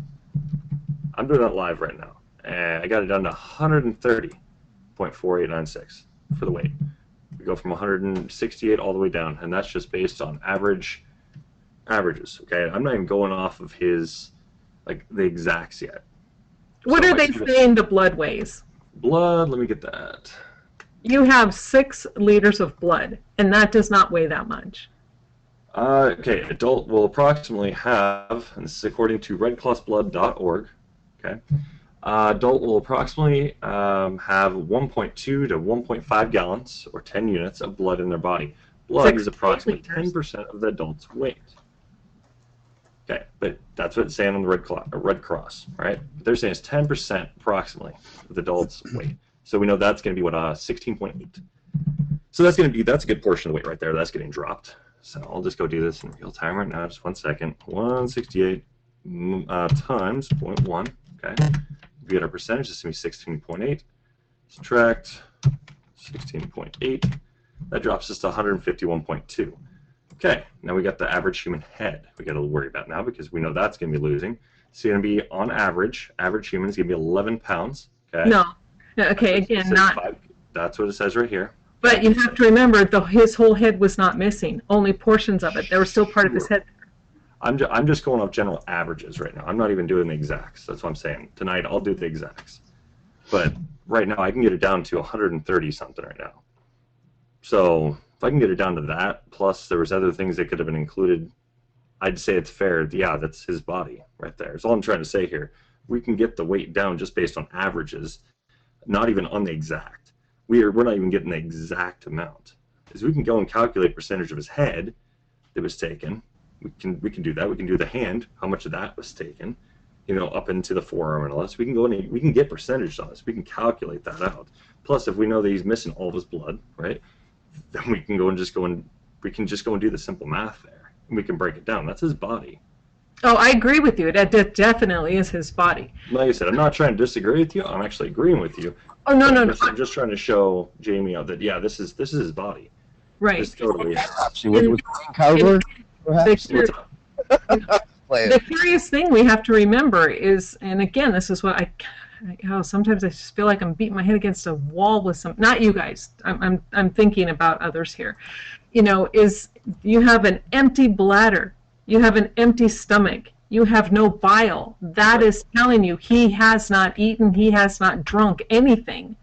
I'm doing that live right now, and I got it down to 130.4896 for the weight. We go from 168 all the way down, and that's just based on averages, okay? I'm not even going off of his, like, the exacts yet. What are they saying the blood weighs? Blood, let me get that. You have 6 liters of blood, and that does not weigh that much. Okay, adult will approximately have, and this is according to redcrossblood.org, okay, adult will approximately have 1.2 to 1.5 gallons, or 10 units, of blood in their body. Blood is approximately 10% of the adult's weight. Okay, but that's what it's saying on the Red Cross, right? They're saying it's 10% approximately of the adult's weight. So we know that's going to be, what, 16.8. So that's a good portion of the weight right there. That's getting dropped. So I'll just go do this in real time right now. Just 1 second. 168 times 0.1. Okay. We get our percentage. This is going to be 16.8. Subtract 16.8. That drops us to 151.2. Okay, now we got the average human head we got to worry about now, because we know that's going to be losing. It's going to be, on average human is going to be 11 pounds. Okay. No. Okay, again, not. That's what it says right here. But you have to remember, his whole head was not missing. Only portions of it. They were still part of his head. I'm just going off general averages right now. I'm not even doing the exacts. That's what I'm saying. Tonight I'll do the exacts. But right now I can get it down to 130 something right now. So if I can get it down to that, plus there was other things that could have been included, I'd say it's fair. Yeah, that's his body right there. That's all I'm trying to say here. We can get the weight down just based on averages, not even on the exact. We're not even getting the exact amount. Because we can go and calculate percentage of his head that was taken. We can do that. We can do the hand, how much of that was taken, you know, up into the forearm and all this. We can go and we can get percentage on this. We can calculate that out. Plus, if we know that he's missing all of his blood, right, then we can just go and do the simple math there, and we can break it down. That's his body. Oh, I agree with you. That definitely is his body. Like I said, I'm not trying to disagree with you. I'm actually agreeing with you. Oh, no. I'm just trying to show Jamie out that, yeah, this is his body. Right. This totally is. The curious thing we have to remember is, and again, this is what sometimes I just feel like I'm beating my head against a wall with some. Not you guys. I'm thinking about others here. You know, is you have an empty bladder, you have an empty stomach, you have no bile. That is telling you he has not eaten, he has not drunk anything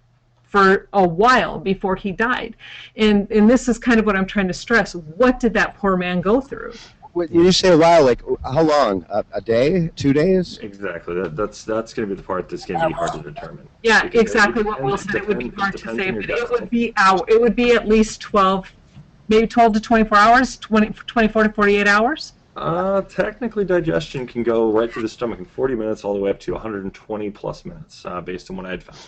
for a while before he died. And this is kind of what I'm trying to stress. What did that poor man go through? When you say a while, like how long? A day? 2 days? Exactly. That's going to be the part that's going to be hard to determine. Yeah, Because exactly what Will said. It would be hard to say, but it would be it would be at least 12, maybe 12 to 24 hours, 24 to 48 hours. Technically, digestion can go right through the stomach in 40 minutes all the way up to 120 plus minutes, based on what I had found.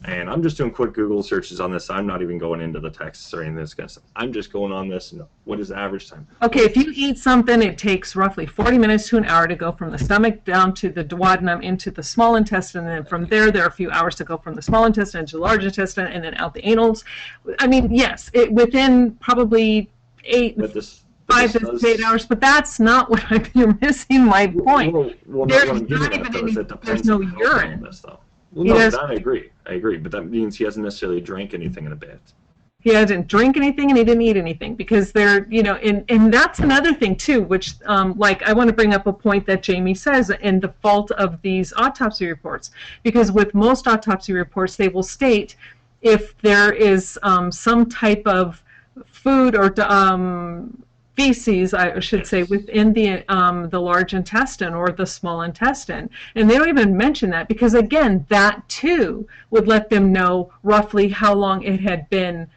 And I'm just doing quick Google searches on this. I'm not even going into the texts or anything of this kind of stuff. I'm just going on this. What is the average time? Okay, if you eat something, it takes roughly 40 minutes to an hour to go from the stomach down to the duodenum into the small intestine, and then from there are a few hours to go from the small intestine to the large intestine, and then out the anals. I mean, yes, within probably 5 to 8 hours, but that's not what you're missing my point. There's no urine. Well, no, that I agree, but that means he hasn't necessarily drank anything in a bit. He didn't drink anything and he didn't eat anything because and that's another thing too, which like I want to bring up a point that Jamie says in the fault of these autopsy reports, because with most autopsy reports they will state if there is some type of food or feces, I should say, within the large intestine or the small intestine. And they don't even mention that because, again, that too would let them know roughly how long it had been,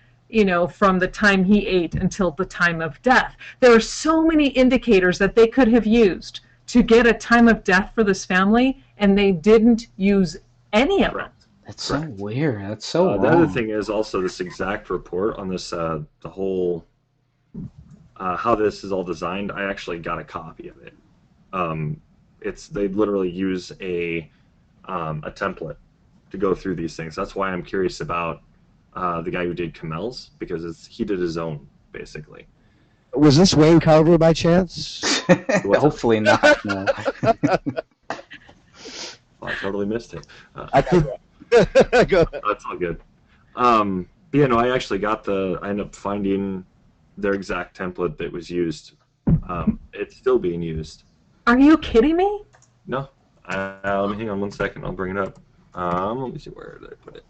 from the time he ate until the time of death. There are so many indicators that they could have used to get a time of death for this family, and they didn't use any of them. That's so weird. That's so wrong. The other thing is also this exact report on this, the whole... how this is all designed. I actually got a copy of it. They literally use a template to go through these things. That's why I'm curious about the guy who did Kamel's, because he did his own basically. Was this Wayne Carver by chance? Hopefully not. No. I totally missed it. I think. Go ahead. That's all good. Yeah, no, I actually got I ended up finding their exact template that was used. It's still being used. Are you kidding me? No. Hang on 1 second. I'll bring it up. Let me see, where did I put it?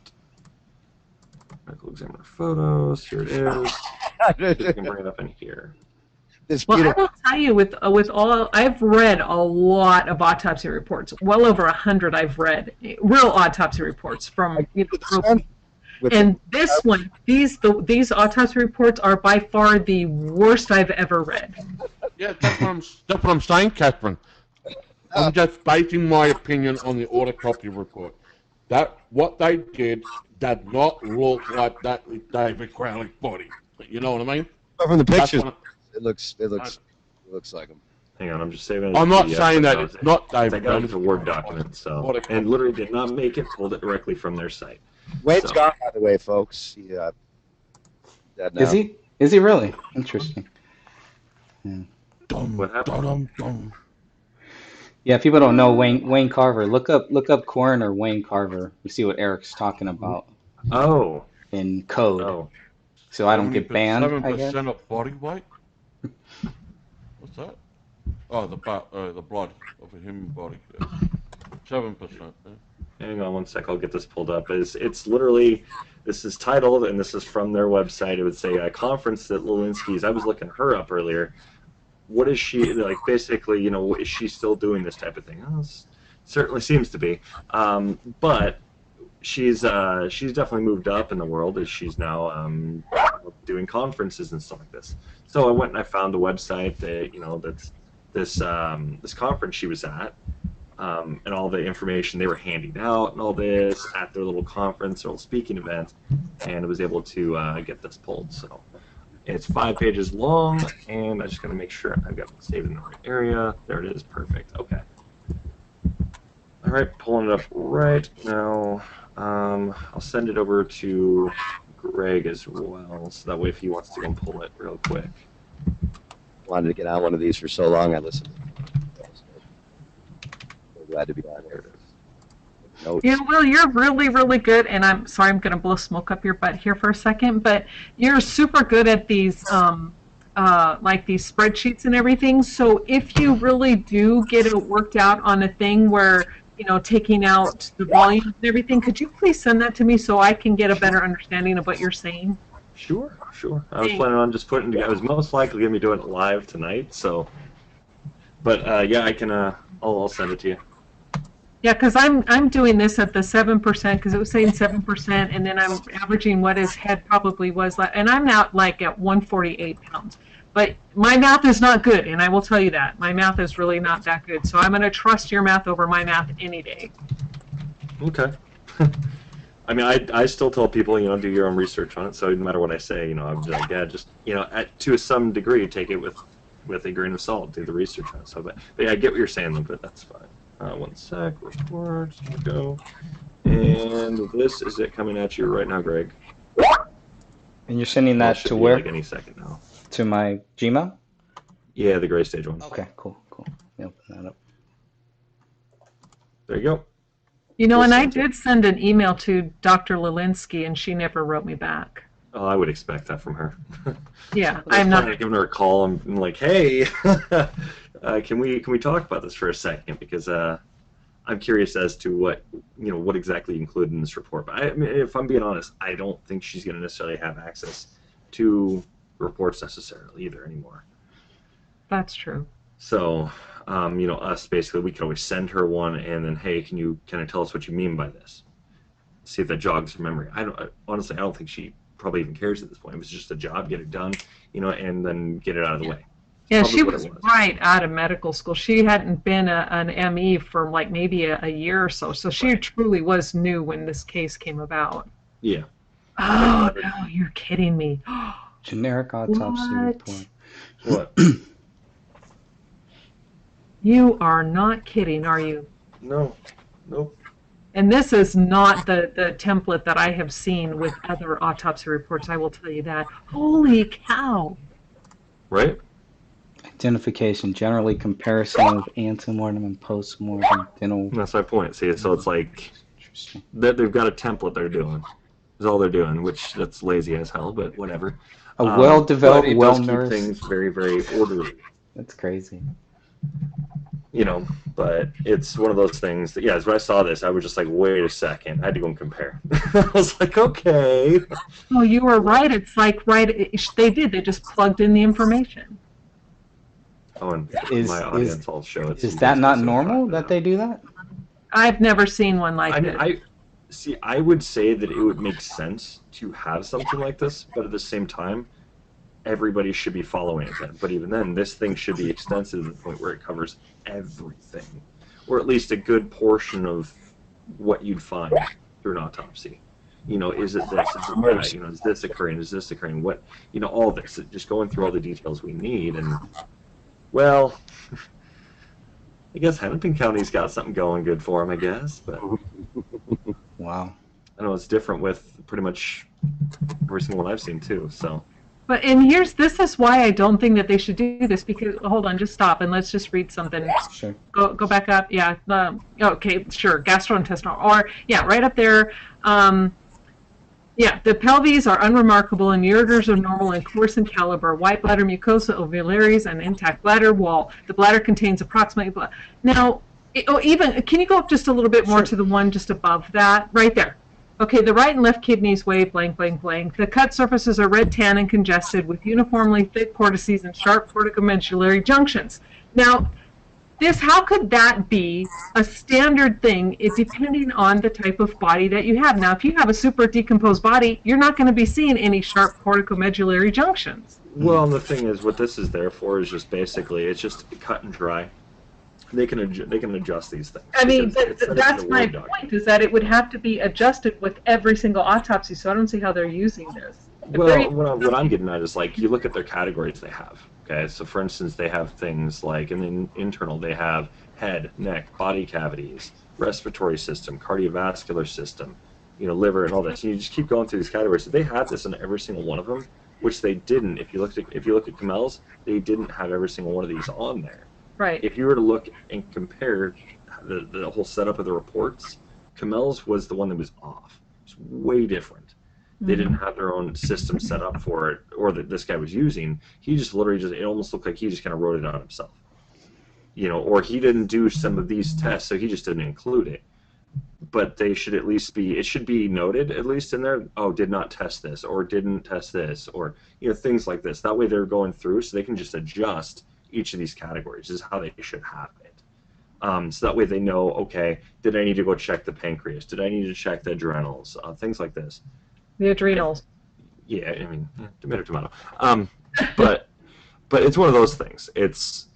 Medical examiner photos. Here it is. You can bring it up in here. Well, I will tell you, with all, I've read a lot of autopsy reports. Well over 100 I've read. Real autopsy reports from and this one, these autopsy reports are by far the worst I've ever read. Yeah, that's what I'm saying, Catherine. I'm just basing my opinion on the autopsy report. That what they did not look like that is David Crowley's body. You know what I mean? But from the pictures, it looks like him. Hang on, I'm just saving it. I'm not saying that it's not David. I got it as a Word document, so and literally did not make it. Pulled it directly from their site. Wayne's gone, by the way, folks. Is he? Is he really? Interesting. Yeah. What happened? Yeah, if people don't know Wayne Carver, look up coroner Wayne Carver. You see what Eric's talking about. Oh. In code. Oh. So I don't get banned. 7% of body weight. What's that? Oh, the blood of a human body. 7%. Yeah. Hang on 1 sec, I'll get this pulled up. It's literally, this is titled, and this is from their website. It would say a conference that Lewinsky's. I was looking her up earlier. What is she, like, basically, is she still doing this type of thing? Oh, certainly seems to be. But she's definitely moved up in the world as she's now doing conferences and stuff like this. So I went and I found the website that this conference she was at. And all the information they were handing out and all this at their little conference, their little speaking event, and I was able to get this pulled. So it's 5 pages long, and I just got to make sure I've got it saved in the right area. There it is. Perfect. Okay. All right, pulling it up right now. I'll send it over to Greg as well, so that way if he wants to go and pull it real quick. Wanted to get on one of these for so long, I listened. Glad to be on here. Notes. Yeah, Will, you're really, really good, and I'm sorry I'm going to blow smoke up your butt here for a second, but you're super good at these like these spreadsheets and everything. So if you really do get it worked out on a thing where, taking out the volumes and everything, could you please send that to me so I can get a better understanding of what you're saying? Sure. I was planning on just putting together. I was most likely going to be doing it live tonight, so. But yeah, I can. I'll send it to you. Yeah, because I'm doing this at the 7% because it was saying 7%, and then I'm averaging what his head probably was, and I'm now like at 148 pounds. But my math is not good, and I will tell you that. My math is really not that good, so I'm going to trust your math over my math any day. Okay. I mean, I still tell people, do your own research on it. So no matter what I say, I'm like, yeah, just to some degree, take it with a grain of salt. Do the research on it. So, but yeah, I get what you're saying, but that's fine. One sec. Reports. Here we go. And this is it coming at you right now, Greg. And you're sending that to where? Like any second now. To my Gmail? Yeah, the gray stage one. Okay, cool. Let me open that up. There you go. And I did send an email to Dr. Lelinski, and she never wrote me back. Oh, I would expect that from her. Yeah, I'm not giving her a call. I'm like, hey, can we talk about this for a second? Because I'm curious as to what exactly you included in this report. But I mean, if I'm being honest, I don't think she's going to necessarily have access to reports necessarily either anymore. That's true. So, us basically, we could always send her one, and then, hey, can you kind of tell us what you mean by this? See if that jogs her memory. Honestly, I don't think she probably even cares at this point. It was just a job, get it done, and then get it out of the way. Yeah, she was right out of medical school. She hadn't been an ME for like maybe a year or so. So she truly was new when this case came about. Yeah. Oh, no, you're kidding me. Generic autopsy report. What? You are not kidding, are you? No. Nope. And this is not the template that I have seen with other autopsy reports, I will tell you that. Holy cow. Right? Identification, generally comparison of antemortem and postmortem dental. That's my point. See, so it's like they've got a template they're doing. Is all they're doing, which that's lazy as hell, but whatever. A well-developed, well-nourished. Things very, very orderly. That's crazy. But it's one of those things that, when I saw this, I was just like, wait a second. I had to go and compare. I was like, okay. Oh, you were right. It's like, they did. They just plugged in the information. Oh, and my audience will show it. Is that not normal that they do that? I've never seen one like this. I would say that it would make sense to have something like this, but at the same time, everybody should be following it then. But even then, this thing should be extensive to the point where it covers everything, or at least a good portion of what you'd find through an autopsy. Is it this? Is it that? Is this occurring? Is this occurring? What? All this. Just going through all the details we need. And, well, I guess Hennepin County's got something going good for them, I guess. But wow. I know it's different with pretty much every single one I've seen, too, so... And this is why I don't think that they should do this, because, hold on, just stop and let's just read something. Sure. Go back up. Yeah. Okay, sure. Gastrointestinal. Or, yeah, right up there. The pelvies are unremarkable and ureters are normal and coarse in caliber. White bladder mucosa, ovularies, and intact bladder wall. The bladder contains approximately... Now, can you go up just a little bit more to the one just above that? Right there. Okay, the right and left kidneys weigh blank, blank, blank. The cut surfaces are red, tan, and congested with uniformly thick cortices and sharp corticomedullary junctions. Now, how could that be a standard thing depending on the type of body that you have? Now, if you have a super decomposed body, you're not going to be seeing any sharp corticomedullary junctions. Well, and the thing is, what this is there for is just basically, it's just cut and dry. They can adjust these things. I mean, that's my point, is that it would have to be adjusted with every single autopsy, so I don't see how they're using this. Well, what I'm getting at is, like, you look at their categories they have, okay? So, for instance, they have things like, in the internal, they have head, neck, body cavities, respiratory system, cardiovascular system, liver and all this. And you just keep going through these categories. So they have this in every single one of them, which they didn't. If you look at Kamel's, they didn't have every single one of these on there. Right. If you were to look and compare the whole setup of the reports, Kamel's was the one that was off. It's way different. They didn't have their own system set up for it, or that this guy was using. He just literally it almost looked like he just kind of wrote it on himself. Or he didn't do some of these tests, so he just didn't include it. But they should at least it should be noted, at least in there, did not test this, or didn't test this, or, things like this. That way they're going through, so they can just adjust each of these categories. This is how they should have it. So that way they know, okay, did I need to go check the pancreas? Did I need to check the adrenals? Things like this. The adrenals. Yeah, I mean, tomato. But it's one of those things. It's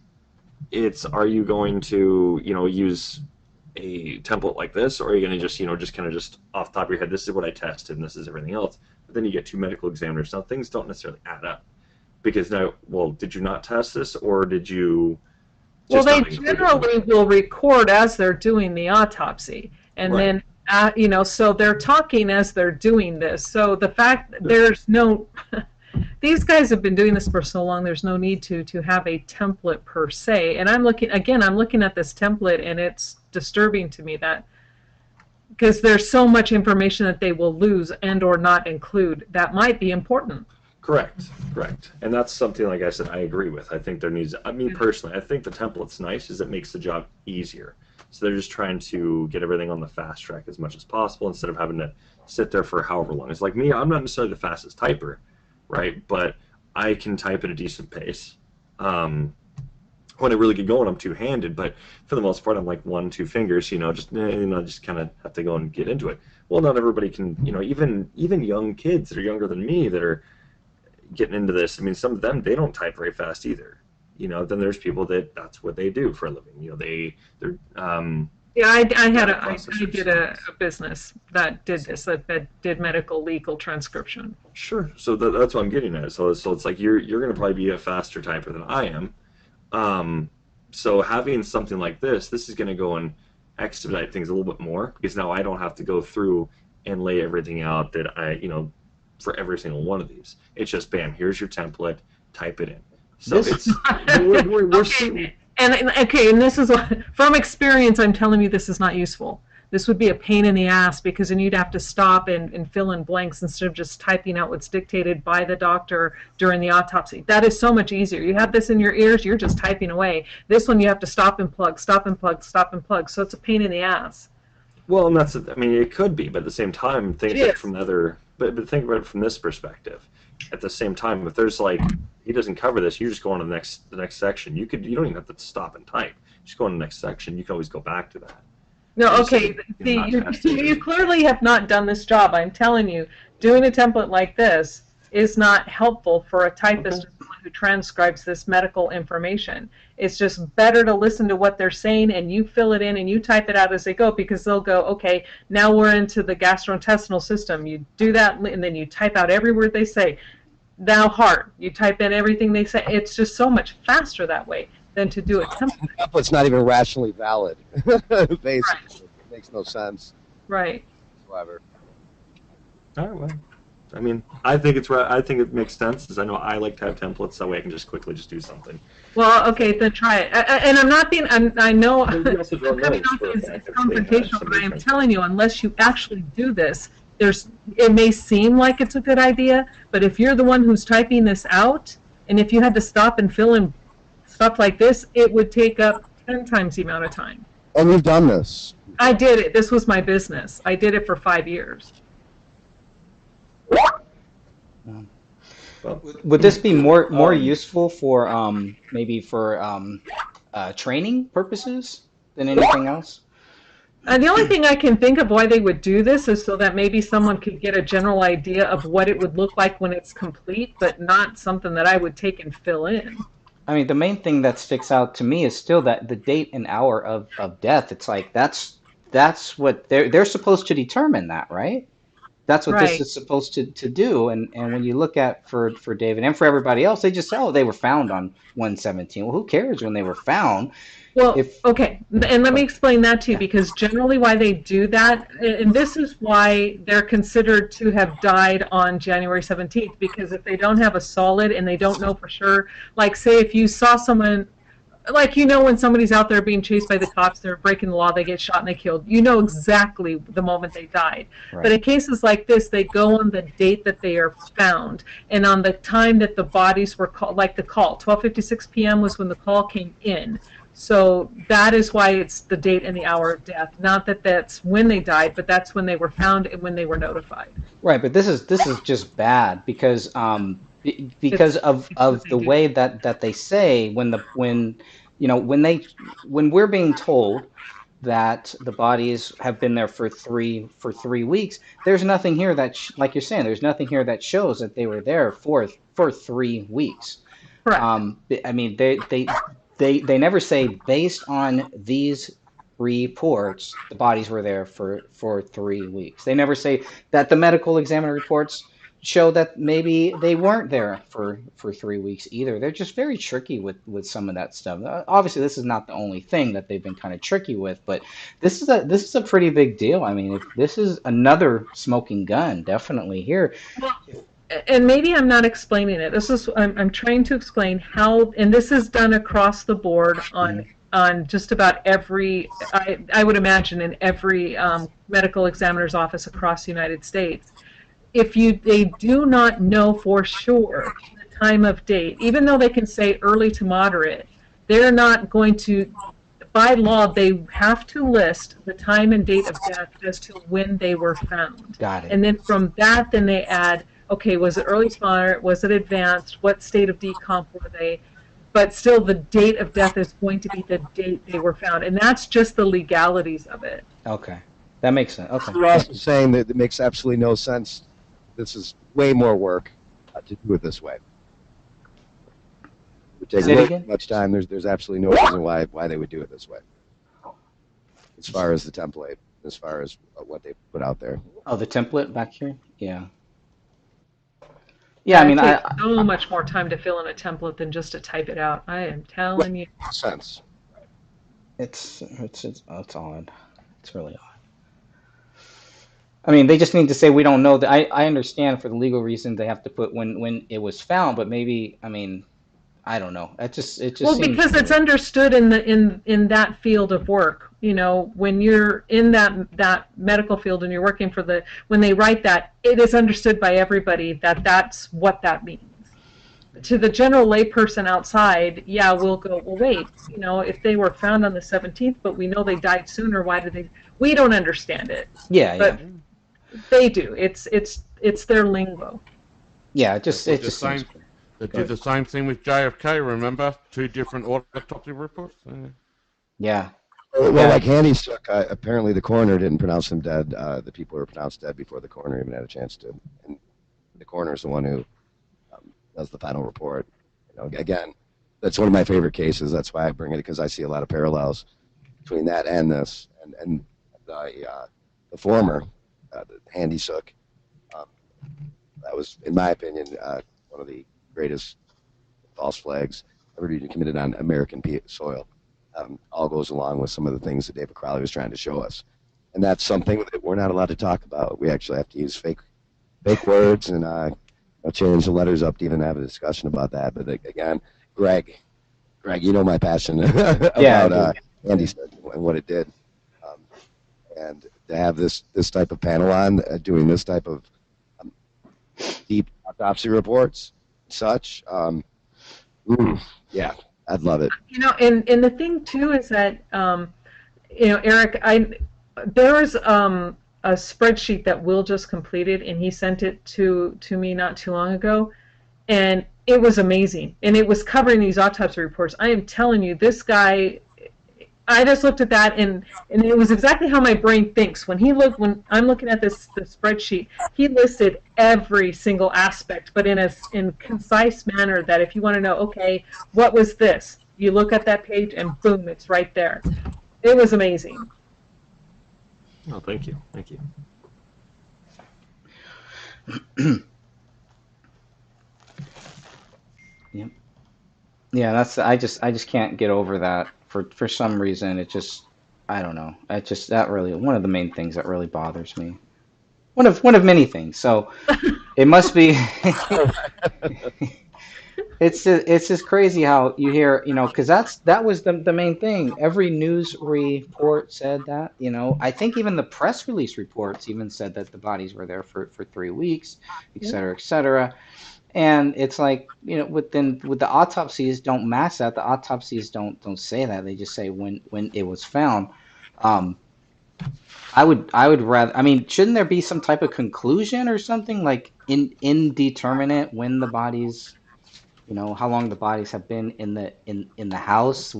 are you going to, use a template like this, or are you going to just, just kind of just off the top of your head, this is what I tested and this is everything else. But then you get two medical examiners. Now things don't necessarily add up. Because now, well, did you not test this, or did you just Well, they generally will record as they're doing the autopsy. And Right. then, so they're talking as they're doing this. So the fact that there's no, these guys have been doing this for so long, there's no need to have a template per se. And I'm looking at this template, and it's disturbing to me that, because there's so much information that they will lose and or not include that might be important. Correct. And that's something, like I said, I agree with. I think there needs, personally, I think the template's nice, is it makes the job easier. So they're just trying to get everything on the fast track as much as possible instead of having to sit there for however long. It's like me, I'm not necessarily the fastest typer, right? But I can type at a decent pace. When I really get going, I'm two-handed, but for the most part, I'm like 1-2 fingers, just kind of have to go and get into it. Well, not everybody can, even young kids that are younger than me that are getting into this. I mean, some of them, they don't type very fast either. Then there's people that's what they do for a living. They're Yeah, I did a business that did this, that did medical legal transcription. Sure. So that's what I'm getting at. So it's like you're going to probably be a faster typer than I am. So having something like this is going to go and expedite things a little bit more, because now I don't have to go through and lay everything out that I, for every single one of these. It's just, bam, here's your template, type it in. So we're seeing. And this is from experience, I'm telling you, this is not useful. This would be a pain in the ass, because then you'd have to stop and fill in blanks instead of just typing out what's dictated by the doctor during the autopsy. That is so much easier. You have this in your ears, you're just typing away. This one you have to stop and plug, stop and plug, stop and plug. So it's a pain in the ass. Well, and it could be, but at the same time, think of it from the other. But think about it from this perspective. At the same time, if there's like, he doesn't cover this, you just go on to the next section. You don't even have to stop and type. Just go on to the next section. You can always go back to that. No, okay. You clearly have not done this job. I'm telling you, doing a template like this is not helpful for a typist or someone who transcribes this medical information. It's just better to listen to what they're saying, and you fill it in and you type it out as they go, because they'll go, okay, now we're into the gastrointestinal system. You do that, and then you type out every word they say. Now heart, you type in everything they say. It's just so much faster that way than to do a template. It's not even rationally valid. Basically, Right. It makes no sense. Right. Whatsoever. All right, well, I think it's right. I think it makes sense, because I know I like to have templates, that way I can just quickly just do something. Well, okay, then try it. And I'm not being, I know I'm Maybe also don't know coming off for a as fact if they have confrontational, but I am something. telling you, unless you actually do this, it may seem like it's a good idea, but if you're the one who's typing this out, and if you had to stop and fill in stuff like this, it would take up 10 times the amount of time. And you've done this. I did it. This was my business. I did it for 5 years. Would this be more useful for maybe for training purposes than anything else? The only thing I can think of why they would do this is so that maybe someone could get a general idea of what it would look like when it's complete, but not something that I would take and fill in. I mean, the main thing that sticks out to me is still that the date and hour of death. It's like that's what they're supposed to determine that, right? That's what Right. this is supposed to do. And when you look at for David and for everybody else, they just say, oh, they were found on 117. Well, who cares when they were found? Well, okay, and let me explain that too, because generally why they do that, and this is why they're considered to have died on January 17th, because if they don't have a solid and they don't know for sure, like say if you saw someone like, you know, when somebody's out there being chased by the cops, they're breaking the law, they get shot and they killed. You know exactly the moment they died. Right. But in cases like this, they go on the date that they are found and on the time that the bodies were called, like the call. 12:56 p.m. was when the call came in. So that is why it's the date and the hour of death. Not that that's when they died, but that's when they were found and when they were notified. Right, but this is just bad because because of the way that they say when you know when we're being told that the bodies have been there for 3 weeks, there's nothing here that like you're saying, there's nothing here that shows that they were there for 3 weeks. Correct. I mean, they never say based on these reports the bodies were there for 3 weeks. They never say that the medical examiner reports show that maybe they weren't there for 3 weeks either. They're just very tricky with some of that stuff. Obviously, this is not the only thing that they've been kind of tricky with, but this is a pretty big deal. I mean, this is another smoking gun, definitely here. And maybe I'm not explaining it. This is I'm trying to explain how, and this is done across the board on just about every, I would imagine in every medical examiner's office across the United States. If they do not know for sure the time of date, even though they can say early to moderate, they're not going to, by law, they have to list the time and date of death as to when they were found. Got it. And then from that, then they add, okay, was it early to moderate? Was it advanced? What state of decomp were they? But still, the date of death is going to be the date they were found. And that's just the legalities of it. Okay. That makes sense. Okay. You're also saying that it makes absolutely no sense. This is way more work to do it this way. It would take way too much time. There's absolutely no reason why they would do it this way. As far as the template, as far as what they put out there. Oh, the template back here? Yeah. Yeah, I mean, it takes so much more time to fill in a template than just to type it out. I am telling you. Sense. It's odd. It's really odd. I mean, they just need to say we don't know that. I understand for the legal reason they have to put when it was found, but maybe, I mean, I don't know. It just well, seems because weird. it's understood in that field of work. You know, when you're in that medical field and you're working for when they write that, it is understood by everybody that that's what that means. To the general layperson outside, yeah, we'll go, well, wait, you know, if they were found on the 17th, but we know they died sooner, why did they? We don't understand it. Yeah, but yeah. They do. It's their lingo. Yeah, it just They seems weird. did the same thing with JFK. Remember, 2 different autopsy reports. Yeah. Well, like Handy's took, apparently the coroner didn't pronounce him dead. The people were pronounced dead before the coroner even had a chance to. And the coroner is the one who does the final report. You know, again, that's one of my favorite cases. That's why I bring it, because I see a lot of parallels between that and this. And the former, the Handy Sook, that was, in my opinion, one of the greatest false flags ever been committed on American soil. All goes along with some of the things that David Crowley was trying to show us. And that's something that we're not allowed to talk about. We actually have to use fake words and change the letters up to even have a discussion about that. But again, Greg, you know my passion about Andy and what it did. And to have this type of panel on, doing this type of deep autopsy reports, such, yeah, I'd love it. You know, and the thing too is that, you know, Eric, there was a spreadsheet that Will just completed, and he sent it to me not too long ago, and it was amazing, and it was covering these autopsy reports. I am telling you, this guy, I just looked at that, and it was exactly how my brain thinks. When I'm looking at the spreadsheet, he listed every single aspect, but in a concise manner that if you want to know, okay, what was this? You look at that page, and boom, it's right there. It was amazing. Oh, thank you. Thank you. Yep. Yeah, that's I just can't get over that. For some reason, it just, I don't know. That really, one of the main things that really bothers me. One of many things. So it must be It's just crazy how you hear, because that was the main thing. Every news report said that, I think even the press release reports even said that the bodies were there for 3 weeks, et cetera, et cetera. And it's like, with the autopsies don't match that. The autopsies don't say that. They just say when it was found. Um, I would rather. I mean, shouldn't there be some type of conclusion or something like indeterminate when the bodies, how long the bodies have been in the house?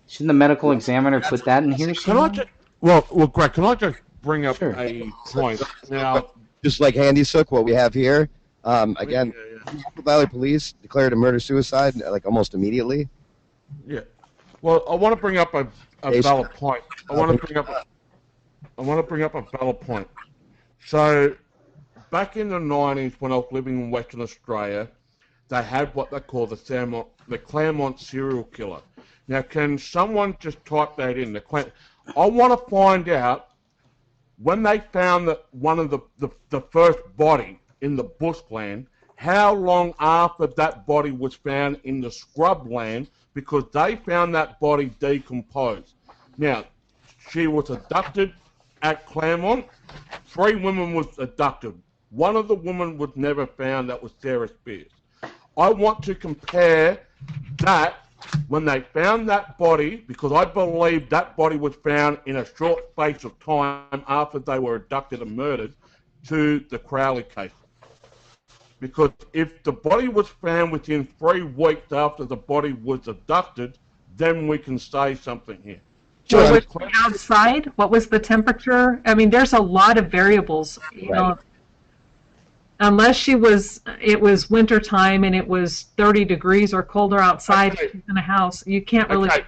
Shouldn't the medical examiner put that in here Can I somewhere? just, well, Greg, can I just bring up Sure. a point now? Just like Handy Sook, what we have here. Again, Yeah. Apple Valley Police declared a murder-suicide like almost immediately. Yeah. Well, I want to bring up a valid point. I want to bring up a valid point. So, back in the 90s, when I was living in Western Australia, they had what they call the Claremont serial killer. Now, can someone just type that in? I want to find out when they found that one of the first body in the bushland, how long after that body was found in the scrubland, because they found that body decomposed. Now, she was abducted at Claremont. 3 women was abducted. One of the women was never found. That was Sarah Spears. I want to compare that when they found that body, because I believe that body was found in a short space of time after they were abducted and murdered, to the Crowley case. Because if the body was found within 3 weeks after the body was abducted, then we can say something here. So was she outside? What was the temperature? I mean, there's a lot of variables, Right. Unless it was winter time and it was 30 degrees or colder outside in a house, you can't really. Okay.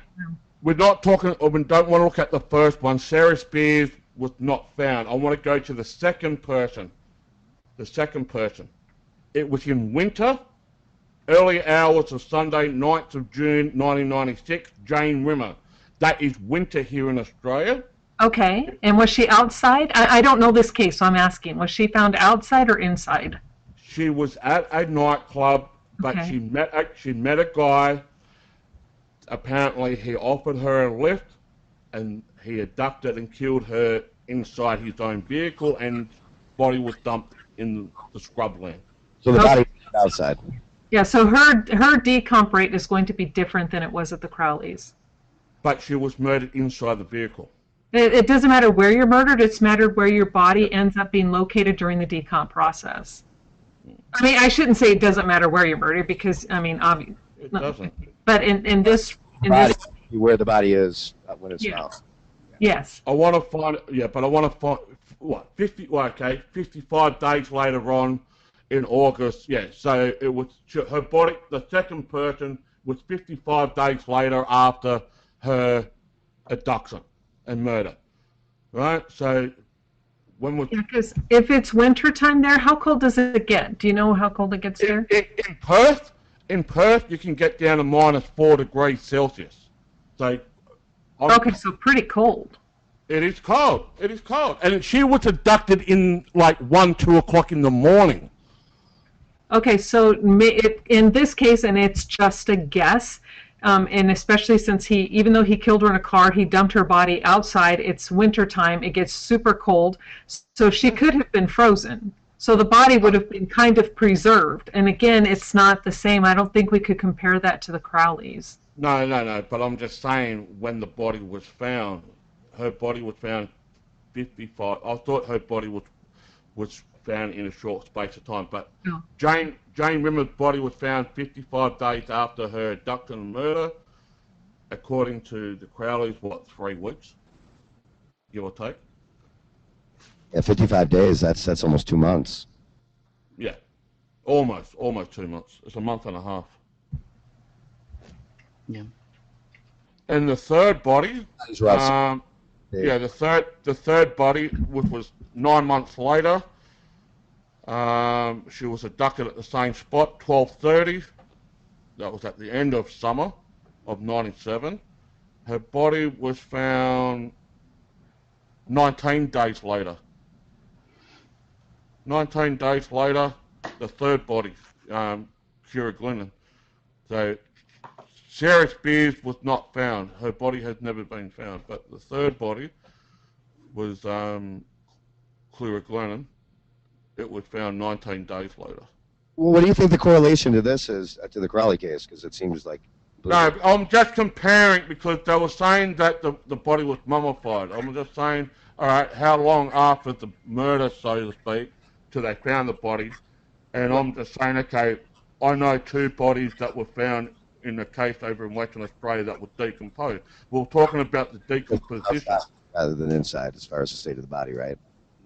We're not talking, or we don't want to look at the first one. Sarah Spears was not found. I want to go to the second person. The second person. It was in winter, early hours of Sunday, 9th of June, 1996, Jane Rimmer. That is winter here in Australia. Okay, and was she outside? I don't know this case, so I'm asking. Was she found outside or inside? She was at a nightclub, but Okay. she met a guy. Apparently, he offered her a lift, and he abducted and killed her inside his own vehicle, and body was dumped in the scrubland. So the body was outside. Yeah, so her decomp rate is going to be different than it was at the Crowleys. But she was murdered inside the vehicle. It doesn't matter where you're murdered, it's mattered where your body ends up being located during the decomp process. I mean, I shouldn't say it doesn't matter where you're murdered, because, I mean, obviously. It doesn't. But in this... Where the body is when it's found. Yes. I want to find, but I want to find, 55 days later on in August, so it was, her body, the second person was 55 days later after her abduction and murder, right? So when was... Yeah, because if it's winter time there, how cold does it get? Do you know how cold it gets there? In Perth, you can get down to -4 degrees Celsius. So, okay, so pretty cold. It is cold. It is cold. And she was abducted in like 1, 2 o'clock in the morning. Okay, so in this case, and it's just a guess, and especially since even though he killed her in a car, he dumped her body outside. It's winter time. It gets super cold, so she could have been frozen. So the body would have been kind of preserved. And again, it's not the same. I don't think we could compare that to the Crowleys. No. But I'm just saying, when the body was found, her body was found 55. I thought her body was found in a short space of time. But No. Jane Rimmer's body was found 55 days after her abduction and murder. According to the Crowleys, 3 weeks, give or take. Yeah, 55 days. That's almost 2 months. Yeah, almost 2 months. It's a month and a half. Yeah. And the third body, the third body, which was 9 months later, she was abducted at the same spot, 12:30. That was at the end of summer of '97. Her body was found 19 days later. 19 days later, the third body, Kira Glennon, So Sarah Spears was not found. Her body has never been found. But the third body was Clara Glennon. It was found 19 days later. Well, what do you think the correlation to this is, to the Crowley case? Because it seems like... No, I'm just comparing because they were saying that the body was mummified. I'm just saying, all right, how long after the murder, so to speak, till they found the body? And I'm just saying, okay, I know 2 bodies that were found in the case over in Western Australia that were decomposed. We're talking about the decomposition. Rather than inside, as far as the state of the body, right?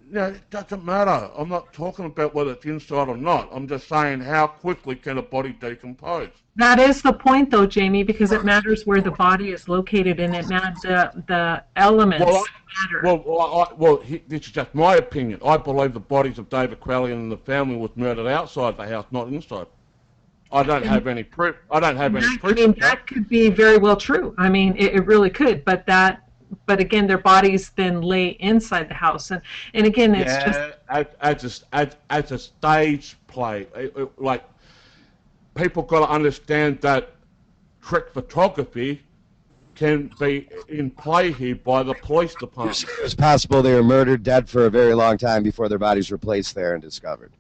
No, it doesn't matter. I'm not talking about whether it's inside or not. I'm just saying how quickly can a body decompose. That is the point, though, Jamie, because it matters where the body is located, and it matters the elements matter. This is just my opinion. I believe the bodies of David Crowley and the family was murdered outside the house, not inside. I don't have any proof. I mean, that could be very well true. I mean, it really could, but again, their bodies then lay inside the house, and again, it's just as a stage play. Like, people got to understand that trick photography can be in play here by the police department. It's possible they were murdered, dead for a very long time before their bodies were placed there and discovered.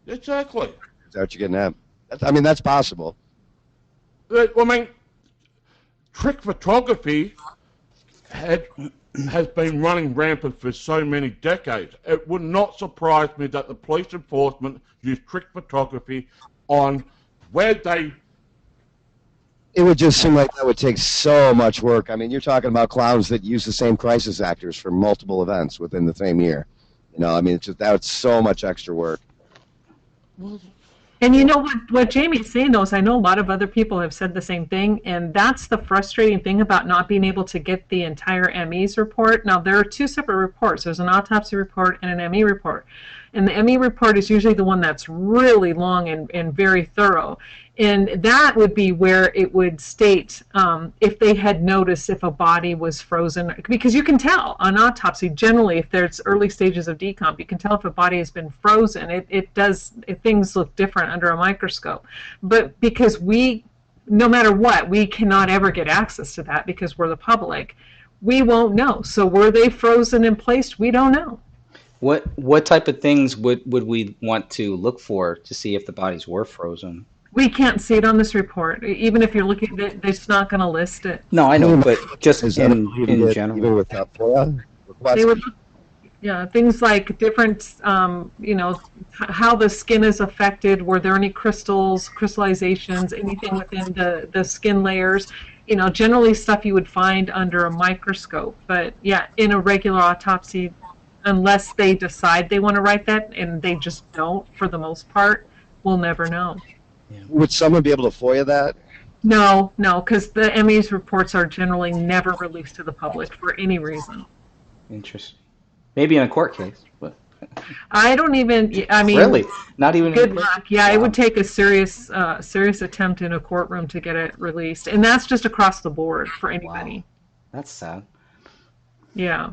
Exactly. Is that what you're getting at? I mean, that's possible. I mean, trick photography has been running rampant for so many decades. It would not surprise me that the police enforcement used trick photography on where they... It would just seem like that would take so much work. I mean, you're talking about clowns that use the same crisis actors for multiple events within the same year. You know, I mean, it's just that's so much extra work. And you know what Jamie's saying, though, is I know a lot of other people have said the same thing, and that's the frustrating thing about not being able to get the entire ME's report. Now, there are 2 separate reports. There's an autopsy report and an ME report. And the ME report is usually the one that's really long and very thorough. And that would be where it would state if they had noticed if a body was frozen. Because you can tell on autopsy, generally, if there's early stages of decomp, you can tell if a body has been frozen. Things look different under a microscope. But because no matter what, we cannot ever get access to that because we're the public, we won't know. So were they frozen and placed? We don't know. What type of things would we want to look for to see if the bodies were frozen? We can't see it on this report. Even if you're looking at it, it's not going to list it. No, I know, but just in general. Even with FOIA requests? Things like different, how the skin is affected. Were there any crystals, crystallizations, anything within the skin layers? You know, generally stuff you would find under a microscope. But yeah, in a regular autopsy, unless they decide they want to write that, and they just don't for the most part, we'll never know. Would someone be able to FOIA that? No, because the ME's reports are generally never released to the public for any reason. Interesting. Maybe in a court case, but I mean, really, not even. Good luck. Yeah, wow. It would take a serious attempt in a courtroom to get it released, and that's just across the board for anybody. Wow. That's sad. Yeah.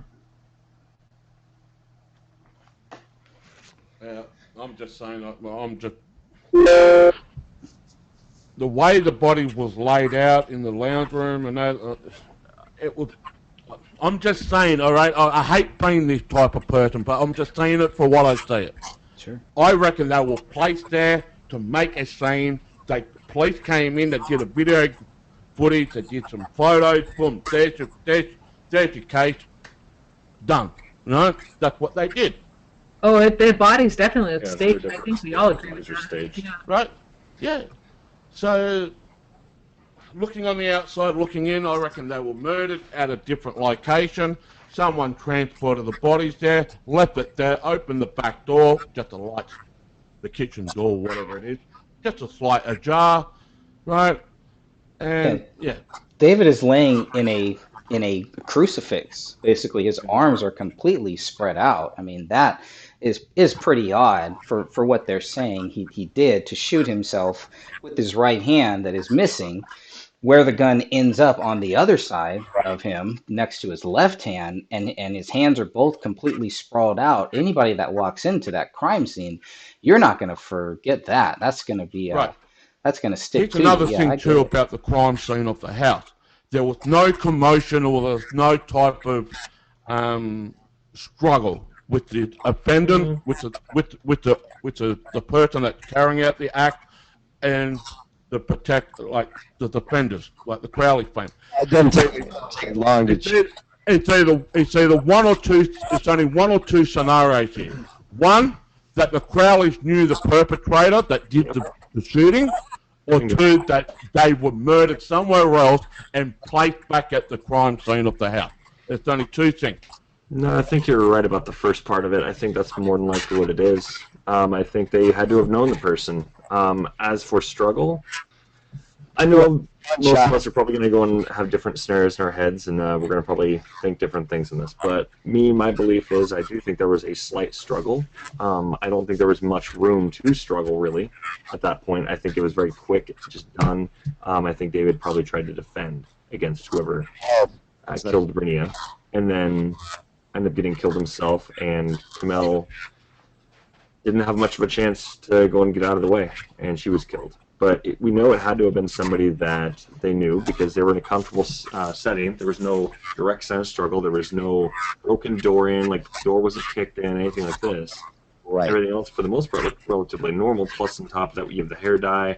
I'm just saying. The way the body was laid out in the lounge room and that, it was. I'm just saying, all right. I hate being this type of person, but I'm just saying it for what I see it. Sure. I reckon they were placed there to make a scene. The police came in, they did a video footage, they did some photos. Boom, there's your case. Done. You know, that's what they did. Oh, their bodies definitely look staged. I think we all agree with that. Yeah. Right? Yeah. So, looking on the outside, looking in, I reckon they were murdered at a different location. Someone transported the bodies there, left it there, opened the back door, just a light, the kitchen door, whatever it is, just a slight ajar, right? And yeah. David is laying in a crucifix. Basically, his arms are completely spread out. I mean, that is pretty odd for what they're saying he did to shoot himself with his right hand that is missing, where the gun ends up on the other side of him next to his left hand, and his hands are both completely sprawled out. Anybody that walks into that crime scene, you're not going to forget that. That's going to be that's going to stick Here's to another you. thing too about the crime scene of the house. There was no commotion or there was no type of struggle with the offender, with the person that's carrying out the act, and the defenders, like the Crowley family. It doesn't take long to. It's either one or two. It's only one or two scenarios here. One, that the Crowleys knew the perpetrator that did the shooting, or two, that they were murdered somewhere else and placed back at the crime scene of the house. It's only two things. No, I think you're right about the first part of it. I think that's more than likely what it is. I think they had to have known the person. As for struggle, I know most of us are probably going to go and have different scenarios in our heads, and we're going to probably think different things in this. But my belief is I do think there was a slight struggle. I don't think there was much room to struggle, really, at that point. I think it was very quick, just done. I think David probably tried to defend against whoever killed Brinia, and then ended up getting killed himself, and Kamel didn't have much of a chance to go and get out of the way, and she was killed. But we know it had to have been somebody that they knew, because they were in a comfortable setting. There was no direct sign of struggle. There was no broken door in, like the door wasn't kicked in, anything like this. Right. Everything else, for the most part, looked relatively normal. Plus, on top of that, we have the hair dye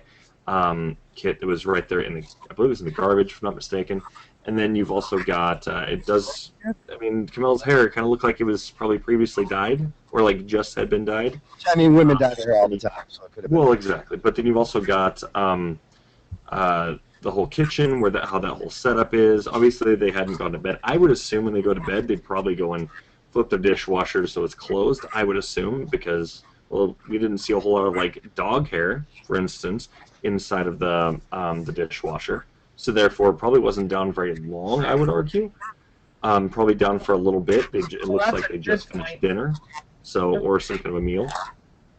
kit that was right there in the, I believe it was in the garbage, if I'm not mistaken. And then you've also got, Kamel's hair kind of looked like it was probably previously dyed, or like just had been dyed. I mean, women dye their hair all the time, so it could have been. Well, exactly. But then you've also got the whole kitchen, where how that whole setup is. Obviously, they hadn't gone to bed. I would assume when they go to bed, they'd probably go and flip their dishwasher so it's closed, I would assume, because, well, we didn't see a whole lot of, like, dog hair, for instance, inside of the dishwasher. So therefore, it probably wasn't down very long, I would argue. Probably down for a little bit. It looks like they just finished dinner, or some kind of a meal.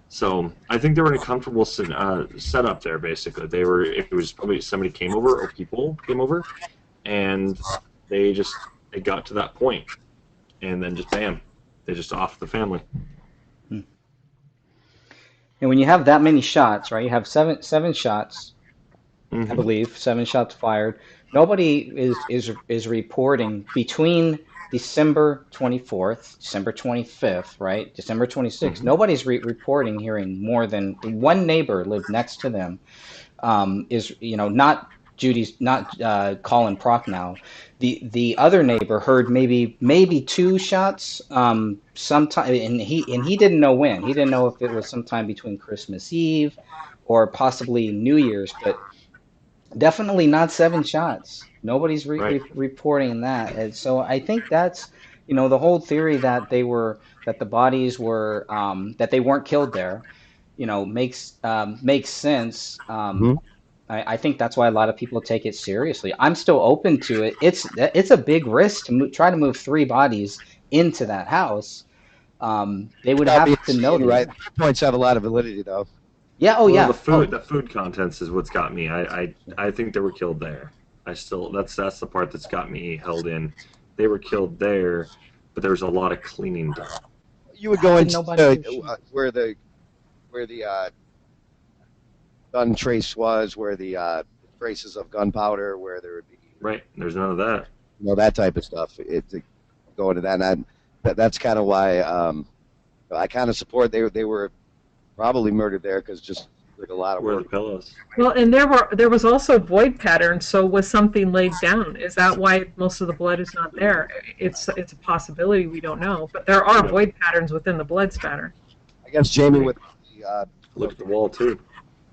So I think they were in a comfortable setup there. Basically, it was probably somebody came over or people came over, and they got to that point, and then just bam, they just off the family. And when you have that many shots, right? You have seven shots. I believe 7 shots fired. Nobody is reporting between December 24th, December 25th, right? December 26th. Nobody's reporting hearing more than one neighbor lived next to them. Not Colin Prochnow. The other neighbor heard maybe 2 shots sometime, and he didn't know when. He didn't know if it was sometime between Christmas Eve or possibly New Year's, but definitely not 7 shots. Nobody's reporting that. And so I think that's, the whole theory that the bodies were, that they weren't killed there, makes sense. I think that's why a lot of people take it seriously. I'm still open to it. It's a big risk to try to move 3 bodies into that house. They would have to know. Right. Points have a lot of validity, though. Yeah. Oh, yeah. The food contents is what's got me. I think they were killed there. That's the part that's got me held in. They were killed there, but there was a lot of cleaning done. You would go into where the gun trace was, where the traces of gunpowder, where there would be There's none of that. That type of stuff. Go into that, and that's kind of why I kind of support they were probably murdered there, because just like a lot of Where work. the pillows. Well, and there was also void patterns. So was something laid down? Is that why most of the blood is not there? It's a possibility, we don't know, but there are void patterns within the blood spatter. I guess Jamie with the Look at the wall too.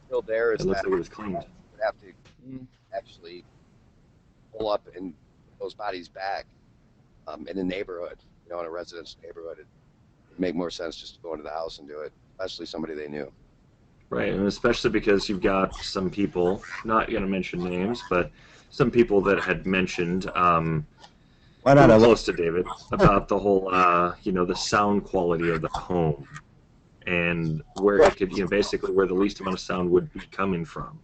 still there is It looks that like it was cleaned. would have to actually pull up and put those bodies back in a neighborhood, in a residential neighborhood. It'd make more sense just to go into the house and do it, especially somebody they knew. Right, and especially because you've got some people, not going to mention names, but some people that had mentioned, Why not? close to David, about the whole, the sound quality of the home, and where it could, basically where the least amount of sound would be coming from.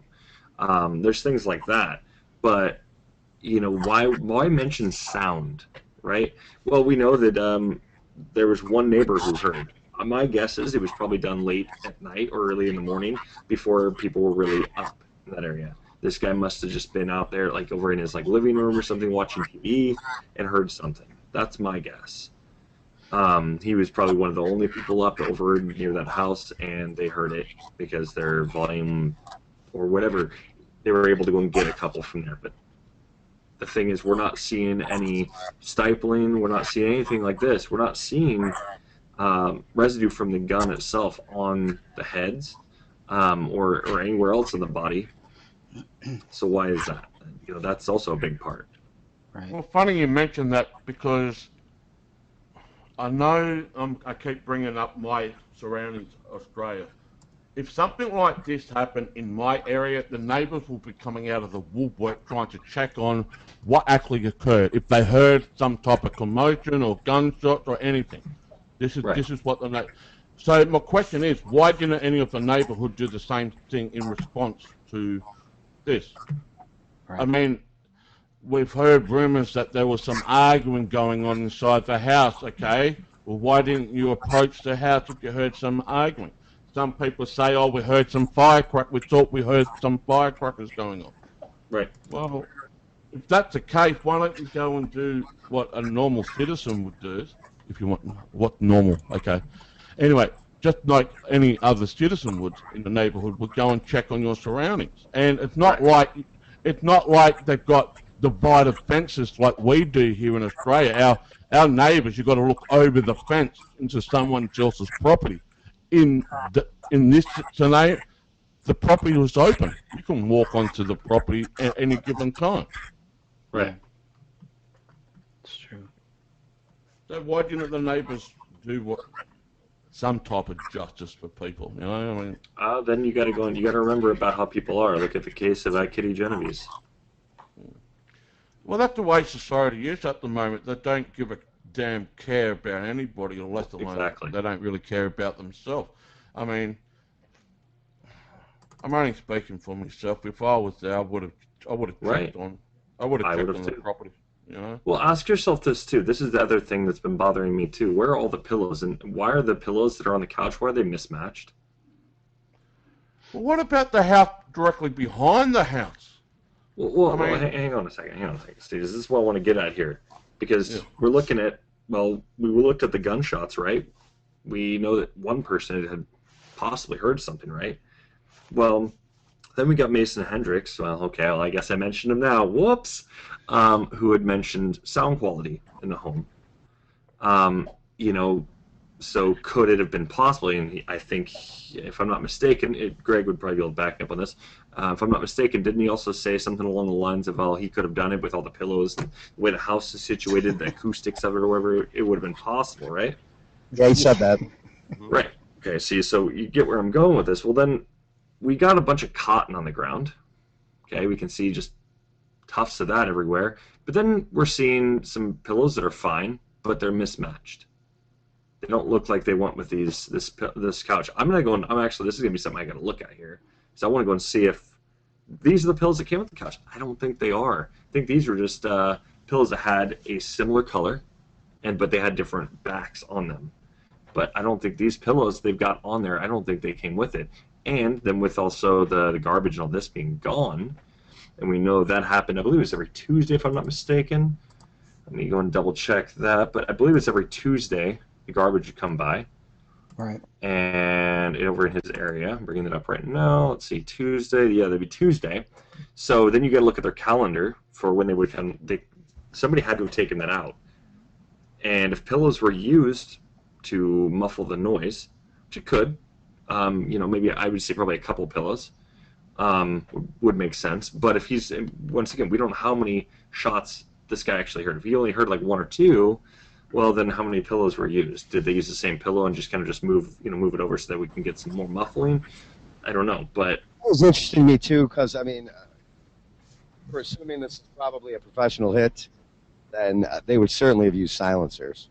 There's things like that, but why mention sound, right? Well, we know that there was one neighbor who heard. My guess is it was probably done late at night or early in the morning before people were really up. in that area. This guy must have just been out there, like over in his like living room or something, watching TV, and heard something. That's my guess. He was probably one of the only people up over near that house, and they heard it because their volume or whatever, they were able to go and get a couple from there. But the thing is, we're not seeing any stifling. We're not seeing anything like this. We're not seeing residue from the gun itself on the heads or anywhere else in the body. So why is that? You know, that's also a big part. Right. Well, funny you mentioned that, because I know I keep bringing up my surroundings, Australia. If something like this happened in my area, the neighbours will be coming out of the woodwork trying to check on what actually occurred. If they heard some type of commotion or gunshots or anything, this is what the So my question is, why didn't any of the neighbourhood do the same thing in response to this? Right. I mean, we've heard rumours that there was some arguing going on inside the house. Okay, well, why didn't you approach the house if you heard some arguing? Some people say, oh, we heard some firecrackers. We thought we heard some firecrackers going on. Right. Well, if that's the case, why don't you go and do what a normal citizen would do, if you want, what normal, okay. Anyway, just like any other citizen would in the neighbourhood, would go and check on your surroundings. And it's not like they've got divided fences like we do here in Australia. Our neighbours, you've got to look over the fence into someone else's property. In this scenario, the property was open. You can walk onto the property at any given time. Right. It's true. So why didn't the neighbours do some type of justice for people? You know, I mean. Then you got to go and you got to remember about how people are. Look at the case of Kitty Genovese. Well, that's the way society is at the moment. They don't give a damn care about anybody, unless Exactly. they don't really care about themselves. I mean, I'm only speaking for myself. If I was there, I would have Right. checked on. I would have checked on the too. property. You know. Well, ask yourself this too. This is the other thing that's been bothering me too. Where are all the pillows, and why are the pillows that are on the couch? Why are they mismatched? Well, what about the house directly behind the house? Well, hang on a second, Steve. This is what I want to get at here, because we're looking at. Well, we looked at the gunshots, right? We know that one person had possibly heard something, right? Well, then we got Mason Hendricks. Well, okay, I guess I mentioned him now. Whoops. Who had mentioned sound quality in the home. You know, so could it have been possibly, and I think, if I'm not mistaken, Greg would probably be able to back me up on this. If I'm not mistaken, didn't he also say something along the lines of, well, he could have done it with all the pillows, and the way the house is situated, the acoustics of it, or whatever, it would have been possible, right? Yeah, he said that. Right. Okay, see, so you get where I'm going with this. Well, then, we got a bunch of cotton on the ground. Okay, we can see just tufts of that everywhere. But then we're seeing some pillows that are fine, but they're mismatched. They don't look like they went with this couch. I'm actually, this is gonna be something I gotta look at here. So I want to go and see if these are the pillows that came with the couch. I don't think they are. I think these were just pillows that had a similar color, but they had different backs on them. But I don't think these pillows they've got on there, I don't think they came with it. And then with also the garbage and all this being gone, and we know that happened, I believe it was every Tuesday, if I'm not mistaken. Let me go and double check that, but I believe it's every Tuesday the garbage would come by. Right. And over in his area, I'm bringing it up right now. Let's see, Tuesday. Yeah, that'd be Tuesday. So then you got to look at their calendar for when they would come. Somebody had to have taken that out. And if pillows were used to muffle the noise, which it could, you know, maybe I would say probably a couple pillows would make sense. But if he's, once again, we don't know how many shots this guy actually heard. If he only heard like one or two, well, then how many pillows were used? Did they use the same pillow and just kind of just move it over so that we can get some more muffling? I don't know, but It was interesting to me too, because I mean, we're assuming this is probably a professional hit, then they would certainly have used silencers,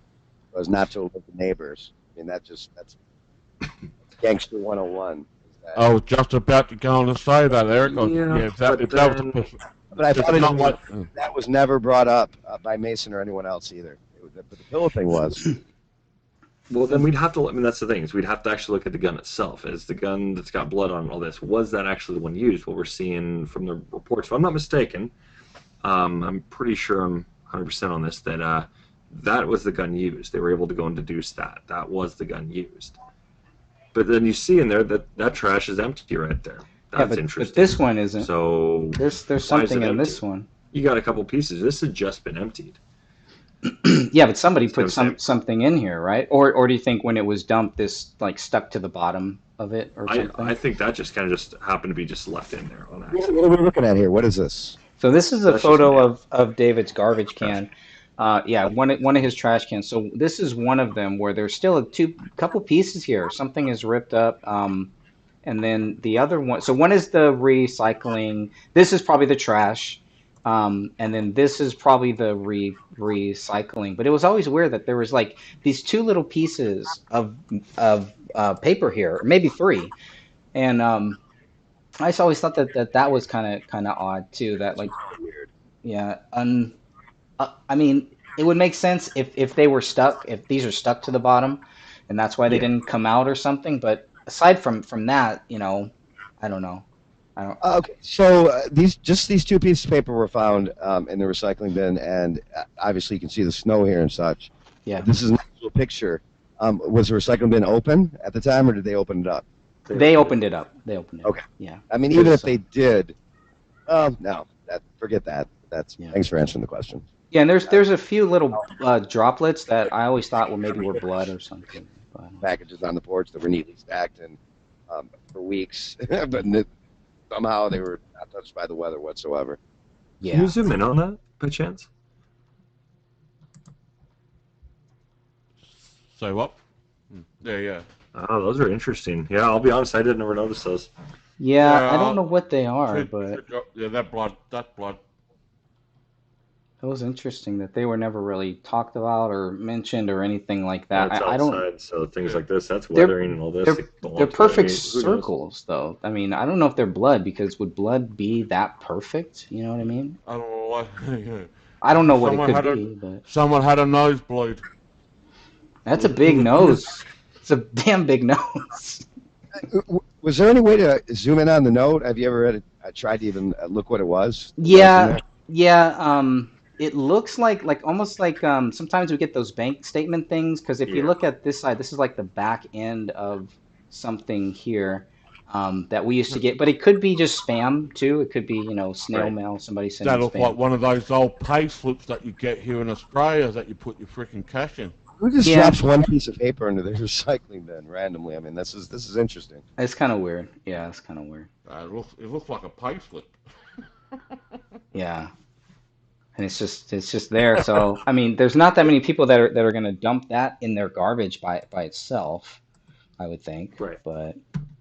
was not to alert the neighbors. I mean, that's gangster 101. I was just about to go on to say that, Eric. But I thought that was never brought up by Mason or anyone else either. But the pillow thing was. Well, then we'd have to. I mean, that's the thing is we'd have to actually look at the gun itself. Is the gun that's got blood on all this? Was that actually the one used? What we're seeing from the reports, if I'm not mistaken, I'm pretty sure I'm 100% on this that that was the gun used. They were able to go and deduce that that was the gun used. But then you see in there that that trash is empty right there. That's interesting. But this one isn't. So there's something in this one. You got a couple pieces. This has just been emptied. Yeah, but somebody put something in here, right? Or do you think when it was dumped, this like stuck to the bottom of it or something? I think that just kind of just happened to be just left in there on accident. What are we looking at here? What is this? So this is a photo of David's garbage can. Yeah, one of his trash cans. So this is one of them where there's still a couple pieces here. Something is ripped up. And then the other one. So one is the recycling. This is probably the trash. And then this is probably the recycling. But it was always weird that there was like these two little pieces of paper here, maybe three. And I just always thought that was kind of odd too. That like weird. Yeah. I mean, it would make sense if they were stuck. If these are stuck to the bottom, and that's why they didn't come out or something. But aside from that, I don't know. Okay, so these two pieces of paper were found in the recycling bin, and obviously you can see the snow here and such. Yeah. This is an actual picture. Was the recycling bin open at the time, or did they open it up? They opened it up. Okay. Yeah. I mean, even if they did, no, forget that. Thanks for answering the question. Yeah, and there's a few little droplets that I always thought maybe were blood or something. But, packages on the porch that were neatly stacked and for weeks, but somehow they were not touched by the weather whatsoever. Yeah. Can you zoom in on that by chance? Say what? Yeah. Oh, those are interesting. Yeah, I'll be honest, I didn't ever notice those. Yeah, I don't know what they are, but yeah, that blood. It was interesting that they were never really talked about or mentioned or anything like that. Well, it's I don't. outside, so things like this, that's weathering and all this. They're perfect circles, though. I mean, I don't know if they're blood because would blood be that perfect? You know what I mean? I don't know. I don't know what it could be, but someone had a nosebleed. That's a big nose. It's a damn big nose. Was there any way to zoom in on the note? Have you ever tried to even look what it was? Yeah. It looks like almost like sometimes we get those bank statement things because if you look at this side, this is like the back end of something here that we used to get, but it could be just spam too. It could be snail mail, somebody sending spam. That looks like one of those old pay slips that you get here in Australia that you put your freaking cash in. Who just drops one piece of paper into the recycling bin randomly? I mean, this is interesting. It's kind of weird. Yeah, it's kind of weird. It looks like a pay slip. Yeah. And it's just there. So I mean, there's not that many people that are going to dump that in their garbage by itself, I would think. Right. But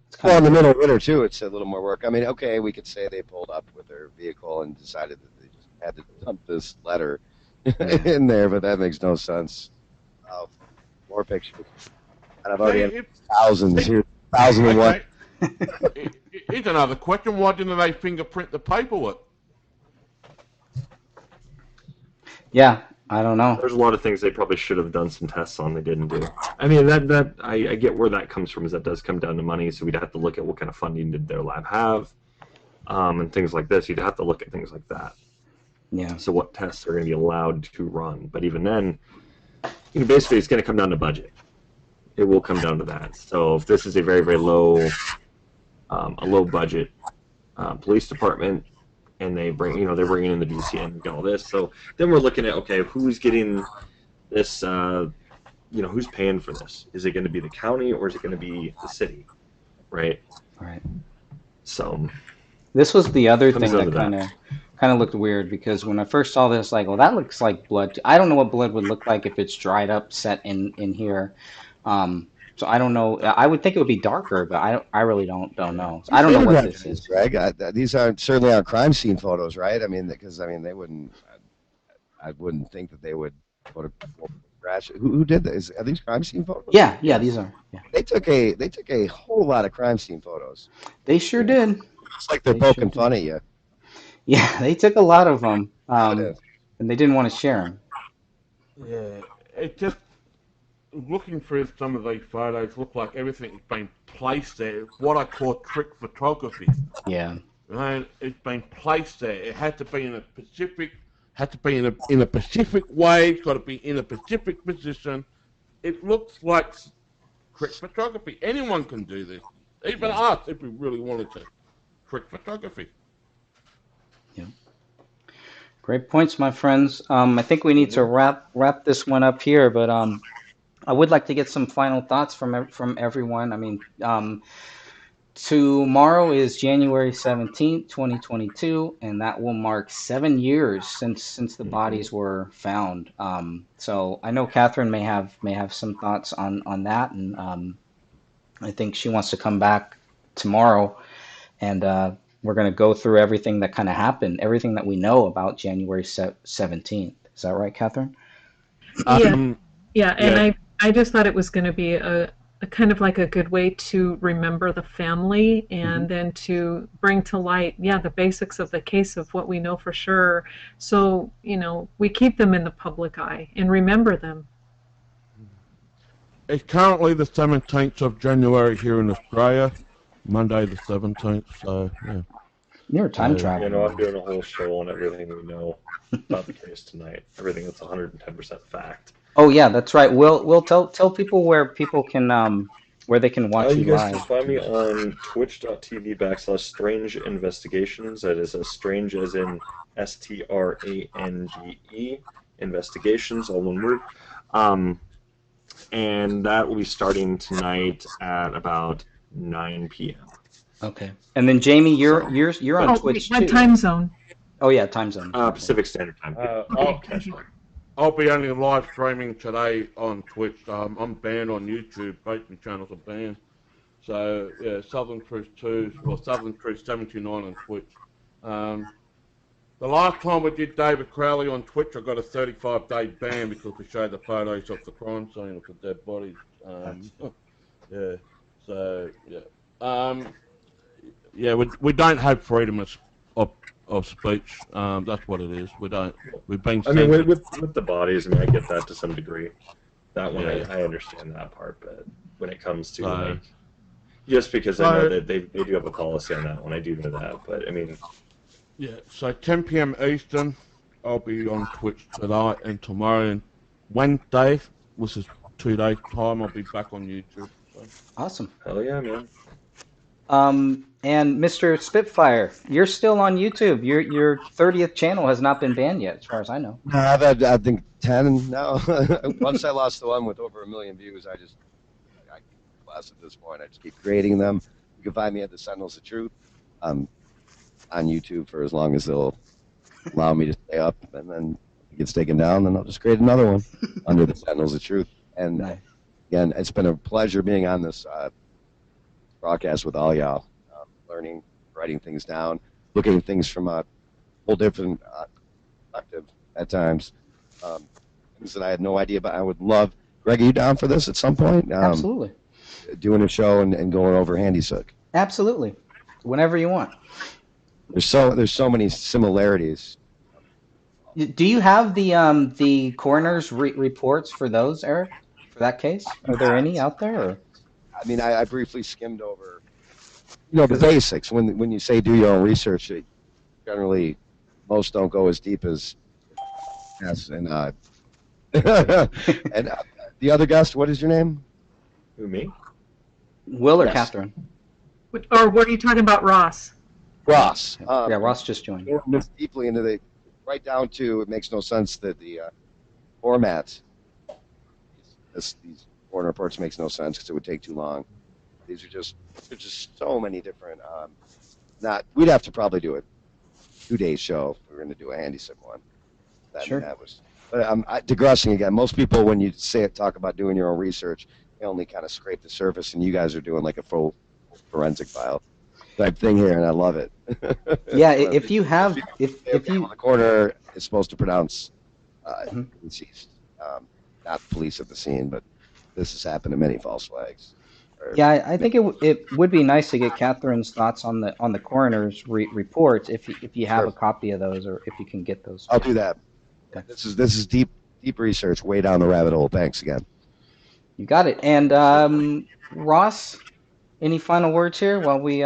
it's in the middle of winter too, it's a little more work. I mean, okay, we could say they pulled up with their vehicle and decided that they just had to dump this letter in there, but that makes no sense. More pictures. And I've already had thousands here, 1,001. Here's another question: why didn't they fingerprint the paperwork? Yeah, I don't know. There's a lot of things they probably should have done some tests on they didn't do. I mean, I get where that comes from, is that does come down to money, so we'd have to look at what kind of funding did their lab have, and things like this. You'd have to look at things like that. Yeah. So what tests are going to be allowed to run? But even then, basically it's going to come down to budget. It will come down to that. So if this is a very, very low, a low budget police department, and they bring, they're bringing in the DCN and all this. So then we're looking at, okay, who's getting this, who's paying for this? Is it going to be the county or is it going to be the city, right? Right. So this was the other thing that kind of looked weird because when I first saw this, like, well, that looks like blood. I don't know what blood would look like if it's dried up, set in here. So I don't know. I would think it would be darker, but I really don't know. So I don't know what this is. Greg, these certainly aren't crime scene photos, right? I mean, because they wouldn't. I wouldn't think that they would put a crash. Who did this? Are these crime scene photos? Yeah, these are. Yeah. They took a whole lot of crime scene photos. They sure did. It's like they're poking fun at you. Yeah, they took a lot of them, and they didn't want to share them. Yeah, it just looking through some of these photos, look like everything's been placed there. What I call trick photography. Yeah. And it's been placed there. It had to be in a specific, in a specific way. It's got to be in a specific position. It looks like trick photography. Anyone can do this, even us, if we really wanted to. Trick photography. Yeah. Great points, my friends. I think we need to wrap this one up here, but I would like to get some final thoughts from everyone. I mean, tomorrow is January 17th, 2022, and that will mark 7 years since the bodies were found. So I know Catherine may have some thoughts on that, and I think she wants to come back tomorrow, and we're going to go through everything that kind of happened, everything that we know about January 17th. Is that right, Catherine? Yeah, and I just thought it was going to be a kind of like a good way to remember the family and then to bring to light, the basics of the case of what we know for sure. So, we keep them in the public eye and remember them. It's currently the 17th of January here in Australia, Monday the 17th, so, yeah. You're time traveling. I'm doing a whole show on everything we know about the case tonight, everything that's 110% fact. Oh yeah, that's right. We'll tell people where people can where they can watch you guys live. can find me on twitch.tv/Strange Investigations. That is as strange as in STRANGE Investigations, all one word. And that will be starting tonight at about 9 p.m. Okay. And then Jamie, you're on Twitch too. What time zone? Oh yeah, time zone. Pacific Standard Time. I'll be only live streaming today on Twitch. I'm banned on YouTube. Both my channels are banned. So, yeah, Southern Truth 2 or Southern Truth 79 on Twitch. The last time we did David Crowley on Twitch, I got a 35-day ban because we showed the photos of the crime scene of the dead bodies. Yeah. So, yeah. We don't have freedom of speech. That's what it is. We don't. We've been. I mean, with the bodies, I mean, I get that to some degree. That one, I understand that part, but when it comes to like, just because I know that they do have a policy on that one, I do know that. But I mean, yeah. So 10 p.m. Eastern, I'll be on Twitch tonight and tomorrow and Wednesday, which is 2 days time. I'll be back on YouTube. So. Awesome. Hell yeah, man. And Mr. Spitfire, you're still on YouTube. Your 30th channel has not been banned yet, as far as I know. No, I've had, I think, 10 now. Once I lost the one with over 1 million views, I keep class at this point. I just keep creating them. You can find me at the Sentinels of Truth on YouTube for as long as they'll allow me to stay up. And then it gets taken down, then I'll just create another one under the Sentinels of Truth. And again, it's been a pleasure being on this broadcast with all y'all, learning, writing things down, looking at things from a whole different perspective at times. Things that I had no idea about. I would love, Greg, are you down for this at some point? Absolutely. Doing a show and going over Handy Sook. Absolutely. Whenever you want. There's so many similarities. Do you have the coroner's reports for those, Eric? For that case? Are there any out there? Or? I mean, I briefly skimmed over, the basics. When you say do your own research, generally most don't go as deep as and and the other guest. What is your name? Who, me? Will or Catherine? Or what are you talking about, Ross? Ross. Yeah, Ross just joined. Deeply into right down to it makes no sense that the format. These coroner reports makes no sense because it would take too long. There's just so many different. We'd have to probably do a 2-day show if we were going to do a Handy Sook one. Sure. But I'm digressing again. Most people, when you talk about doing your own research, they only kind of scrape the surface, and you guys are doing like a full forensic file type thing here, and I love it. Yeah, if you have, if you the coroner is supposed to pronounce deceased, not police at the scene, but this has happened to many false flags. Yeah, I think it would be nice to get Catherine's thoughts on the coroner's reports if you have a copy of those, or if you can get those. I'll do that. Okay. This is deep research way down the rabbit hole. Thanks again. You got it. And Ross, any final words here while we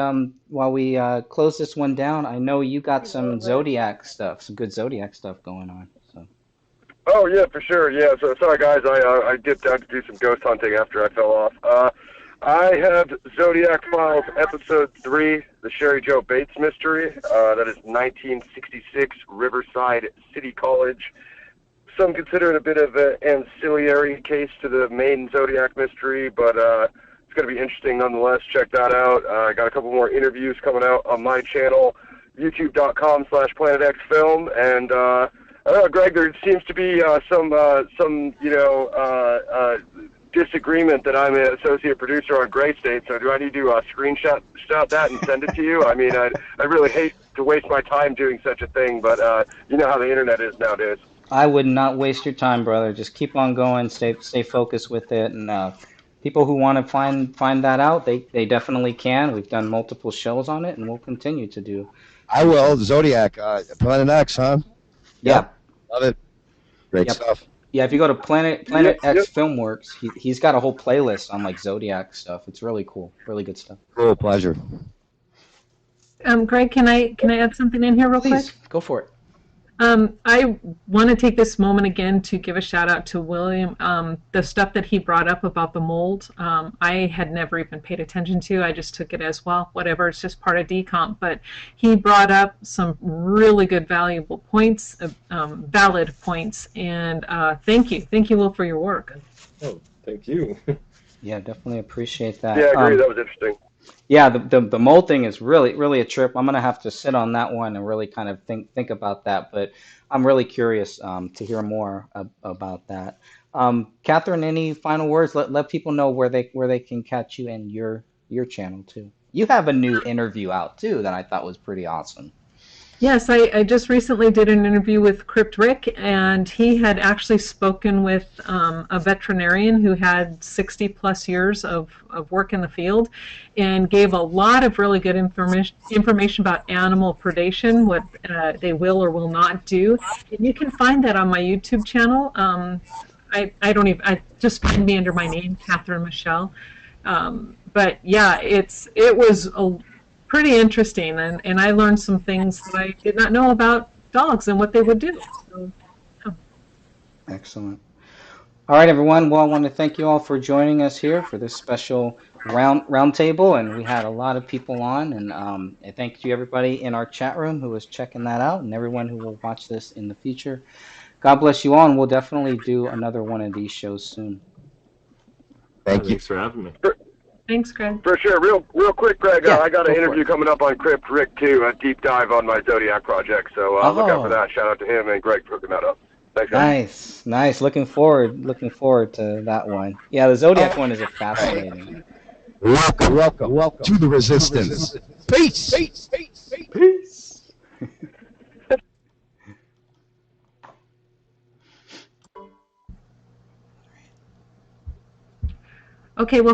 close this one down? I know you got some Zodiac stuff, some good Zodiac stuff going on. So. Oh yeah, for sure. Yeah. So sorry guys, I dipped out to do some ghost hunting after I fell off. I have Zodiac Files Episode 3, the Sherry Joe Bates mystery. That is 1966 Riverside City College. Some consider it a bit of an ancillary case to the main Zodiac mystery, but it's going to be interesting nonetheless. Check that out. I got a couple more interviews coming out on my channel, youtube.com/PlanetXFilm, and I don't know, Greg, there seems to be some disagreement that I'm an associate producer on Gray State, so do I need to screenshot that and send it to you? I mean, I really hate to waste my time doing such a thing, but you know how the internet is nowadays. I would not waste your time, brother. Just keep on going, stay focused with it, and people who want to find that out, they definitely can. We've done multiple shows on it, and we'll continue to do. I will. Zodiac, Planet X, huh? Yeah. Yep. Love it. Great stuff. Yeah, if you go to Planet X Filmworks, he's got a whole playlist on like Zodiac stuff. It's really cool, really good stuff. Cool, pleasure. Greg, can I add something in here real quick? Please, go for it. I want to take this moment again to give a shout out to William. The stuff that he brought up about the mold, I had never even paid attention to. I just took it as, well, whatever, it's just part of decomp. But he brought up some really good, valuable points, valid points, and thank you. Thank you, Will, for your work. Oh, thank you. Yeah, definitely appreciate that. Yeah, I agree. That was interesting. Yeah, the mold thing is really a trip. I'm gonna have to sit on that one and really kind of think about that. But I'm really curious to hear more about that. Catherine, any final words? Let people know where they can catch you and your channel too. You have a new interview out too that I thought was pretty awesome. Yes, I just recently did an interview with Crypt Rick, and he had actually spoken with a veterinarian who had 60-plus years of work in the field and gave a lot of really good information about animal predation, what they will or will not do. And you can find that on my YouTube channel. I just find me under my name, Catherine Michele. But yeah, it was pretty interesting, and I learned some things that I did not know about dogs and what they would do. So, yeah. Excellent. All right, everyone. Well, I want to thank you all for joining us here for this special round table, and we had a lot of people on, and thank you everybody in our chat room who was checking that out, and everyone who will watch this in the future. God bless you all, and we'll definitely do another one of these shows soon. Thank you. Thanks for having me. Thanks, Greg. For sure. Real quick, Greg, Yeah, I got an go for interview it. coming up on Crypt Rick, too, a deep dive on my Zodiac project. So look out for that. Shout out to him and Greg for hooking that up. Thanks, guys. Nice. Looking forward to that one. Yeah, the Zodiac one is a fascinating. Welcome to the Resistance. Peace. Peace. Okay, well.